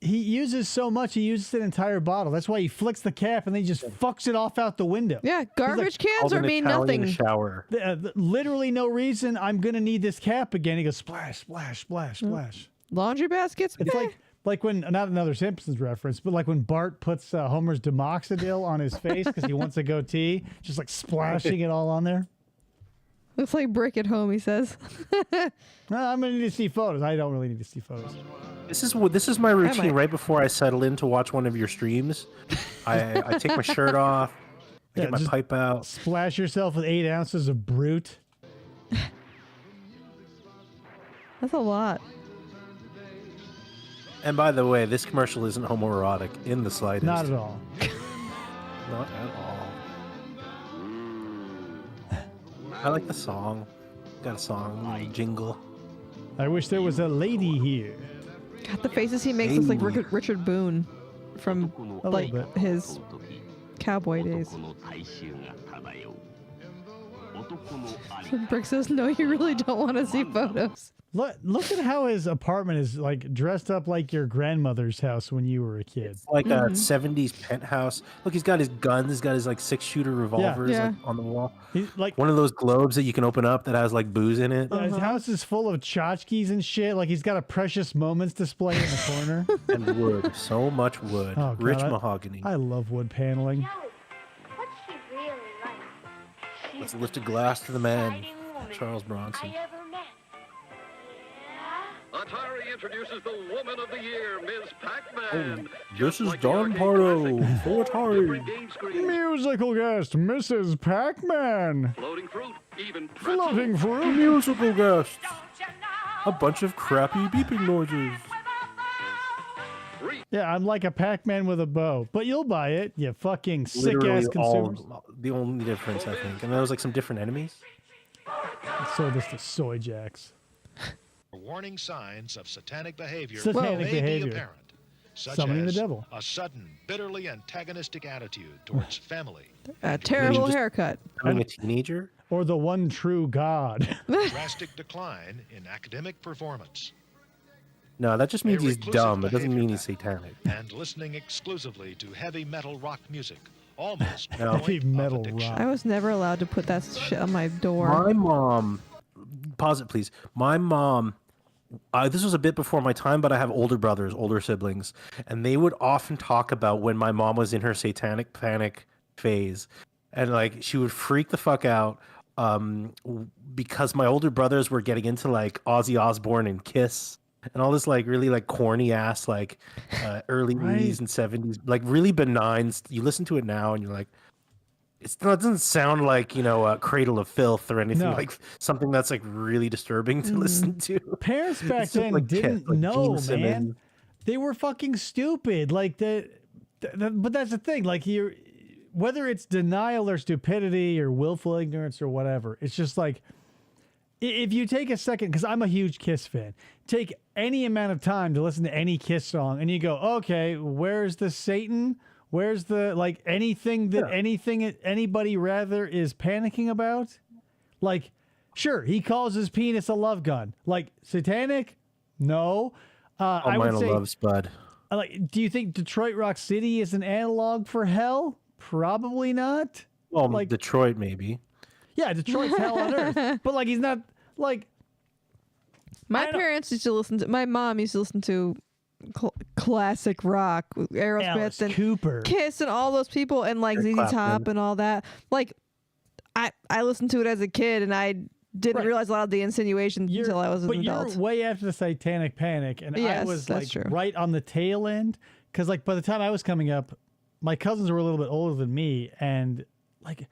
He uses so much, he uses an entire bottle. That's why he flicks the cap and then he just fucks it off out the window. Yeah, garbage cans called are an mean Italian nothing. shower. Literally no reason. I'm going to need this cap again. He goes, splash, splash, splash, splash. Laundry baskets? It's Meh. like like when, not another Simpsons reference, but like when Bart puts Homer's Demoxidil on his face because he wants a goatee, just like splashing it all on there. Looks like brick at home, he says. No, I'm gonna need to see photos. I don't really need to see photos. This is my routine right before I settle in to watch one of your streams. I take my shirt off, I get my pipe out. Splash yourself with 8 ounces of Brute. That's a lot. And by the way, this commercial isn't homoerotic in the slightest. Not at all. Not at all. I like the song. Got a song, jingle. I wish there was a lady here. God, the faces he makes looks like Richard Boone from like his cowboy days. Brick says, no, you really don't want to see photos. Look at how his apartment is like dressed up like your grandmother's house when you were a kid. It's like a 70s penthouse. Look, he's got his guns. He's got his like 6-shooter revolvers Yeah. like, on the wall. He's like one of those globes that you can open up that has like booze in it. His house is full of tchotchkes and shit. Like he's got a Precious Moments display in the corner. And wood. So much wood. Oh, God, Rich mahogany. I love wood paneling. What's she really like? Let's lift a glass to the man, Charles Bronson. Atari introduces the Woman of the Year, Ms. Pac-Man. This is Don Pardo for Atari. Musical guest, Mrs. Pac-Man. Floating fruit, even Floating fruit. Musical guest. A bunch of crappy beeping noises. Yeah, I'm like a Pac-Man with a bow, but you'll buy it, you fucking sick-ass consumers. The only difference, I think. And there was like some different enemies. So this the Soy Jacks. Warning signs of satanic behavior Satanic may behavior. be apparent, such Summoning as the devil. a sudden, bitterly antagonistic attitude towards family, A terrible just haircut. Becoming a teenager? Or the one true God. drastic decline in academic performance, No, that just means A he's reclusive dumb. It doesn't behavior mean he's satanic. and listening exclusively to heavy metal rock music, almost No. Heavy metal rock. I was never allowed to put that shit on my door. My mom, pause it please. My mom, this was a bit before my time, but I have older brothers, older siblings, and they would often talk about when my mom was in her satanic panic phase, and like she would freak the fuck out because my older brothers were getting into like Ozzy Osbourne and Kiss and all this like really like corny ass like early 80s and 70s, like really benign. You listen to it now and you're like, it doesn't sound like, you know, Cradle of Filth or anything No. like something that's like really disturbing to listen to. Parents back It's just then like didn't Kiss, like know, Gene man. Simmons. They were fucking stupid. Like but that's the thing. Like whether it's denial or stupidity or willful ignorance or whatever, it's just like if you take a second, because I'm a huge Kiss fan, take any amount of time to listen to any Kiss song, and you go, okay, where's the Satan? Where's the like anything that anybody rather is panicking about? Like, sure, he calls his penis a love gun. Like satanic? No. I would say love Spud. like, do you think Detroit Rock City is an analog for hell? Probably not. Well, like Detroit maybe. Yeah, Detroit's hell on earth. But like he's not like My parents used to listen to. My mom used to listen to classic rock, with Aerosmith Alice and Cooper. Kiss and all those people, and like Eric ZZ Top Clapton. and all that. Like, I listened to it as a kid, and I didn't realize a lot of the insinuations until I was an adult. You're way after the Satanic Panic, and I Yes, was that's like true. right on the tail end. Because like by the time I was coming up, my cousins were a little bit older than me, and like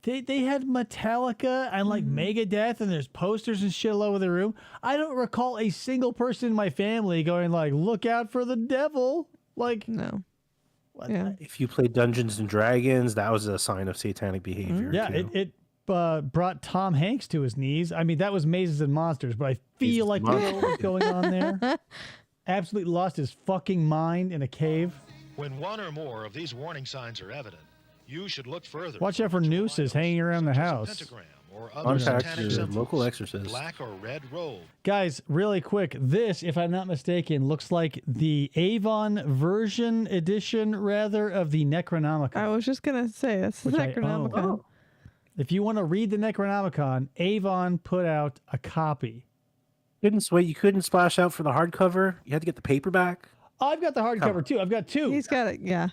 they had Metallica and like Megadeth, and there's posters and shit all over the room. I don't recall a single person in my family going like, "Look out for the devil!" Like no. Yeah. If you played Dungeons and Dragons, that was a sign of satanic behavior. Yeah, too. it brought Tom Hanks to his knees. I mean, that was Mazes and Monsters, but I feel like we know what was going on there. Absolutely lost his fucking mind in a cave. When one or more of these warning signs are evident, you should look further. Watch out for nooses hanging around the house. Pentagram or other Contact satanic your symbols, local exorcist. black or red robe. Guys, really quick, this, if I'm not mistaken, looks like the Avon version edition, rather, of the Necronomicon. I was just gonna say that's the which I Necronomicon. own. If you want to read the Necronomicon, Avon put out a copy. You couldn't splash out for the hardcover. You had to get the paperback. I've got the hardcover too. I've got two. He's got it. Yeah.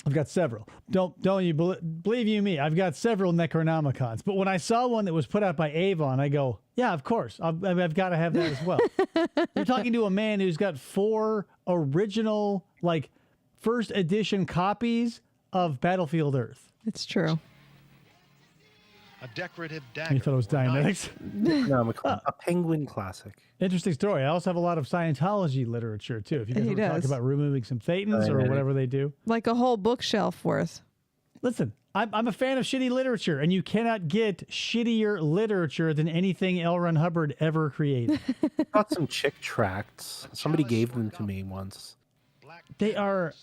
I've got several. Don't you believe you me? I've got several Necronomicons. But when I saw one that was put out by Avon, I go, yeah, of course. I've got to have that as well. You're talking to a man who's got 4 original, like, first edition copies of Battlefield Earth. It's true. A decorative dagger. You thought it was Dianetics? Necronomicon, a Penguin classic. Interesting story. I also have a lot of Scientology literature, too. If you guys He want to talk does. about removing some thetans or whatever they do. Like a whole bookshelf worth. Listen, I'm a fan of shitty literature, and you cannot get shittier literature than anything L. Ron Hubbard ever created. Got some chick tracts. Somebody gave them to me once. They are...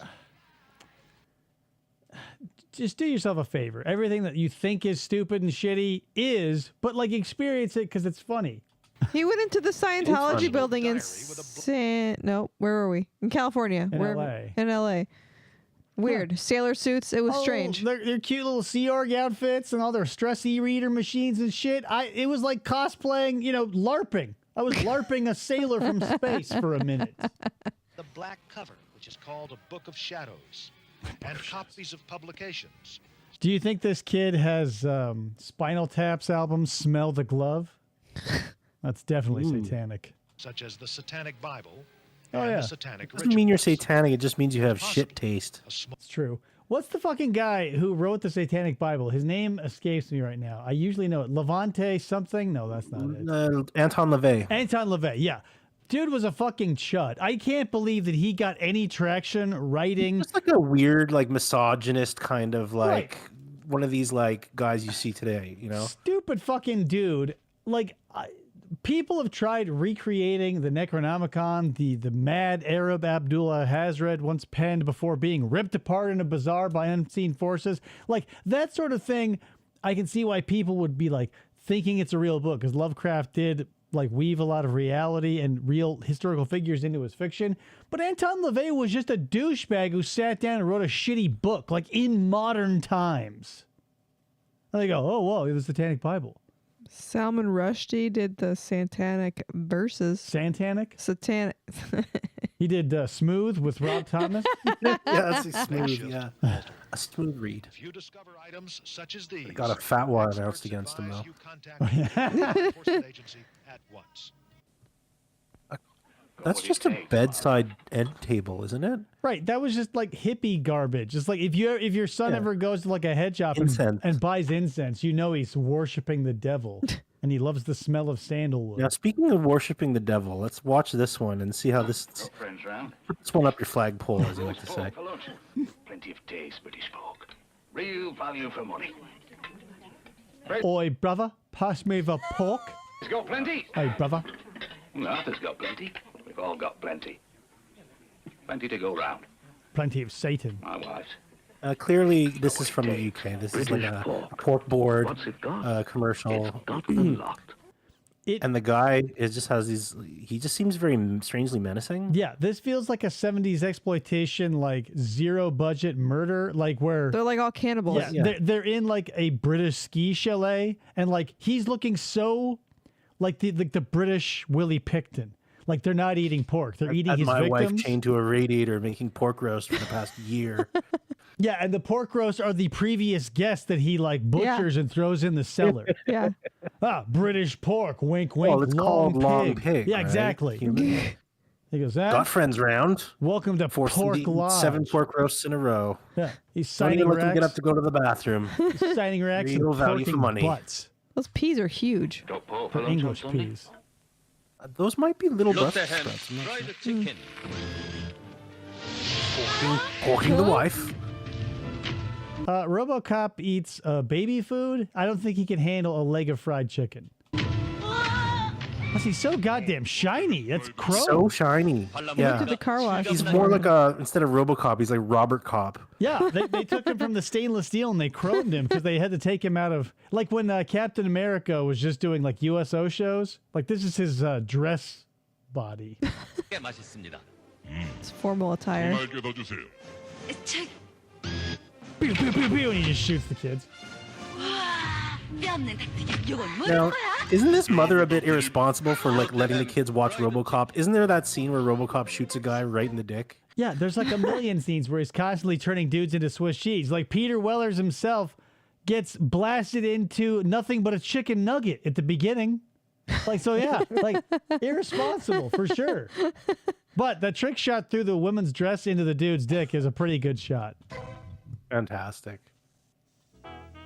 Just do yourself a favor. Everything that you think is stupid and shitty is, but like experience it because it's funny. He went into the Scientology building in where were we? In California. In LA. In LA. Weird. Sailor suits. It was strange. Their cute little Sea Org outfits and all their stress e-reader machines and shit. It was like cosplaying, LARPing. I was LARPing a sailor from space for a minute. The black cover, which is called A Book of Shadows, and copies of publications. Do you think this kid has Spinal Tap's album Smell the Glove? That's definitely satanic. Such as the Satanic Bible Oh, and yeah. the Satanic Doesn't mean you're satanic. It just means you have shit taste. It's true. What's the fucking guy who wrote the Satanic Bible? His name escapes me right now. I usually know it. Levante something? No, that's not it. Anton LaVey. Anton LaVey, yeah. Dude was a fucking chud. I can't believe that he got any traction writing. It's like a weird, like, misogynist kind of, like, one of these, like, guys you see today, Stupid fucking dude. Like, people have tried recreating the Necronomicon, the mad Arab Abdullah Hazred once penned before being ripped apart in a bazaar by unseen forces. Like, that sort of thing, I can see why people would be, like, thinking it's a real book, because Lovecraft did, like, weave a lot of reality and real historical figures into his fiction. But Anton LaVey was just a douchebag who sat down and wrote a shitty book, like, in modern times. And they go, oh, whoa, the Satanic Bible. Salman Rushdie did the Satanic verses. Satanic? Satanic. He did Smooth with Rob Thomas. Yeah, that's a smooth, yeah. A smooth read. If you discover items such as these, Got a fatwa announced against him, though. agency at once. That's just a bedside end table, isn't it? Right, that was just like hippie garbage. It's like if your son ever goes to like a head shop and buys incense, you know he's worshiping the devil, and he loves the smell of sandalwood. Now, speaking of worshiping the devil, let's watch this one and see how this. Put this one up your flagpole, as you like to say. Plenty of taste, British folk. Real value for money. Oi, brother, pass me the pork. He's got plenty. Hey, brother. Arthur's got plenty. We've all got plenty. Plenty to go round. Plenty of Satan. My wife. Clearly, this is from the UK. This is like a pork board commercial. And the guy just has these. He just seems very strangely menacing. Yeah, this feels like a 70s exploitation, like zero budget murder, like where they're like all cannibals. Yeah, they're in like a British ski chalet, and like he's looking so like the British Willie Picton. Like they're not eating pork; they're eating his my victims. wife chained to a radiator making pork roast for the past year. Yeah, and the pork roasts are the previous guests that he like butchers and throws in the cellar. Yeah. British pork, wink, wink. Well, it's called long pig. Yeah, right? exactly. He goes, got friends round. Welcome to Pork Lodge. 7 pork roasts in a row. Yeah, he's Don't signing even let them racks. get up to go to the bathroom. He's signing racks Real and value for poking money. butts. Those peas are huge. For English peas. Those might be little Look Brussels at him. sprouts. I'm not Try sure. the chicken. Porking the wife. RoboCop eats baby food. I don't think he can handle a leg of fried chicken. Plus, he's so goddamn shiny. That's chrome. So shiny. Yeah. Look at the car wash. He's more like instead of RoboCop, he's like Robert Cop. Yeah, they took him from the stainless steel and they chromed him because they had to take him out of, like when Captain America was just doing like USO shows. Like this is his dress body. It's formal attire. Pew, pew, pew, pew, and he just shoots the kids. Now, Isn't this mother a bit irresponsible for like letting the kids watch RoboCop? Isn't there that scene where RoboCop shoots a guy right in the dick? Yeah, there's like a million scenes where he's constantly turning dudes into Swiss cheese. Like Peter Wellers himself gets blasted into nothing but a chicken nugget at the beginning. Like, so yeah, like irresponsible for sure. But the trick shot through the woman's dress into the dude's dick is a pretty good shot. Fantastic.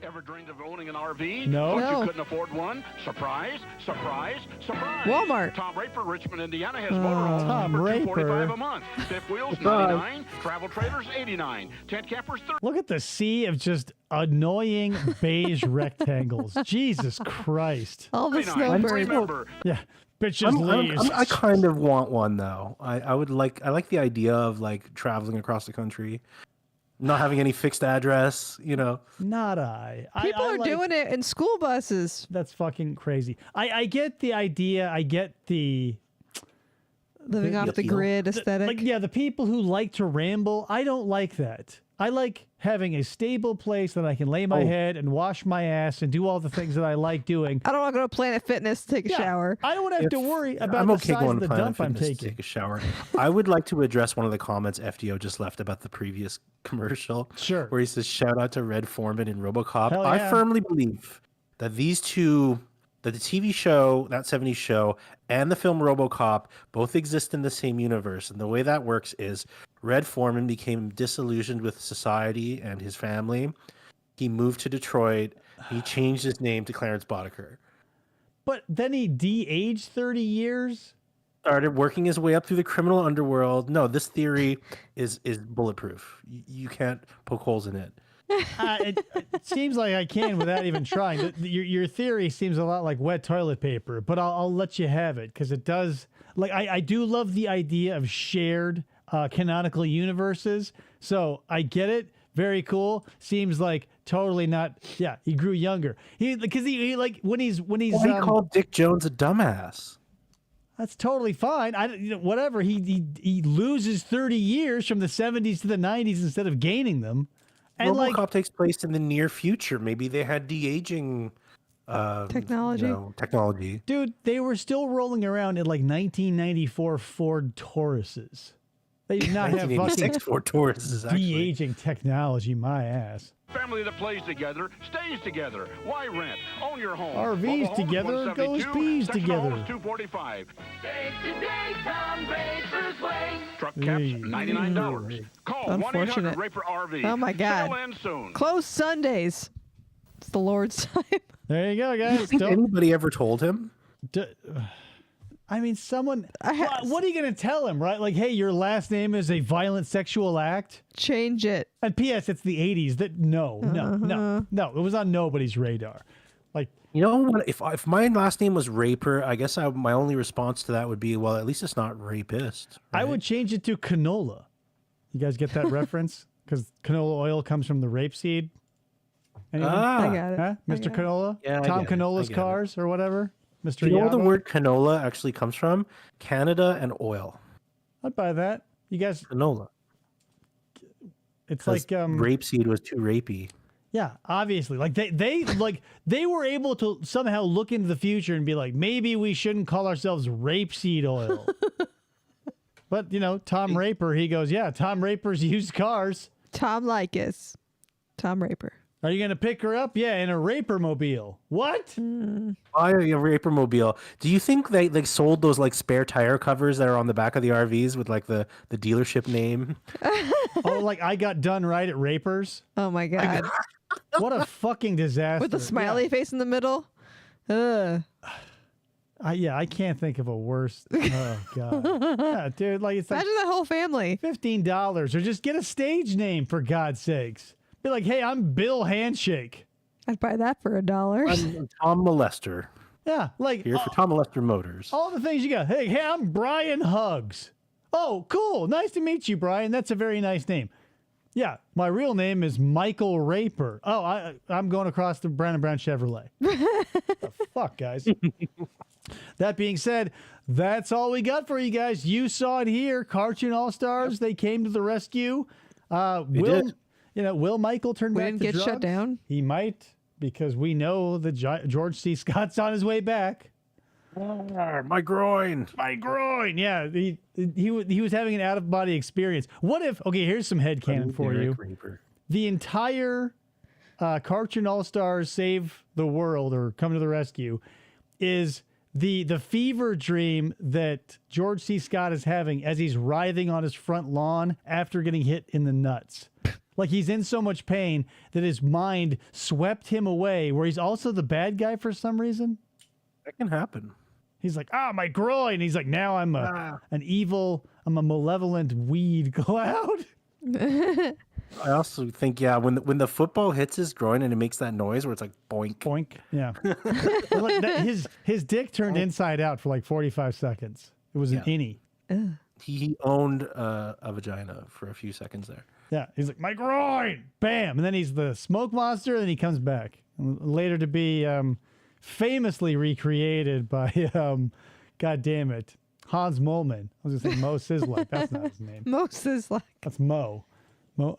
Ever dreamed of owning an RV? No. But No. you couldn't afford one? Surprise, surprise, surprise. Walmart. Tom Raper, Richmond, Indiana has motorhomes Tom for Raper. $245 a month. Fifth wheels, $99. Travel trailers, $89. Tent campers, $30. Look at the sea of just annoying beige rectangles. Jesus Christ. All the $39. snowbirds. Remember, Yeah, bitches leaves. I kind of want one though. I like the idea of like traveling across the country, not having any fixed address. You know. Not I. People I are like- doing it in school buses. That's fucking crazy. I get the idea. I get the Living off the appeal. grid aesthetic. like. Yeah, the people who like to ramble. I don't like that. I like having a stable place that I can lay my head and wash my ass and do all the things that I like doing. I don't want to go to Planet Fitness to take a Yeah, shower. I don't have to worry about I'm the okay size going of to the Planet dump I'm Fitness to taking. take a shower. I would like to address one of the comments FDO just left about the previous commercial. Sure. Where he says, "Shout out to Red Foreman and RoboCop." Hell I yeah. firmly believe that these two, that the TV show, that 70s show, and the film RoboCop both exist in the same universe. And the way that works is Red Foreman became disillusioned with society and his family. He moved to Detroit. He changed his name to Clarence Boddicker. But then he de-aged 30 years. Started working his way up through the criminal underworld. No, this theory is bulletproof. You can't poke holes in it. It seems like I can without even trying. Your theory seems a lot like wet toilet paper, but I'll let you have it because it does. Like I do love the idea of shared canonical universes. So I get it. Very cool. Seems like totally not. Yeah, he grew younger. Because he like when he's Well, he called Dick Jones a dumbass. That's totally fine. Whatever. He loses 30 years from the 70s to the 90s instead of gaining them. And RoboCop takes place in the near future. Maybe they had de-aging technology. Technology. Dude, they were still rolling around in like 1994 Ford Tauruses. They did not have 1986 fucking Ford Tauruses, actually. de-aging technology, my ass. family that plays together stays together. Why rent? Own your home. RVs Mobile homes, together goes 172, bees sectional together. homes, 245. Today, Tom Raper's way. Truck caps, $99. Call Unfortunate. 1-800-RAPER-RV. Oh my God. Sale ends soon. Closed Sundays. It's the Lord's time. There you go, Do guys. you think anybody ever told him? I mean, someone. What are you going to tell him, right? Like, hey, your last name is a violent sexual act. Change it. And P.S. It's the 80s. That no. It was on nobody's radar. Like, You know what? If my last name was Raper, I guess my only response to that would be, well, at least it's not rapist. I would change it to canola. You guys get that reference? Because canola oil comes from the rapeseed. Anyone? Ah. I got it. Huh? I Mr. got it. Canola? Yeah, I Tom get it. Canola's I get it. Cars or whatever? Mr. Do you know where the Yavo? word canola actually comes from? Canada and oil. I'd buy that. You guys, Canola. it's 'Cause like rapeseed was too rapey. yeah, obviously. Like they were able to somehow look into the future and be like, maybe we shouldn't call ourselves rapeseed oil. But Tom Raper, he goes, yeah, Tom Raper's used cars. Tom Likas. Tom Raper. Are you gonna pick her up? Yeah, in a Raper mobile. What? Buy a Raper mobile. Do you think they sold those like spare tire covers that are on the back of the RVs with like the dealership name? Oh, like I got done right at Raper's. Oh my God. What a fucking disaster. With the smiley face in the middle. Ugh. I can't think of a worse. Oh god, yeah, dude. Like it's like Imagine that whole family. $15, or just get a stage name for God's sakes. Be like, hey, I'm Bill Handshake. I'd buy that for $1. I'm Tom Molester. Yeah, like Here for Tom Molester Motors. all the things you got. Hey, I'm Brian Hugs. Oh, cool. Nice to meet you, Brian. That's a very nice name. Yeah, my real name is Michael Raper. Oh, I'm going across to Brown & Brown Chevrolet. The fuck, guys? That being said, that's all we got for you guys. You saw it here. Cartoon All-Stars, they came to the rescue. did. Will Michael turn We back didn't to get drugs? shut down. He might because we know that George C. Scott's on his way back. My groin. My groin. Yeah, he was having an out-of-body experience. What if, okay, here's some headcanon for you. The entire Cartoon All-Stars Save the World or Come to the Rescue is the fever dream that George C. Scott is having as he's writhing on his front lawn after getting hit in the nuts. Like he's in so much pain that his mind swept him away, where he's also the bad guy for some reason. That can happen. He's like, my groin. He's like, now I'm an evil, I'm a malevolent weed cloud. I also think, when the football hits his groin and it makes that noise where it's like boink. Boink. Yeah. his dick turned inside out for like 45 seconds. It was an innie. He owned a vagina for a few seconds there. Yeah. He's like, my groin. Bam. And then he's the smoke monster. And then he comes back later to be famously recreated by, God damn it, Hans Moleman. I was going to say Mo Sislak. That's not his name. Mo Sislak. That's Mo.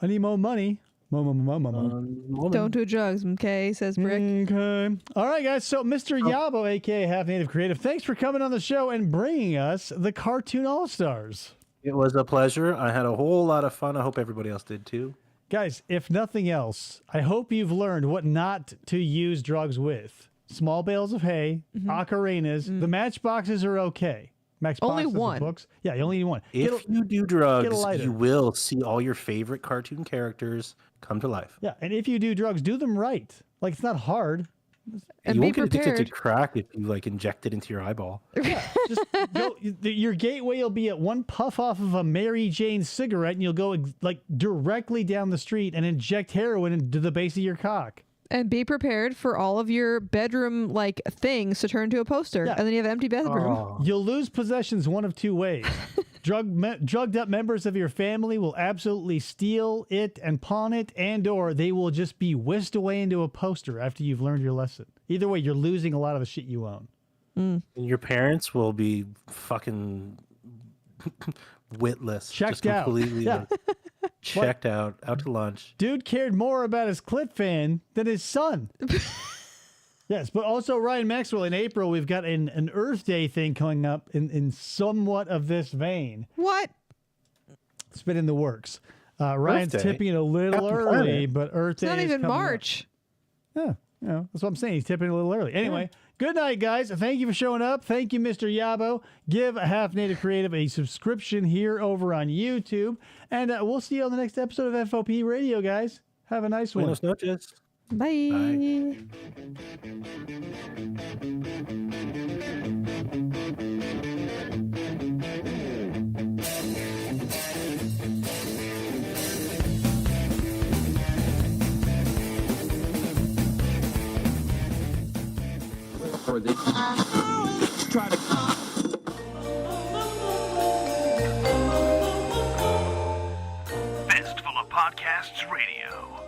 I need more money. Mo. Don't do drugs, okay, says Brick. Okay. All right, guys. So, Mr. Yabo, a.k.a. Half Native Creative, thanks for coming on the show and bringing us the Cartoon All-Stars. It was a pleasure. I had a whole lot of fun. I hope everybody else did too. Guys, if nothing else, I hope you've learned what not to use drugs with. Small bales of hay, ocarinas. The matchboxes are okay. Only one. Books. Yeah, you only need one. If you do drugs, you will see all your favorite cartoon characters come to life. Yeah, and if you do drugs, do them right. Like, it's not hard. And you won't get addicted to crack if you inject it into your eyeball. Yeah, just go. Your gateway will be at one puff off of a Mary Jane cigarette, and you'll go directly down the street and inject heroin into the base of your cock. And be prepared for all of your bedroom things to turn to a poster, and then you have an empty bedroom. Oh. You'll lose possessions one of two ways. Drugged up members of your family will absolutely steal it and pawn it, or they will just be whisked away into a poster after you've learned your lesson. Either way, you're losing a lot of the shit you own. And your parents will be fucking witless. Checked just out. Completely checked out to lunch. Dude cared more about his clit fan than his son. Yes, but also Ryan Maxwell, in April, we've got an Earth Day thing coming up in somewhat of this vein. What? It's been in the works. Ryan's tipping it a little early, but Earth Day It's not is even coming March. up. Yeah, that's what I'm saying. He's tipping it a little early. Anyway, good night, guys. Thank you for showing up. Thank you, Mr. Yabo. Give Half Native Creative a subscription here over on YouTube. And we'll see you on the next episode of FOP Radio, guys. Have a nice one. Buenos noches. Bye. For the try to Fistful of Podcasts Radio.